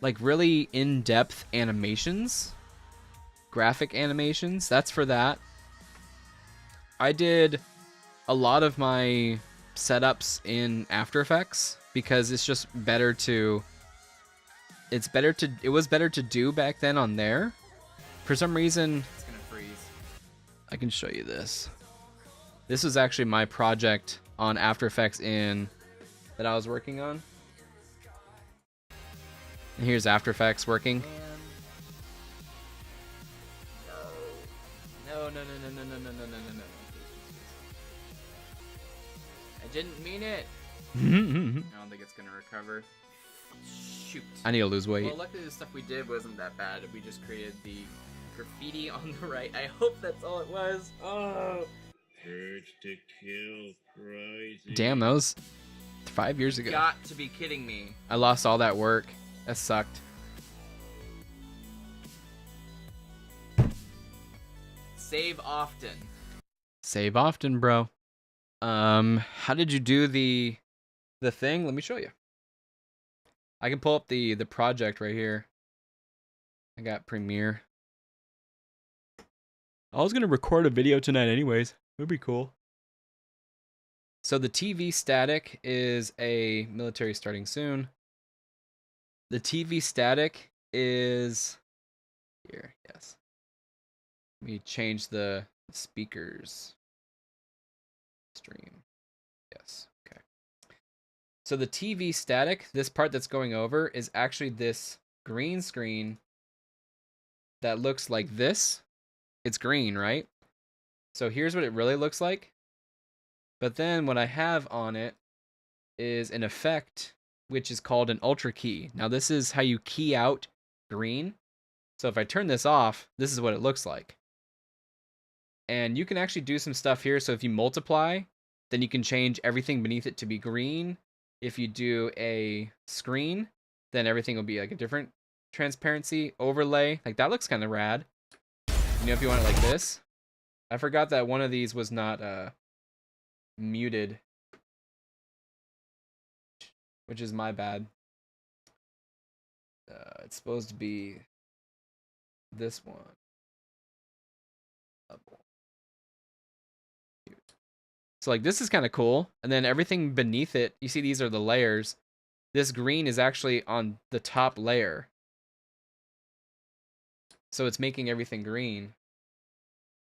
like really in-depth animations, graphic animations, that's for that. I did a lot of my setups in After Effects because it's just better to it was better to do back then on there. For some reason, it's gonna freeze. I can show you this. This was actually my project on After Effects that I was working on. And here's After Effects working. No. I didn't mean it. I don't think it's gonna recover. Shoot. I need to lose weight. Well, luckily the stuff we did wasn't that bad. We just created the graffiti on the right. I hope that's all it was. Oh. Urge to kill crazy. Damn, that was 5 years ago. Got to be kidding me. I lost all that work. That sucked. Save often. Save often, bro. How did you do the thing? Let me show you. I can pull up the project right here. I got Premiere. I was gonna record a video tonight anyways. It'd be cool. So the TV static is a military starting soon. The TV static is here, yes. Let me change the speakers. Stream. Yes, okay. So the TV static, this part that's going over, is actually this green screen that looks like this. It's green, right? So here's what it really looks like. But then what I have on it is an effect which is called an ultra key. Now this is how you key out green. So if I turn this off, this is what it looks like. And you can actually do some stuff here. So if you multiply, then you can change everything beneath it to be green. If you do a screen, then everything will be like a different transparency overlay. Like that looks kind of rad. You know, if you want it like this. I forgot that one of these was not muted, which is my bad. It's supposed to be this one. So like this is kind of cool. And then everything beneath it, you see these are the layers. This green is actually on the top layer. So it's making everything green.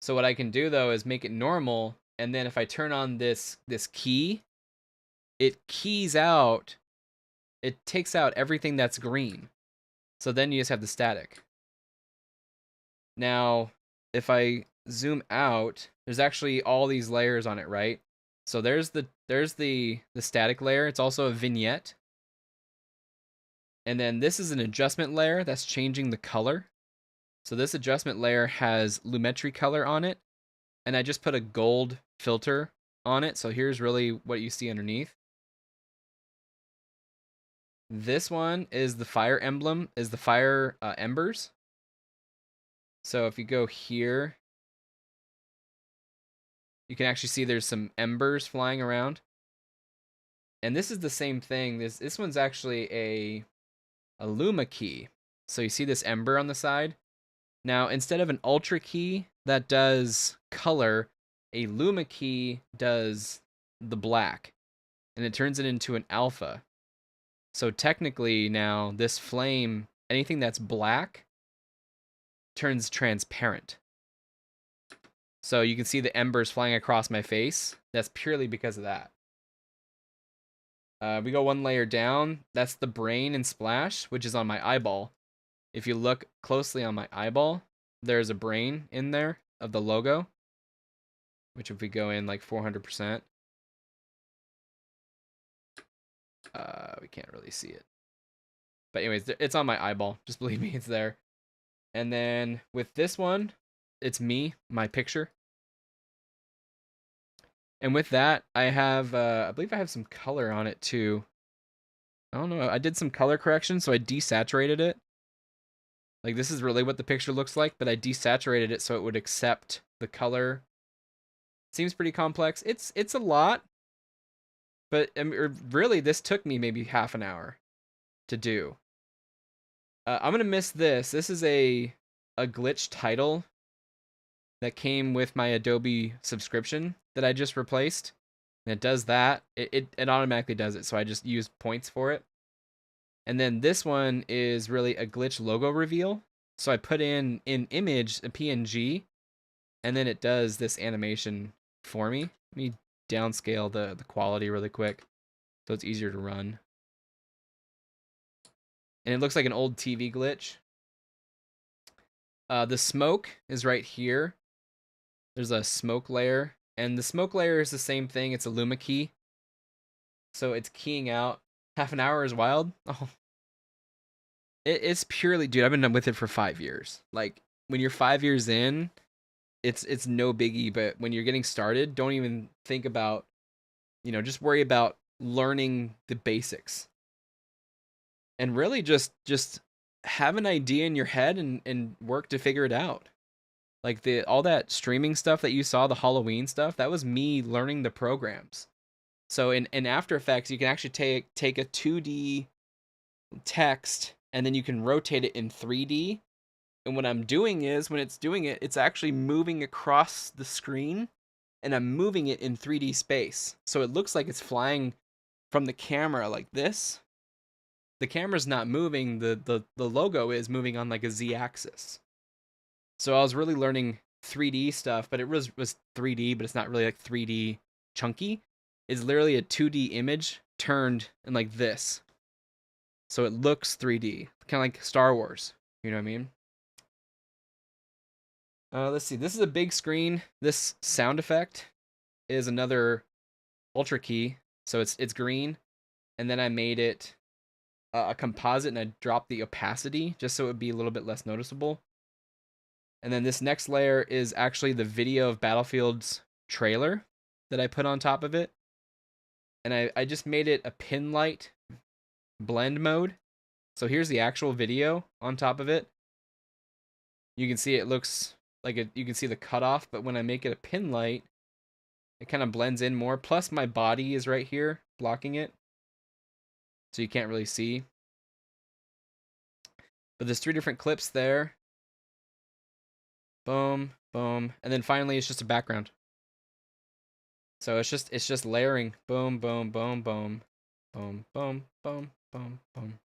So what I can do though is make it normal, and then if I turn on this key, it keys out, it takes out everything that's green. So then you just have the static. Now, if I zoom out, there's actually all these layers on it, right? So there's the static layer. It's also a vignette. And then this is an adjustment layer that's changing the color. So this adjustment layer has Lumetri color on it, and I just put a gold filter on it. So here's really what you see underneath. This one is the fire emblem, is the fire embers. So if you go here, you can actually see there's some embers flying around. And this is the same thing. This one's actually a Luma key. So you see this ember on the side? Now, instead of an ultra key that does color, a Luma key does the black. And it turns it into an alpha. So technically now, this flame, anything that's black, turns transparent. So you can see the embers flying across my face. That's purely because of that. We go one layer down. That's the brain and splash, which is on my eyeball. If you look closely on my eyeball, there's a brain in there of the logo, which if we go in like 400%, we can't really see it. But anyways, it's on my eyeball. Just believe me, it's there. And then with this one, it's me, my picture. And with that, I have, I believe I have some color on it too. I don't know. I did some color correction, so I desaturated it. Like this is really what the picture looks like, but I desaturated it so it would accept the color. Seems pretty complex. It's a lot, but really this took me maybe half an hour to do. I'm gonna miss this. This is a glitch title that came with my Adobe subscription that I just replaced. And it does that. It automatically does it, so I just use points for it. And then this one is really a glitch logo reveal. So I put in image, a PNG, and then it does this animation for me. Let me downscale the quality really quick so it's easier to run. And it looks like an old TV glitch. The smoke is right here. There's a smoke layer. And the smoke layer is the same thing. It's a Luma key. So it's keying out. Half an hour is wild. Oh. It's purely, dude, I've been with it for 5 years. Like, when you're 5 years in, it's no biggie, but when you're getting started, don't even think about, just worry about learning the basics. And really just have an idea in your head and work to figure it out. Like all that streaming stuff that you saw, the Halloween stuff, that was me learning the programs. So in After Effects, you can actually take a 2D text and then you can rotate it in 3D. And what I'm doing is, when it's doing it, it's actually moving across the screen, and I'm moving it in 3D space. So it looks like it's flying from the camera like this. The camera's not moving, the logo is moving on like a Z-axis. So I was really learning 3D stuff, but it was 3D, but it's not really like 3D chunky. It's literally a 2D image turned in like this. So it looks 3D, kind of like Star Wars. You know what I mean? Let's see. This is a big screen. This sound effect is another ultra key. So it's green, and then I made it a composite, and I dropped the opacity just so it would be a little bit less noticeable. And then this next layer is actually the video of Battlefield's trailer that I put on top of it. And I just made it a pin light blend mode. So here's the actual video on top of it. You can see it looks like you can see the cutoff, but when I make it a pin light, it kind of blends in more. Plus my body is right here blocking it, so you can't really see. But there's 3 different clips there. Boom, boom, and then finally it's just a background. So it's just layering. Boom, boom, boom, boom, boom, boom, boom, boom, boom.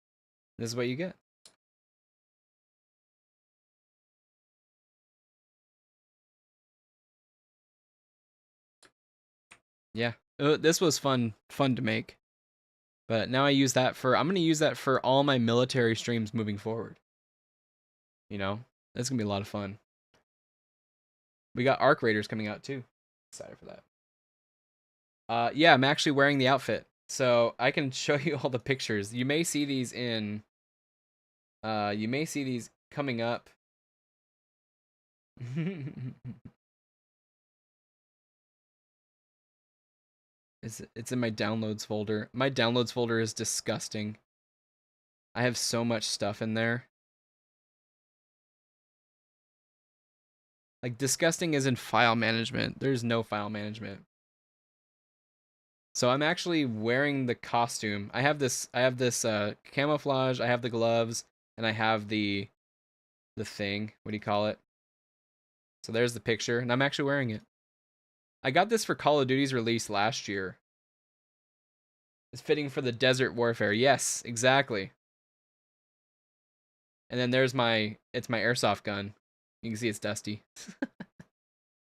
This is what you get. Yeah, this was fun to make. But now I use that I'm going to use that for all my military streams moving forward. That's going to be a lot of fun. We got Arc Raiders coming out too. Excited for that. Yeah, I'm actually wearing the outfit. So I can show you all the pictures. You may see these coming up. It's in my downloads folder. My downloads folder is disgusting. I have so much stuff in there. Like, disgusting is in file management. There's no file management. So I'm actually wearing the costume. I have this camouflage, I have the gloves, and I have the thing. What do you call it? So there's the picture, and I'm actually wearing it. I got this for Call of Duty's release last year. It's fitting for the desert warfare. Yes, exactly. And then there's it's my airsoft gun. You can see it's dusty.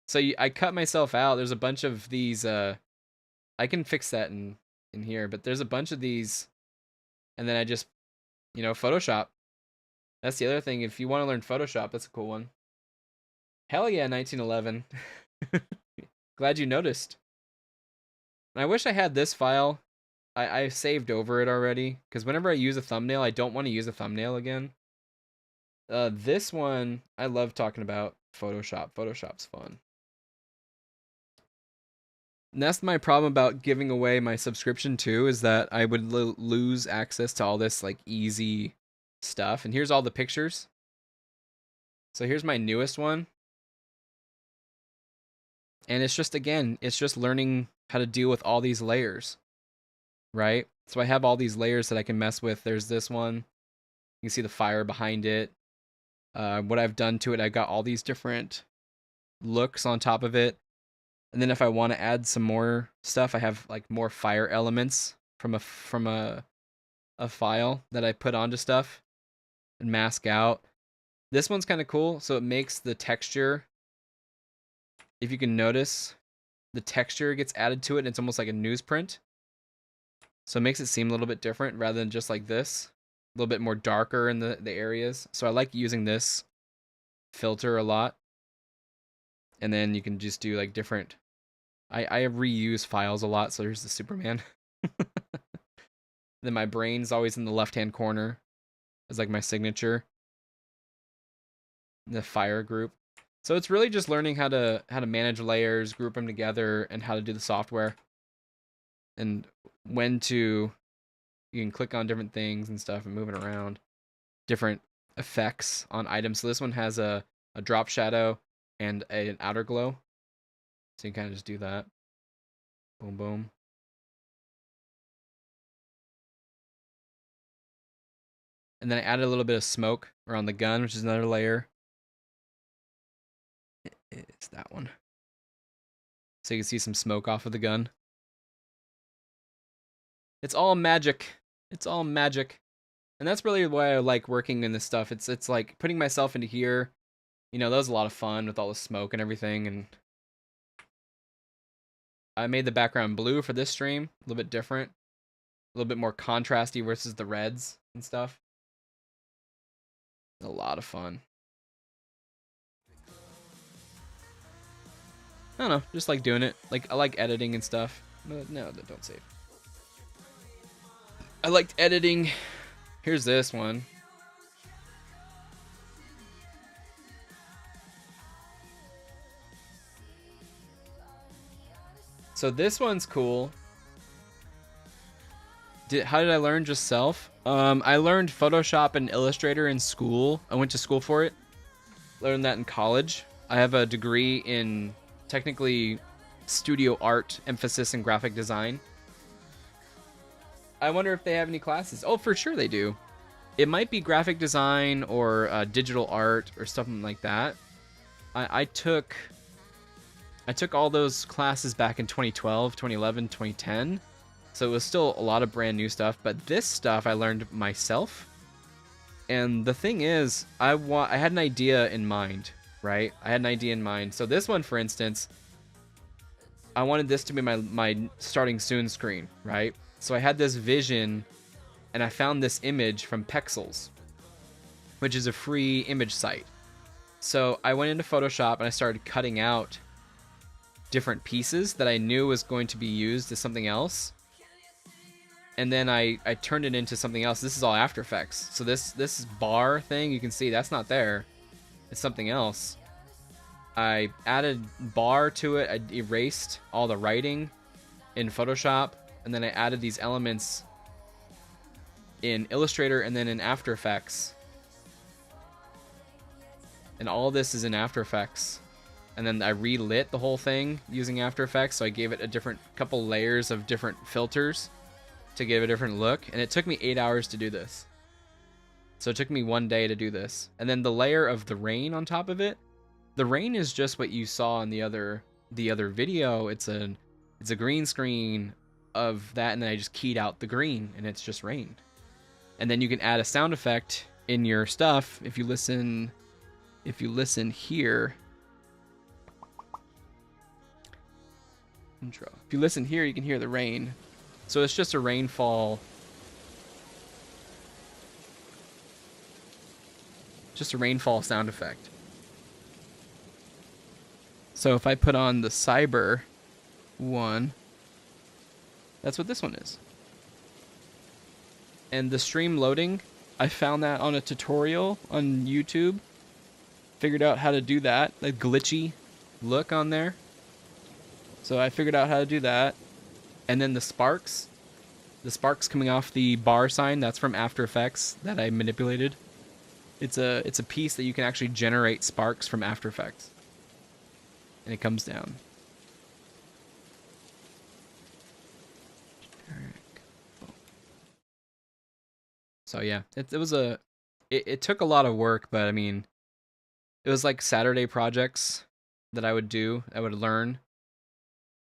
So I cut myself out. There's a bunch of these. I can fix that in here, but there's a bunch of these, and then I just, Photoshop. That's the other thing. If you want to learn Photoshop, that's a cool one. Hell yeah, 1911. Glad you noticed. And I wish I had this file. I saved over it already, because whenever I use a thumbnail, I don't want to use a thumbnail again. This one, I love talking about Photoshop. Photoshop's fun. And that's my problem about giving away my subscription too, is that I would lose access to all this like easy stuff. And here's all the pictures. So here's my newest one. And it's just, again, it's just learning how to deal with all these layers, right? So I have all these layers that I can mess with. There's this one. You can see the fire behind it. What I've done to it, I've got all these different looks on top of it. And then if I want to add some more stuff, I have like more fire elements from a file that I put onto stuff and mask out. This one's kind of cool. So it makes the texture, if you can notice, the texture gets added to it, and it's almost like a newsprint. So it makes it seem a little bit different rather than just like this. A little bit more darker in the areas. So I like using this filter a lot. And then you can just do like different... I reuse files a lot, so there's the Superman. Then my brain's always in the left-hand corner. It's like my signature. The fire group. So it's really just learning how to manage layers, group them together, and how to do the software. And when to, you can click on different things and stuff and move it around. Different effects on items. So this one has a drop shadow and an outer glow. So you kind of just do that. Boom, boom. And then I added a little bit of smoke around the gun, which is another layer. It's that one. So you can see some smoke off of the gun. It's all magic. It's all magic. And that's really why I like working in this stuff. It's like putting myself into here. You know, that was a lot of fun with all the smoke and everything. And I made the background blue for this stream. A little bit different. A little bit more contrasty versus the reds and stuff. A lot of fun. I don't know, just like doing it. Like, I like editing and stuff. No, don't save. I liked editing. Here's this one. So this one's cool. How did I learn? Just self? I learned Photoshop and Illustrator in school. I went to school for it. Learned that in college. I have a degree in technically studio art, emphasis in graphic design. I wonder if they have any classes. Oh, for sure they do. It might be graphic design or digital art or something like that. I took all those classes back in 2012, 2011, 2010. So it was still a lot of brand new stuff, but this stuff I learned myself. And the thing is, I had an idea in mind, right? I had an idea in mind. So this one, for instance, I wanted this to be my starting soon screen, right? So I had this vision, and I found this image from Pexels, which is a free image site. So I went into Photoshop and I started cutting out different pieces that I knew was going to be used as something else. And then I turned it into something else. This is all After Effects. So this bar thing, you can see that's not there. It's something else. I added bar to it. I erased all the writing in Photoshop. And then I added these elements in Illustrator and then in After Effects. And all this is in After Effects. And then I relit the whole thing using After Effects. So I gave it a different couple layers of different filters to give a different look. And it took me 8 hours to do this. So it took me 1 day to do this. And then the layer of the rain on top of it. The rain is just what you saw in the other video. It's a green screen of that, and then I just keyed out the green, and it's just rain. And then you can add a sound effect in your stuff. If you listen here, intro. If you listen here, you can hear the rain. So it's just a rainfall. Just a rainfall sound effect. So if I put on the Cyber one, that's what this one is. And the stream loading, I found that on a tutorial on YouTube. Figured out how to do that, the glitchy look on there. So I figured out how to do that. And then the sparks coming off the bar sign, that's from After Effects that I manipulated. It's a piece that you can actually generate sparks from After Effects. And it comes down. So yeah, it took a lot of work, but I mean, it was like Saturday projects that I would learn.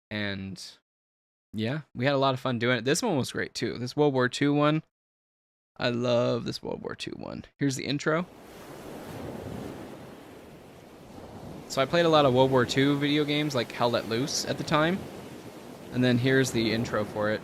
And yeah, we had a lot of fun doing it. This one was great too. This World War II one. I love this World War II one. Here's the intro. So I played a lot of World War II video games like Hell Let Loose at the time. And then here's the intro for it.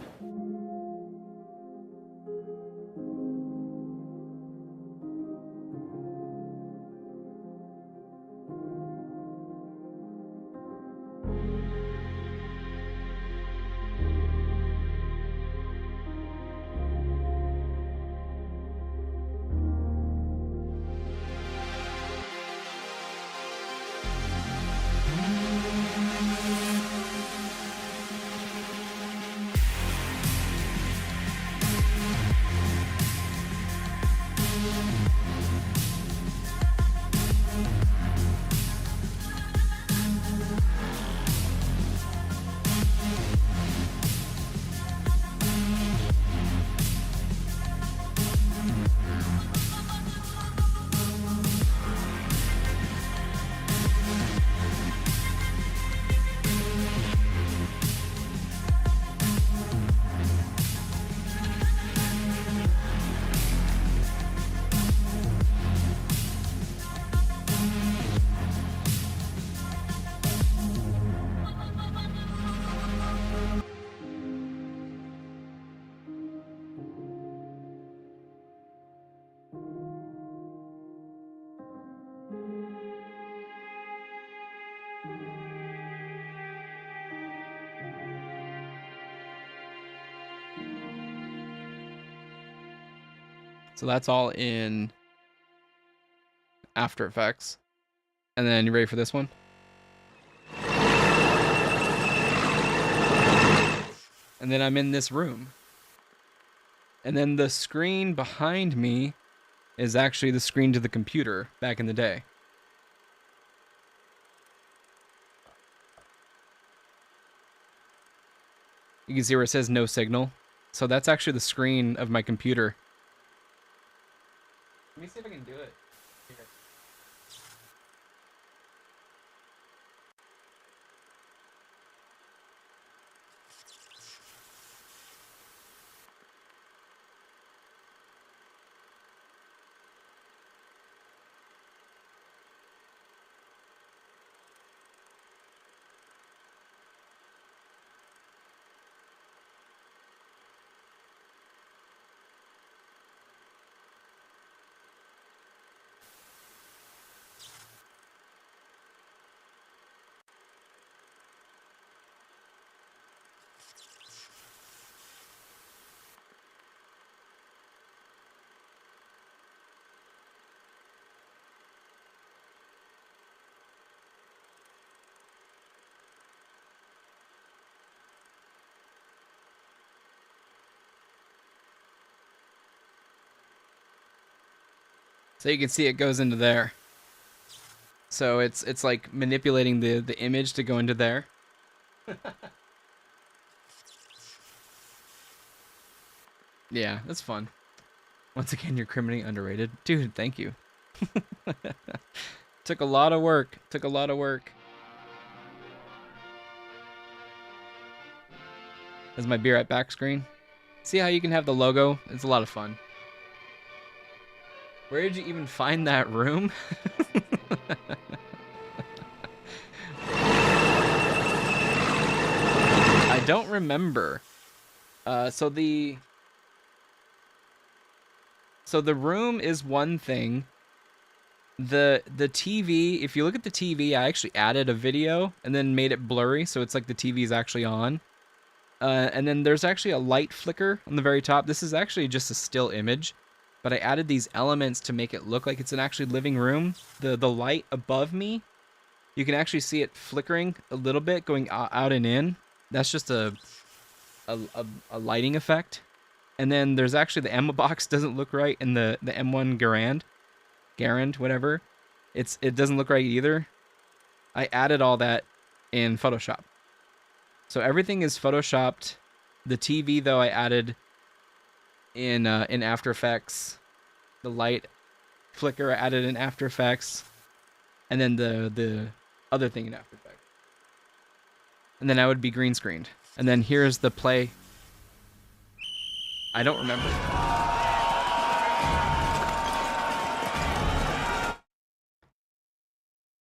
So that's all in After Effects. And then you ready for this one? And then I'm in this room. And then the screen behind me is actually the screen to the computer back in the day. You can see where it says no signal. So that's actually the screen of my computer. Let me see if I can do it. Here. So you can see it goes into there. So it's like manipulating the image to go into there. Yeah, that's fun. Once again, you're criminally underrated. Dude, thank you. Took a lot of work. Took a lot of work. There's my Be Right Back screen. See how you can have the logo? It's a lot of fun. Where did you even find that room? I don't remember. So the room is one thing. The TV, if you look at the TV, I actually added a video and then made it blurry so it's like the TV is actually on. And then there's actually a light flicker on the very top. This is actually just a still image, but I added these elements to make it look like it's an actually living room. The light above me, you can actually see it flickering a little bit, going out and in. That's just a lighting effect. And then there's actually the ammo box doesn't look right in the M1 Garand, whatever. It doesn't look right either. I added all that in Photoshop. So everything is photoshopped. The TV though I added in After Effects. The light flicker I added in After Effects. And then the other thing in After Effects. And then I would be green screened. And then here's the play. I don't remember.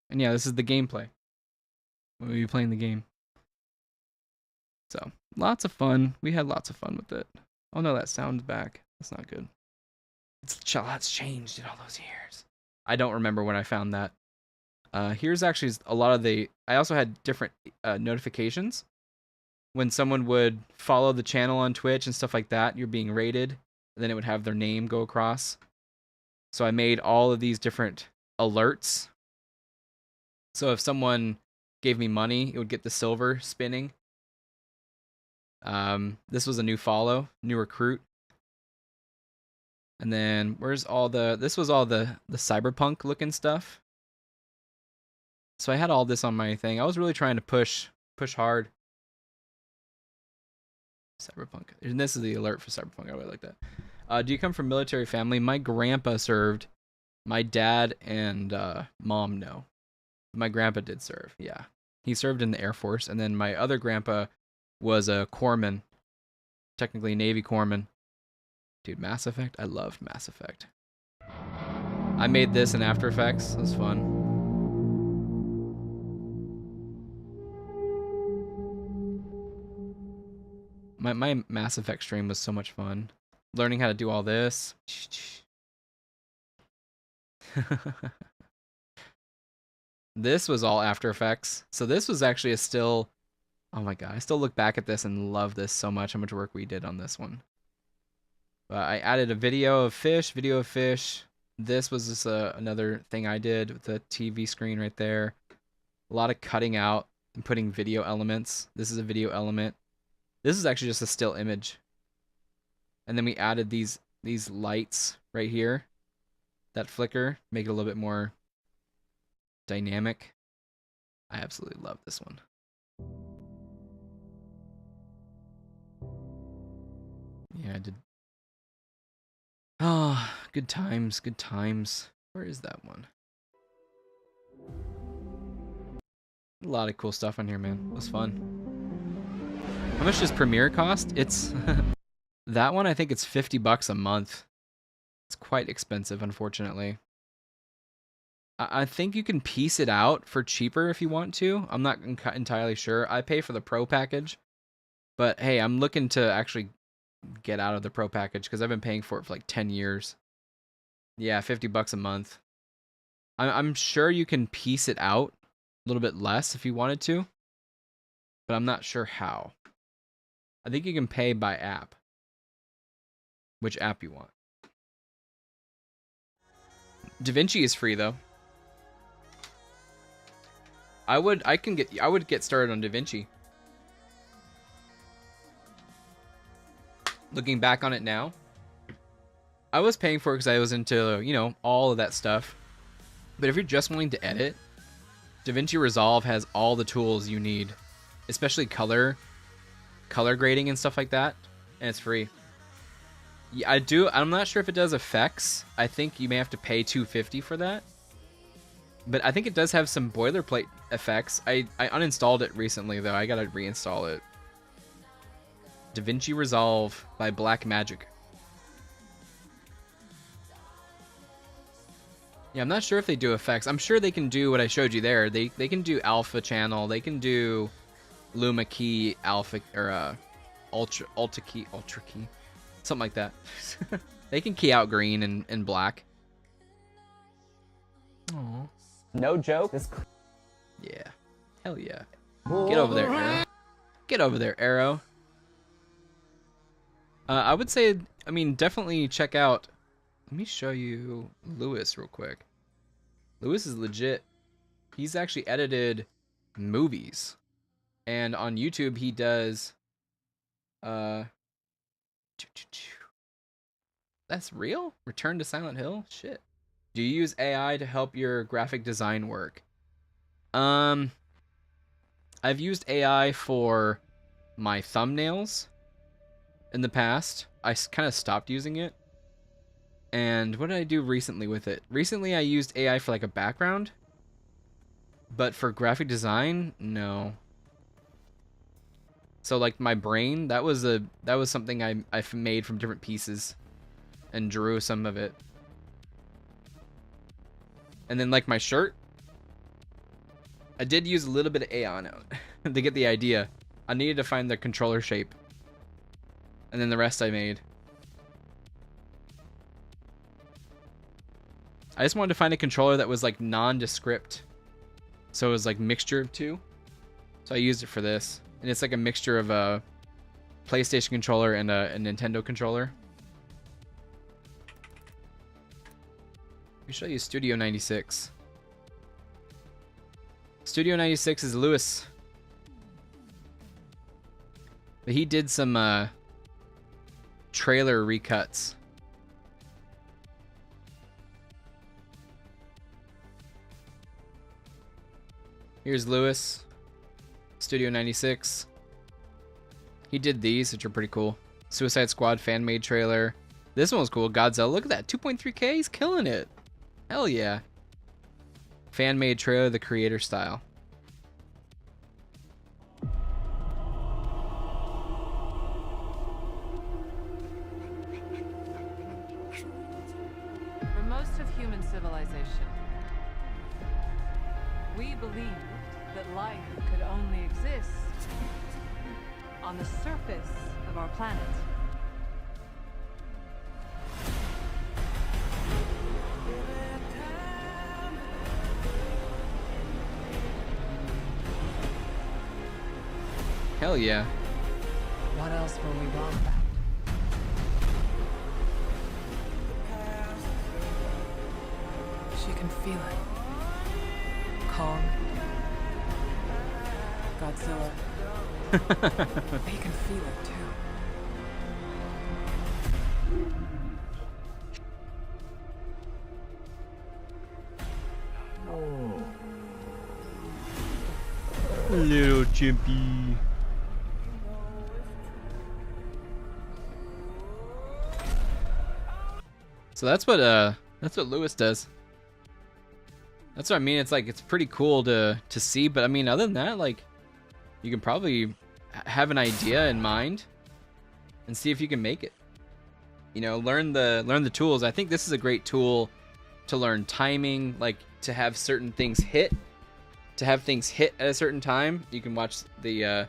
And yeah, this is the gameplay. We'll be playing the game. So, lots of fun. We had lots of fun with it. Oh no, that sound's back. That's not good. It's a lot's changed in all those years. I don't remember when I found that. Here's actually a lot of the... I also had different notifications. When someone would follow the channel on Twitch and stuff like that, you're being rated. And then it would have their name go across. So I made all of these different alerts. So if someone gave me money, it would get the silver spinning. This was a new follow, new recruit. And then where's all the... This was all the cyberpunk looking stuff. So I had all this on my thing. I was really trying to push hard. Cyberpunk. And this is the alert for Cyberpunk. I really like that. Do you come from military family? My grandpa served. My dad and mom, no. My grandpa did serve, yeah. He served in the Air Force. And then my other grandpa was a corpsman. Technically a Navy corpsman. Dude, Mass Effect? I loved Mass Effect. I made this in After Effects. It was fun. My Mass Effect stream was so much fun. Learning how to do all this. This was all After Effects. So this was actually a still... Oh my god, I still look back at this and love this so much, how much work we did on this one. I added a video of fish. This was just another thing I did with the TV screen right there. A lot of cutting out and putting video elements. This is a video element. This is actually just a still image. And then we added these lights right here that flicker, make it a little bit more dynamic. I absolutely love this one. Yeah, I did. Oh, good times, good times. Where is that one? A lot of cool stuff on here, man. It was fun. How much does Premiere cost? It's that one, I think it's $50 a month. It's quite expensive, unfortunately. I think you can piece it out for cheaper if you want to. I'm not entirely sure. I pay for the Pro package. But hey, I'm looking to actually get out of the Pro package because I've been paying for it for like 10 years. Yeah, $50 a month. I'm sure you can piece it out a little bit less if you wanted to. But I'm not sure how. I think you can pay by app. Which app you want. DaVinci is free though. I would get started on DaVinci. Looking back on it now, I was paying for it because I was into, you know, all of that stuff. But if you're just wanting to edit, DaVinci Resolve has all the tools you need, especially color grading and stuff like that, and it's free. Yeah, I'm not sure if it does effects. I think you may have to pay $250 for that. But I think it does have some boilerplate effects. I uninstalled it recently though. I gotta reinstall it. DaVinci Resolve by Blackmagic. Yeah, I'm not sure if they do effects. I'm sure they can do what I showed you there. They can do alpha channel. They can do Luma key, alpha, or ultra key, something like that. They can key out green and black. Aww. No joke. Yeah. Hell yeah. Get over there, Arrow. Get over there, Arrow. I would say, I mean, definitely check out. Let me show you Lewis real quick. Lewis is legit. He's actually edited movies. And on YouTube, he does... That's real? Return to Silent Hill? Shit. Do you use AI to help your graphic design work? I've used AI for my thumbnails in the past. I kind of stopped using it. And what did I do recently with it? Recently I used AI for like a background. But for graphic design, no. So like my brain, that was something I made from different pieces and drew some of it. And then like my shirt, I did use a little bit of AI on it to get the idea. I needed to find the controller shape. And then the rest I made. I just wanted to find a controller that was like nondescript. So it was like mixture of two. So I used it for this. And it's like a mixture of a PlayStation controller and a Nintendo controller. Let me show you Studio 96. Studio 96 is Lewis. But he did some trailer recuts. Here's Lewis. Studio 96. He did these, which are pretty cool. Suicide Squad fan-made trailer. This one was cool. Godzilla. Look at that. 2.3K. He's killing it. Hell yeah. Fan-made trailer, the creator style. For most of human civilization, we believed that life could only exist on the surface of our planet. Hell yeah. What else were we wrong about? She can feel it. Kong. Godzilla. They can feel it too. Little chimpy. So that's what Lewis does. That's what I mean. It's like it's pretty cool to see, but I mean, other than that, like, you can probably have an idea in mind and see if you can make it. You know, learn the tools. I think this is a great tool to learn timing, like to have certain things hit. To have things hit at a certain time, you can watch the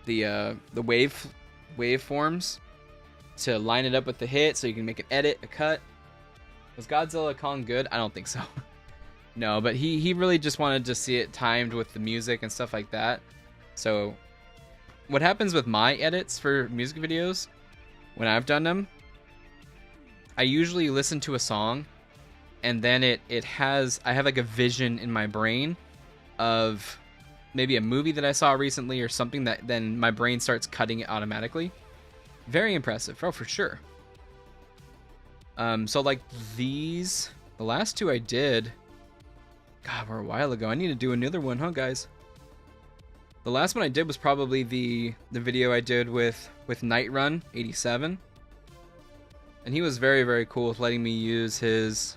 waveforms to line it up with the hit, so you can make an edit, a cut. Was Godzilla Kong good? I don't think so. No, but he really just wanted to see it timed with the music and stuff like that. So what happens with my edits for music videos, when I've done them, I usually listen to a song, and then I have like a vision in my brain of maybe a movie that I saw recently or something, that then my brain starts cutting it automatically. Very impressive. Oh, for sure. So like the last two I did, God, were a while ago. I need to do another one, huh, guys? The last one I did was probably the video I did with Night Run 87, and he was very, very cool with letting me use his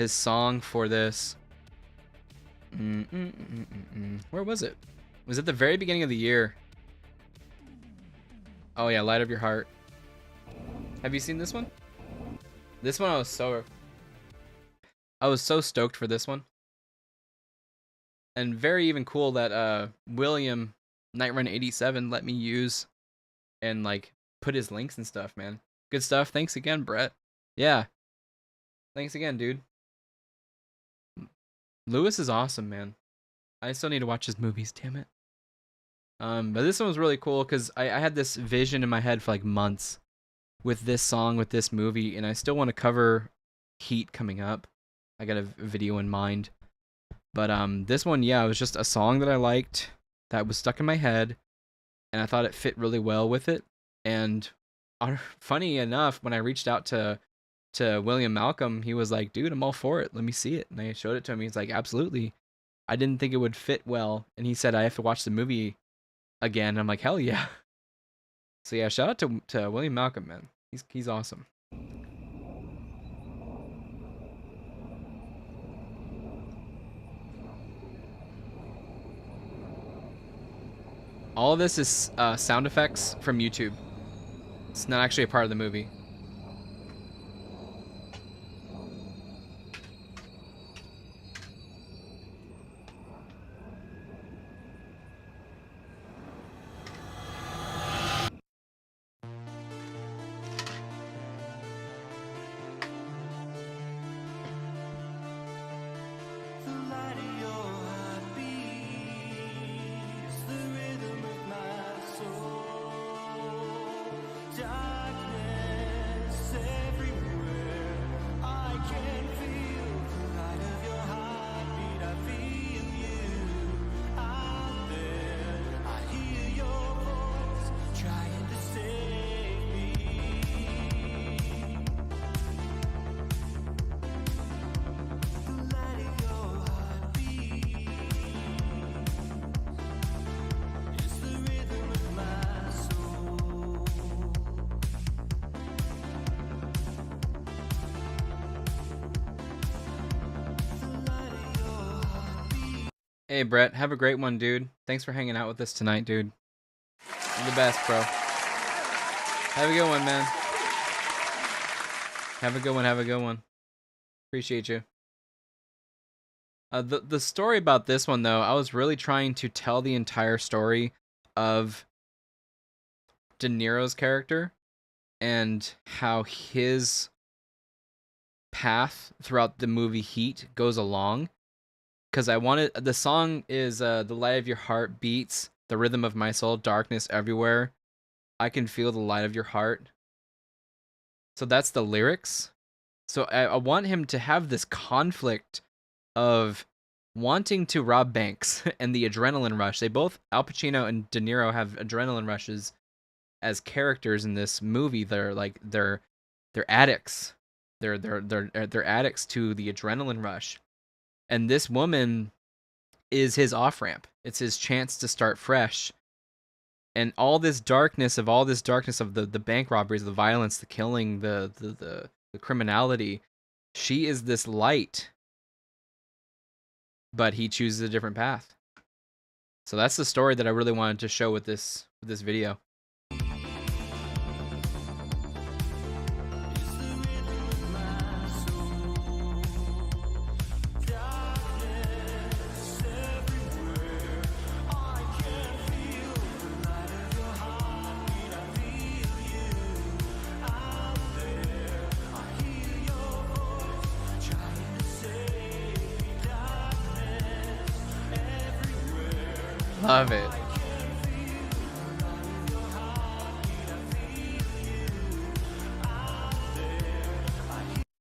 song for this. Where was it? It was at the very beginning of the year. Oh yeah, Light of Your Heart. Have you seen this one? This one I was so stoked for this one. And very even cool that William Nightrun 87 let me use and like put his links and stuff, man. Good stuff. Thanks again, Brett. Yeah. Thanks again, dude. Lewis is awesome, man. I still need to watch his movies, damn it. But this one was really cool because I had this vision in my head for like months with this song, with this movie, and I still want to cover Heat coming up. I got a video in mind. But this one, yeah, it was just a song that I liked that was stuck in my head, and I thought it fit really well with it. And funny enough, when I reached out to William Malcolm, he was like, dude, I'm all for it. Let me see it. And I showed it to him. He's like, absolutely. I didn't think it would fit well. And he said, I have to watch the movie again. I'm like, hell yeah. So yeah, shout out to William Malcolm, man. He's awesome. All of this is sound effects from YouTube. It's not actually a part of the movie. Hey, Brett, have a great one, dude. Thanks for hanging out with us tonight, dude. You're the best, bro. Have a good one, man. Have a good one, have a good one. Appreciate you. The story about this one, though, I was really trying to tell the entire story of De Niro's character and how his path throughout the movie Heat goes along. Because the song is the light of your heart beats the rhythm of my soul, darkness everywhere. I can feel the light of your heart. So that's the lyrics. So I want him to have this conflict of wanting to rob banks and the adrenaline rush. They both, Al Pacino and De Niro, have adrenaline rushes as characters in this movie. They're addicts. They're addicts to the adrenaline rush. And this woman is his off-ramp. It's his chance to start fresh. And all this darkness of the bank robberies, the violence, the killing, the criminality, she is this light. But he chooses a different path. So that's the story that I really wanted to show with this video. Love it.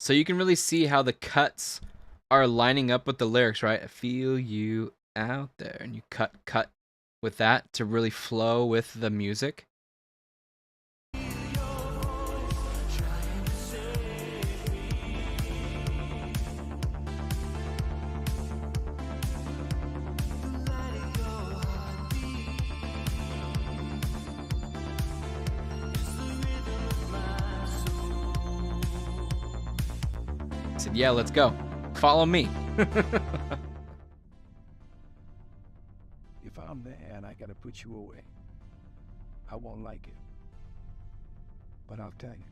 So you can really see how the cuts are lining up with the lyrics, right? I feel you out there. And you cut with that to really flow with the music. Said, yeah, let's go. Follow me. If I'm there and I gotta put you away, I won't like it. But I'll tell you.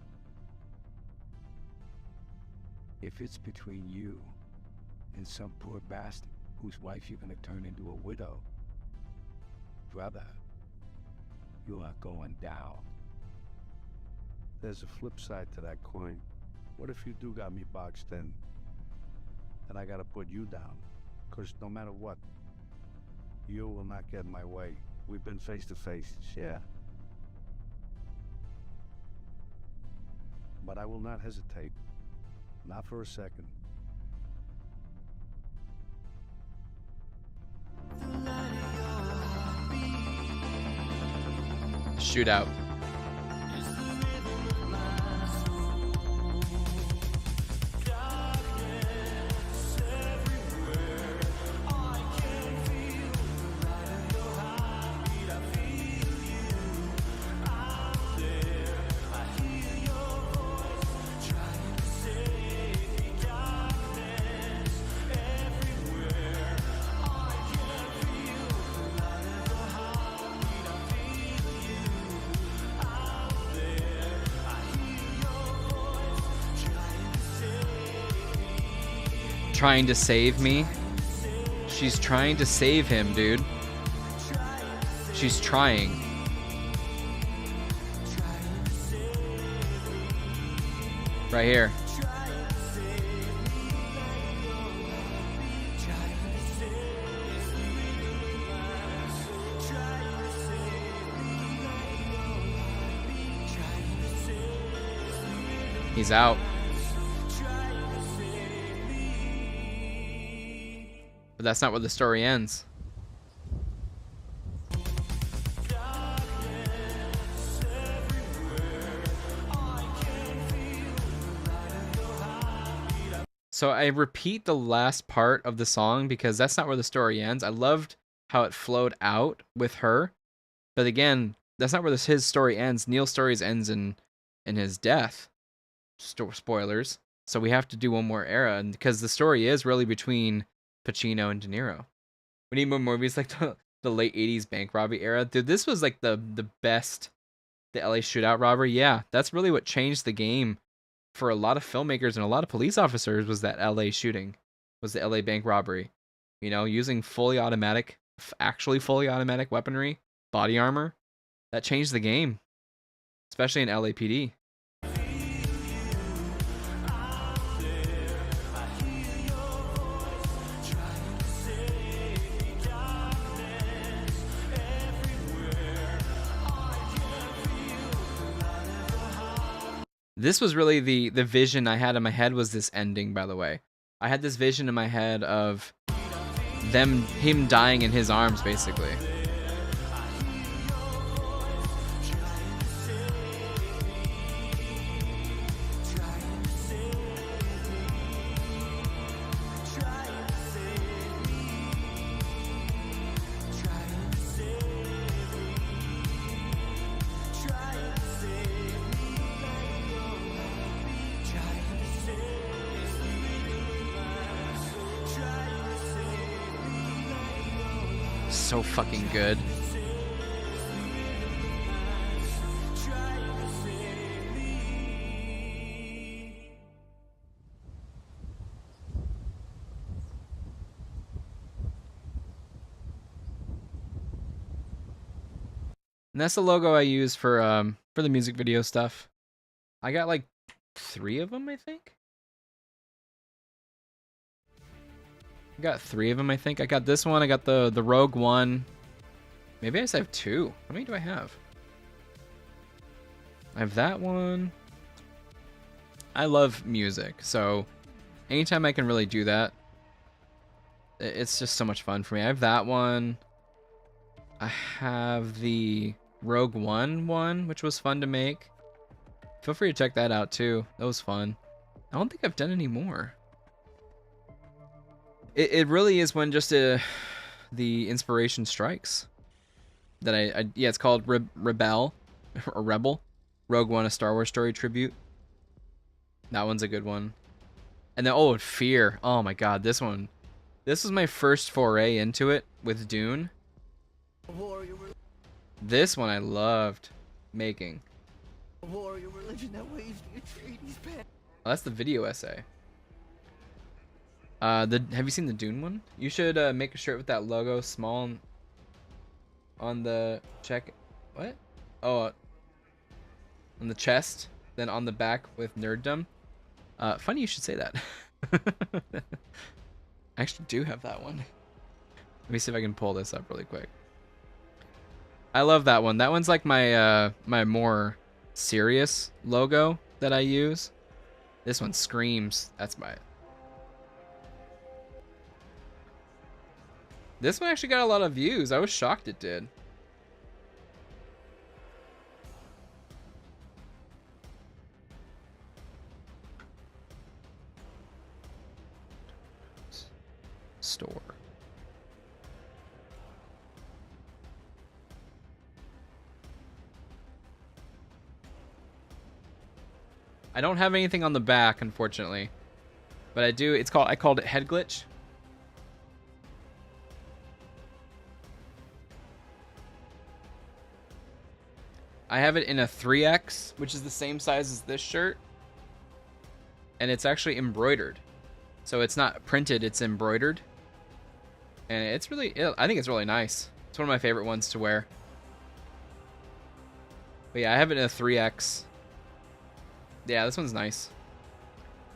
If it's between you and some poor bastard whose wife you're gonna turn into a widow, brother, you are going down. There's a flip side to that coin. What if you do got me boxed in? Then I gotta put you down. 'Cause no matter what, you will not get in my way. We've been face to face, yeah. But I will not hesitate. Not for a second. Shootout. Trying to save me. She's trying to save him, dude. She's trying. Right here. He's out. But that's not where the story ends. So I repeat the last part of the song because that's not where the story ends. I loved how it flowed out with her. But again, that's not where his story ends. Neil's story ends in his death. Spoilers. So we have to do one more era, and because the story is really between Pacino and De Niro. We need more movies like the late 80s bank robbery era. Dude, this was like the best. The LA shootout robbery. Yeah, that's really what changed the game for a lot of filmmakers and a lot of police officers, was that LA shooting, was the LA bank robbery. You know, using actually fully automatic weaponry, body armor. That changed the game, especially in LAPD. This was really the vision I had in my head, was this ending, by the way. I had this vision in my head of him dying in his arms, basically. So fucking good. And that's the logo I use for the music video stuff. I got like 3 of them, I think. I got 3 of them, I think. I got this one. I got the Rogue One. Maybe I just have 2. How many do I have? I have that one. I love music, so anytime I can really do that, it's just so much fun for me. I have that one. I have the Rogue One, which was fun to make. Feel free to check that out too. That was fun. I don't think I've done any more. It really is when just the inspiration strikes. That yeah, it's called Rebel, or Rebel. Rogue One, a Star Wars story tribute. That one's a good one. And then, oh, Fear. Oh my god, this one. This was my first foray into it with Dune. This one I loved making. Oh, that's the video essay. Have you seen the Dune one? You should make a shirt with that logo small on the what? Oh, on the chest, then on the back with nerddom. Funny you should say that. I actually do have that one. Let me see if I can pull this up really quick. I love that one. That one's like my my more serious logo that I use. This one screams. That's my. This one actually got a lot of views. I was shocked it did. Store. I don't have anything on the back, unfortunately, but I do. I called it Head Glitch. I have it in a 3X, which is the same size as this shirt, and it's actually embroidered, so it's not printed; it's embroidered, and it's really. I think it's really nice. It's one of my favorite ones to wear. But yeah, I have it in a 3X. Yeah, this one's nice.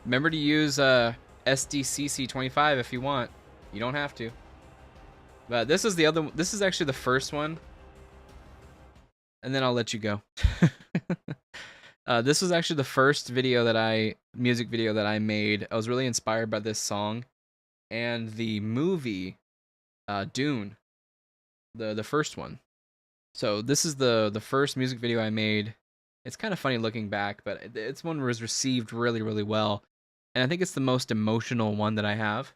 Remember to use SDCC25 if you want. You don't have to. But this is the other. This is actually the first one. And then I'll let you go. This was actually the first music video that I made. I was really inspired by this song and the movie Dune, the first one. So this is the first music video I made. It's kind of funny looking back, but it's one that was received really, really well. And I think it's the most emotional one that I have.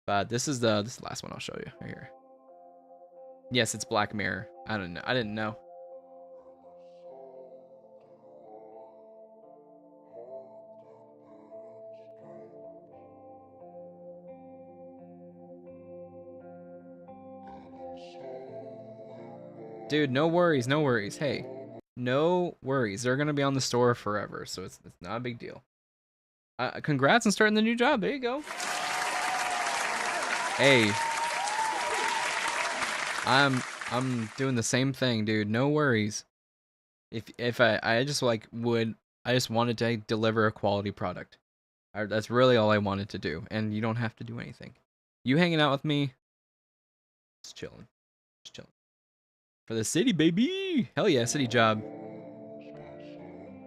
But this is the last one I'll show you right here. Yes, it's Black Mirror. I don't know. I didn't know. Dude, no worries, no worries. Hey, no worries. They're gonna be on the store forever, so it's not a big deal. Congrats on starting the new job. There you go. Hey, I'm doing the same thing, dude. No worries. If I just wanted to deliver a quality product. That's really all I wanted to do, and you don't have to do anything. You hanging out with me, just chilling, for the city, baby. Hell yeah, city job.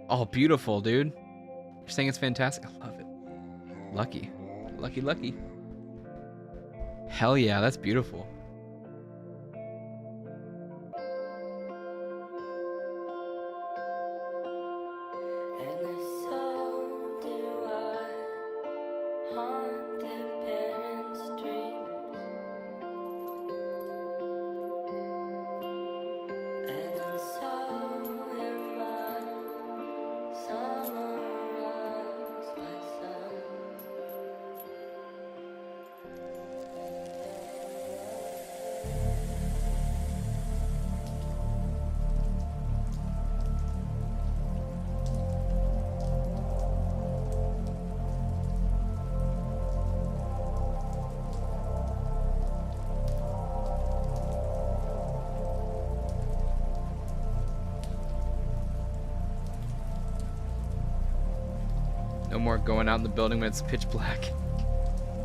Oh, beautiful, dude. You're saying it's fantastic. I love it. Lucky. Lucky, lucky. Hell yeah, that's beautiful. No more going out in the building when it's pitch black.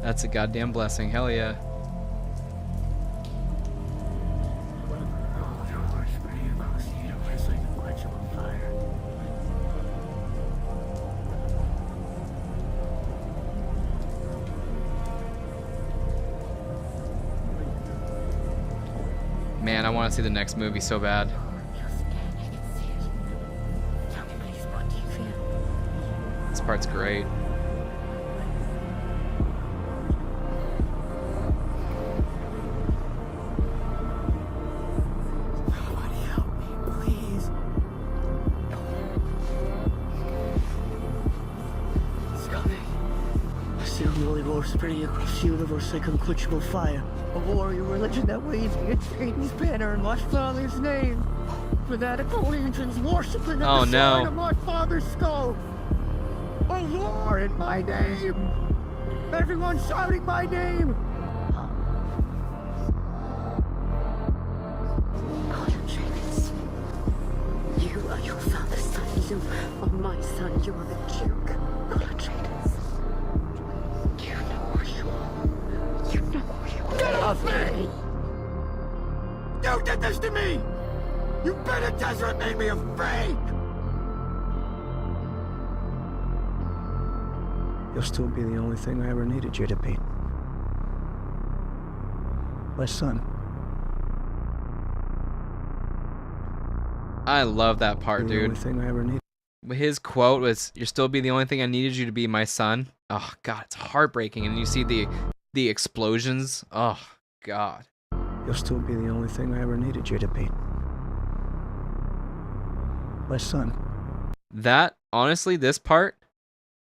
That's a goddamn blessing. Hell yeah. Man, I want to see the next movie so bad. This part's great. Holy war spreading across the universe like unquenchable fire. A warrior religion that waves against Satan's banner in my father's name. Fanatical legions worshiping at the side of my father's skull. A war in my name. Everyone shouting my name. You are your father's son. You are my son. You are the Duke. Get off me! You did this to me! You Bene Gesserit made me a freak! You'll still be the only thing I ever needed you to be. My son. I love that part, dude. The only thing I ever needed. His quote was, "You'll still be the only thing I needed you to be, my son." Oh God, it's heartbreaking. And you see the explosions. Oh God. You'll still be the only thing I ever needed you to be. My son. That, honestly, this part,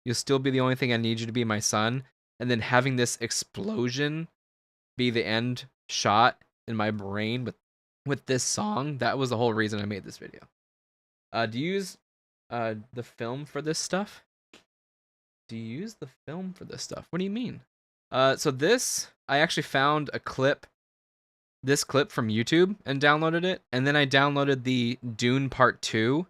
you'll still be the only thing I need you to be, my son. And then having this explosion be the end shot in my brain with this song, that was the whole reason I made this video. Do you use the film for this stuff? Do you use the film for this stuff? What do you mean? So this, I actually found this clip from YouTube and downloaded it, and then I downloaded the Dune Part 2.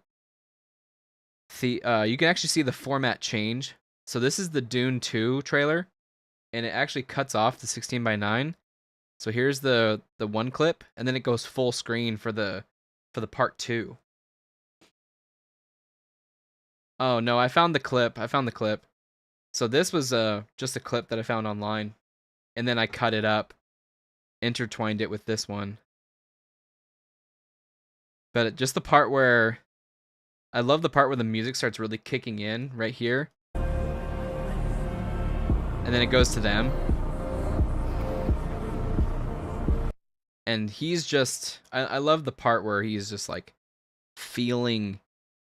You can actually see the format change. So this is the Dune 2 trailer, and it actually cuts off the 16:9. So here's the one clip, and then it goes full screen for the Part 2. Oh no, I found the clip. So this was just a clip that I found online, and then I cut it up, intertwined it with this one. But just the part where, I love the part where the music starts really kicking in right here, and then it goes to them, and he's just, I love the part where he's just like feeling,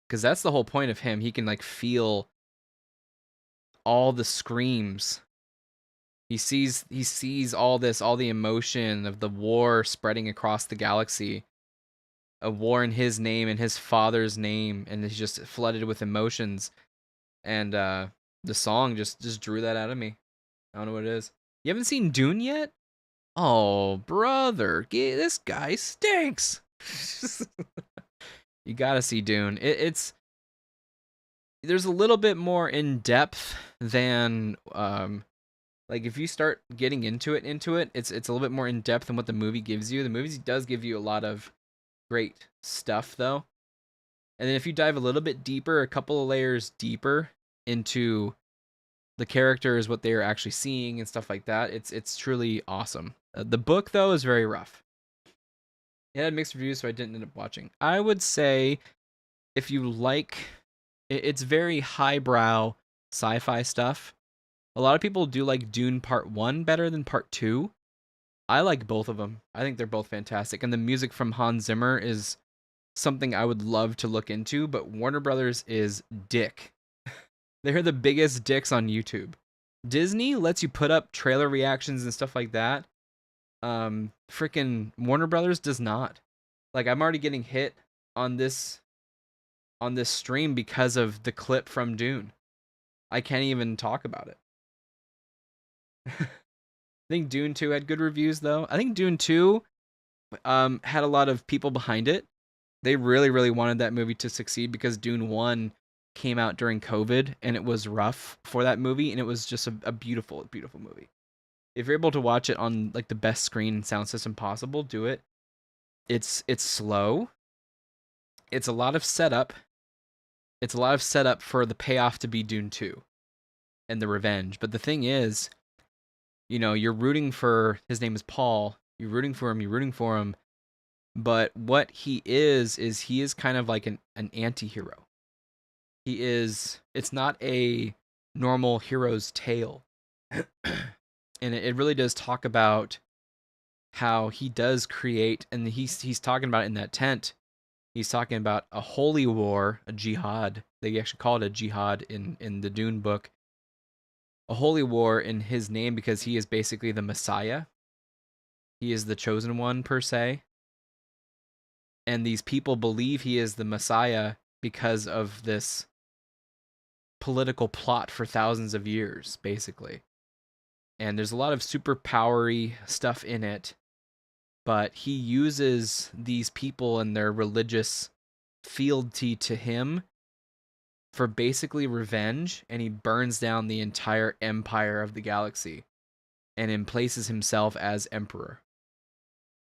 because that's the whole point of him. He can like feel all the screams. He sees all this, all the emotion of the war spreading across the galaxy. A war in his name, in his father's name, and he's just flooded with emotions. And the song just drew that out of me. I don't know what it is. You haven't seen Dune yet? Oh, brother, this guy stinks. You gotta see Dune. There's a little bit more in depth than like if you start getting into it, it's a little bit more in depth than what the movie gives you. The movie does give you a lot of great stuff though. And then if you dive a little bit deeper, a couple of layers deeper into the characters, what they are actually seeing and stuff like that. It's truly awesome. The book though is very rough. It had mixed reviews, so I didn't end up watching. I would say if you like, it's very highbrow sci-fi stuff. A lot of people do like Dune Part 1 better than Part 2. I like both of them. I think they're both fantastic. And the music from Hans Zimmer is something I would love to look into, but Warner Brothers is dick. They're the biggest dicks on YouTube. Disney lets you put up trailer reactions and stuff like that. Freaking Warner Brothers does not. Like, I'm already getting hit on this stream because of the clip from Dune. I can't even talk about it. I think Dune 2 had good reviews though. I think Dune 2 had a lot of people behind it. They really, really wanted that movie to succeed because Dune 1 came out during COVID and it was rough for that movie, and it was just a beautiful, beautiful movie. If you're able to watch it on like the best screen and sound system possible, do it. It's slow. It's a lot of setup. It's a lot of setup for the payoff to be Dune 2 and the revenge. But the thing is, you know, you're rooting for, his name is Paul. You're rooting for him. But what he is he is kind of like an anti-hero. It's not a normal hero's tale. And it really does talk about how he does create, and he's talking about it in that tent. He's talking about a holy war, a jihad. They actually call it a jihad in the Dune book. A holy war in his name because he is basically the Messiah. He is the chosen one, per se. And these people believe he is the Messiah because of this political plot for thousands of years, basically. And there's a lot of superpowery stuff in it, but he uses these people and their religious fealty to him for basically revenge, and he burns down the entire empire of the galaxy and emplaces himself as emperor.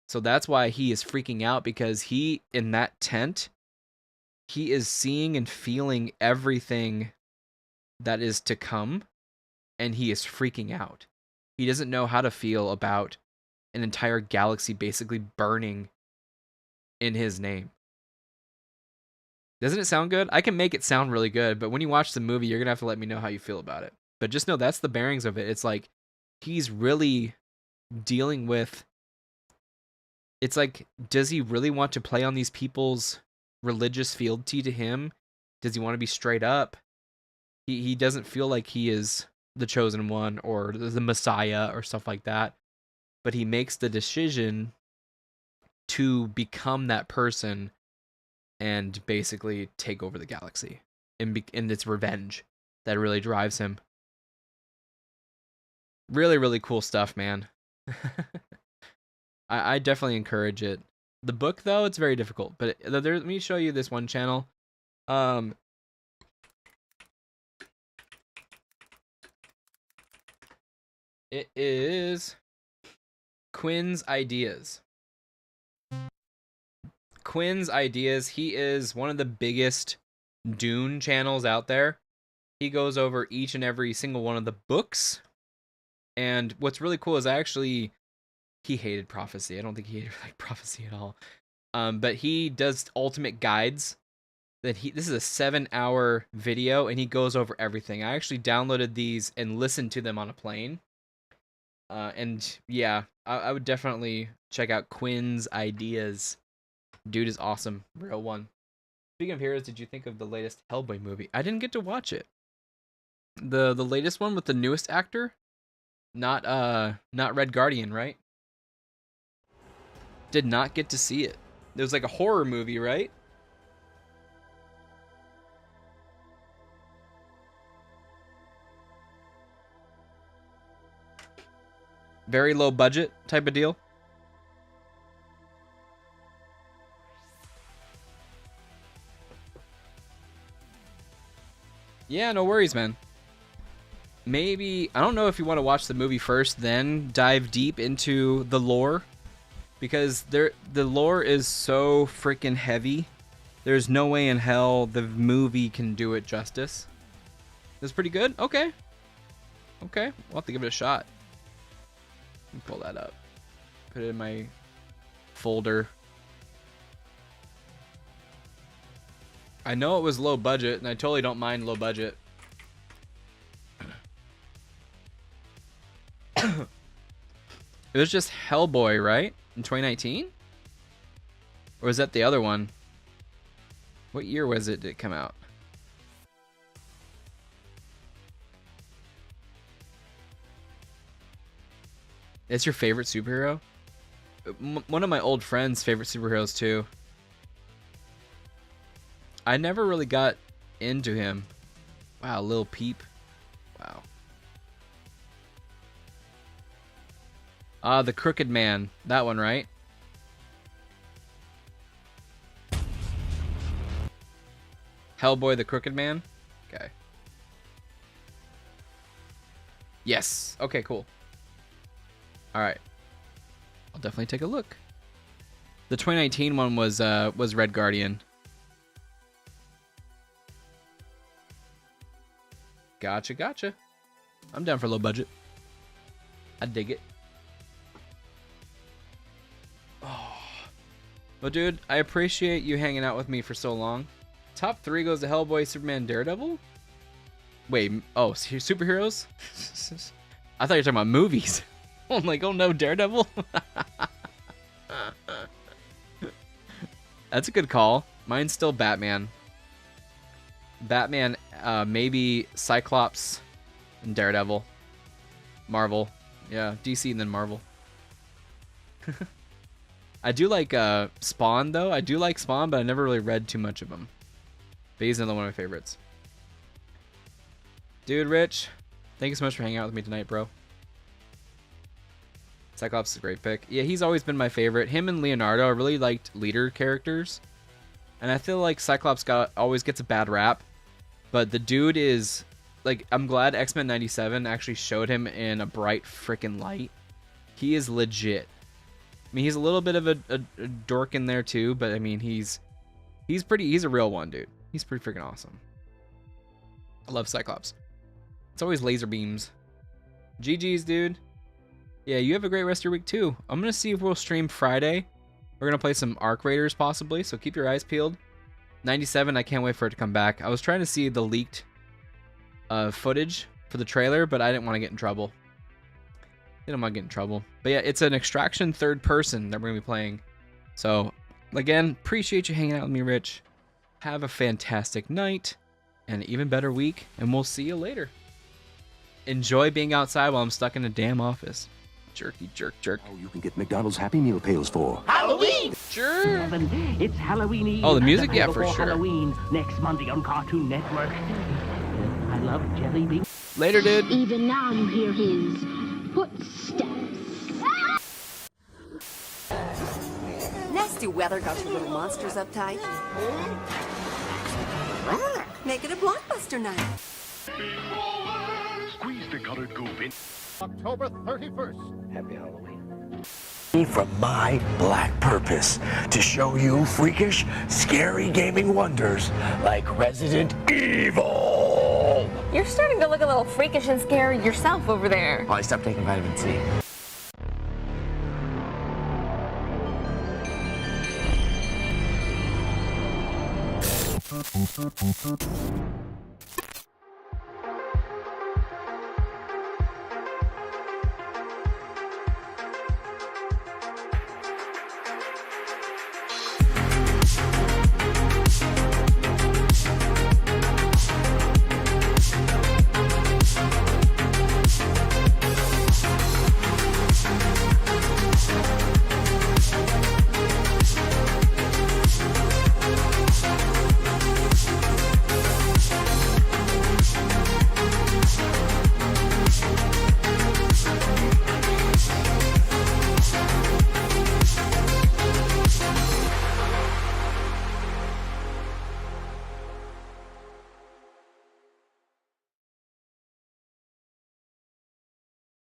So that's why he is freaking out, because he, in that tent, he is seeing and feeling everything that is to come, and he is freaking out. He doesn't know how to feel about an entire galaxy basically burning in his name. Doesn't it sound good? I can make it sound really good, but when you watch the movie, you're going to have to let me know how you feel about it. But just know that's the bearings of it. It's like he's really dealing with... It's like, does he really want to play on these people's religious fealty to him? Does he want to be straight up? He doesn't feel like he is the chosen one or the Messiah or stuff like that. But he makes the decision to become that person and basically take over the galaxy. And it's revenge that really drives him. Really, really cool stuff, man. I definitely encourage it. The book, though, it's very difficult. But let me show you this one channel. It is Quinn's Ideas. Quinn's Ideas. He is one of the biggest Dune channels out there. He goes over each and every single one of the books. And what's really cool is he hated prophecy. I don't think he hated like prophecy at all. But he does ultimate guides. This is a 7-hour video, and he goes over everything. I actually downloaded these and listened to them on a plane. And yeah, I would definitely check out Quinn's Ideas. Dude is awesome. Real one. Speaking of heroes, did you think of the latest Hellboy movie? I didn't get to watch it. The latest one with the newest actor? Not Red Guardian, right? Did not get to see it. It was like a horror movie, right? Very low budget type of deal. Yeah, no worries, man. Maybe, I don't know if you want to watch the movie first, then dive deep into the lore. Because the lore is so freaking heavy. There's no way in hell the movie can do it justice. That's pretty good? Okay. Okay, we'll have to give it a shot. Let me pull that up. Put it in my folder. I know it was low budget, and I totally don't mind low budget. It was just Hellboy, right? In 2019? Or was that the other one? What year was it did it come out? It's your favorite superhero? One of my old friends' favorite superheroes too. I never really got into him. Wow, Lil Peep. Wow. The Crooked Man. That one, right? Hellboy the Crooked Man? Okay. Yes. Okay, cool. Alright. I'll definitely take a look. The 2019 one was Red Guardian. Gotcha, gotcha. I'm down for low budget. I dig it. Oh. Well, dude, I appreciate you hanging out with me for so long. Top 3 goes to Hellboy, Superman, Daredevil? Wait, oh, superheroes? I thought you were talking about movies. I'm like, oh no, Daredevil? That's a good call. Mine's still Batman. Batman, maybe Cyclops and Daredevil. Marvel. Yeah, DC and then Marvel. I do like Spawn, though. I do like Spawn, but I never really read too much of him. But he's another one of my favorites. Dude, Rich, thank you so much for hanging out with me tonight, bro. Cyclops is a great pick. Yeah, he's always been my favorite. Him and Leonardo, I really liked leader characters. And I feel like Cyclops always gets a bad rap. But the dude is... Like, I'm glad X-Men 97 actually showed him in a bright freaking light. He is legit. I mean, he's a little bit of a dork in there too, but I mean, he's a real one, dude. He's pretty freaking awesome. I love Cyclops. It's always laser beams. GG's, dude. Yeah, you have a great rest of your week too. I'm gonna see if we'll stream Friday. We're gonna play some Arc Raiders possibly, so keep your eyes peeled. 97, I can't wait for it to come back. I was trying to see the leaked footage for the trailer, but I didn't want to get in trouble. Didn't want to get in trouble. But yeah, it's an Extraction third person that we're gonna be playing. So again, appreciate you hanging out with me, Rich. Have a fantastic night and an even better week, and we'll see you later. Enjoy being outside while I'm stuck in a damn office. Jerky, jerk, jerk. Oh, you can get McDonald's Happy Meal pails for Halloween! Sure. It's Halloween Eve. Oh, the music? The night Yeah, for before sure. Halloween, next Monday on Cartoon Network. I love jelly beans. Later, dude. Even now you hear his footsteps. Nasty weather got you little monsters uptight. Make it a blockbuster night. Squeeze the colored goop in. October 31st. Happy Halloween. From my black purpose to show you freakish, scary gaming wonders like Resident Evil. You're starting to look a little freakish and scary yourself over there. Oh, I stopped taking vitamin C.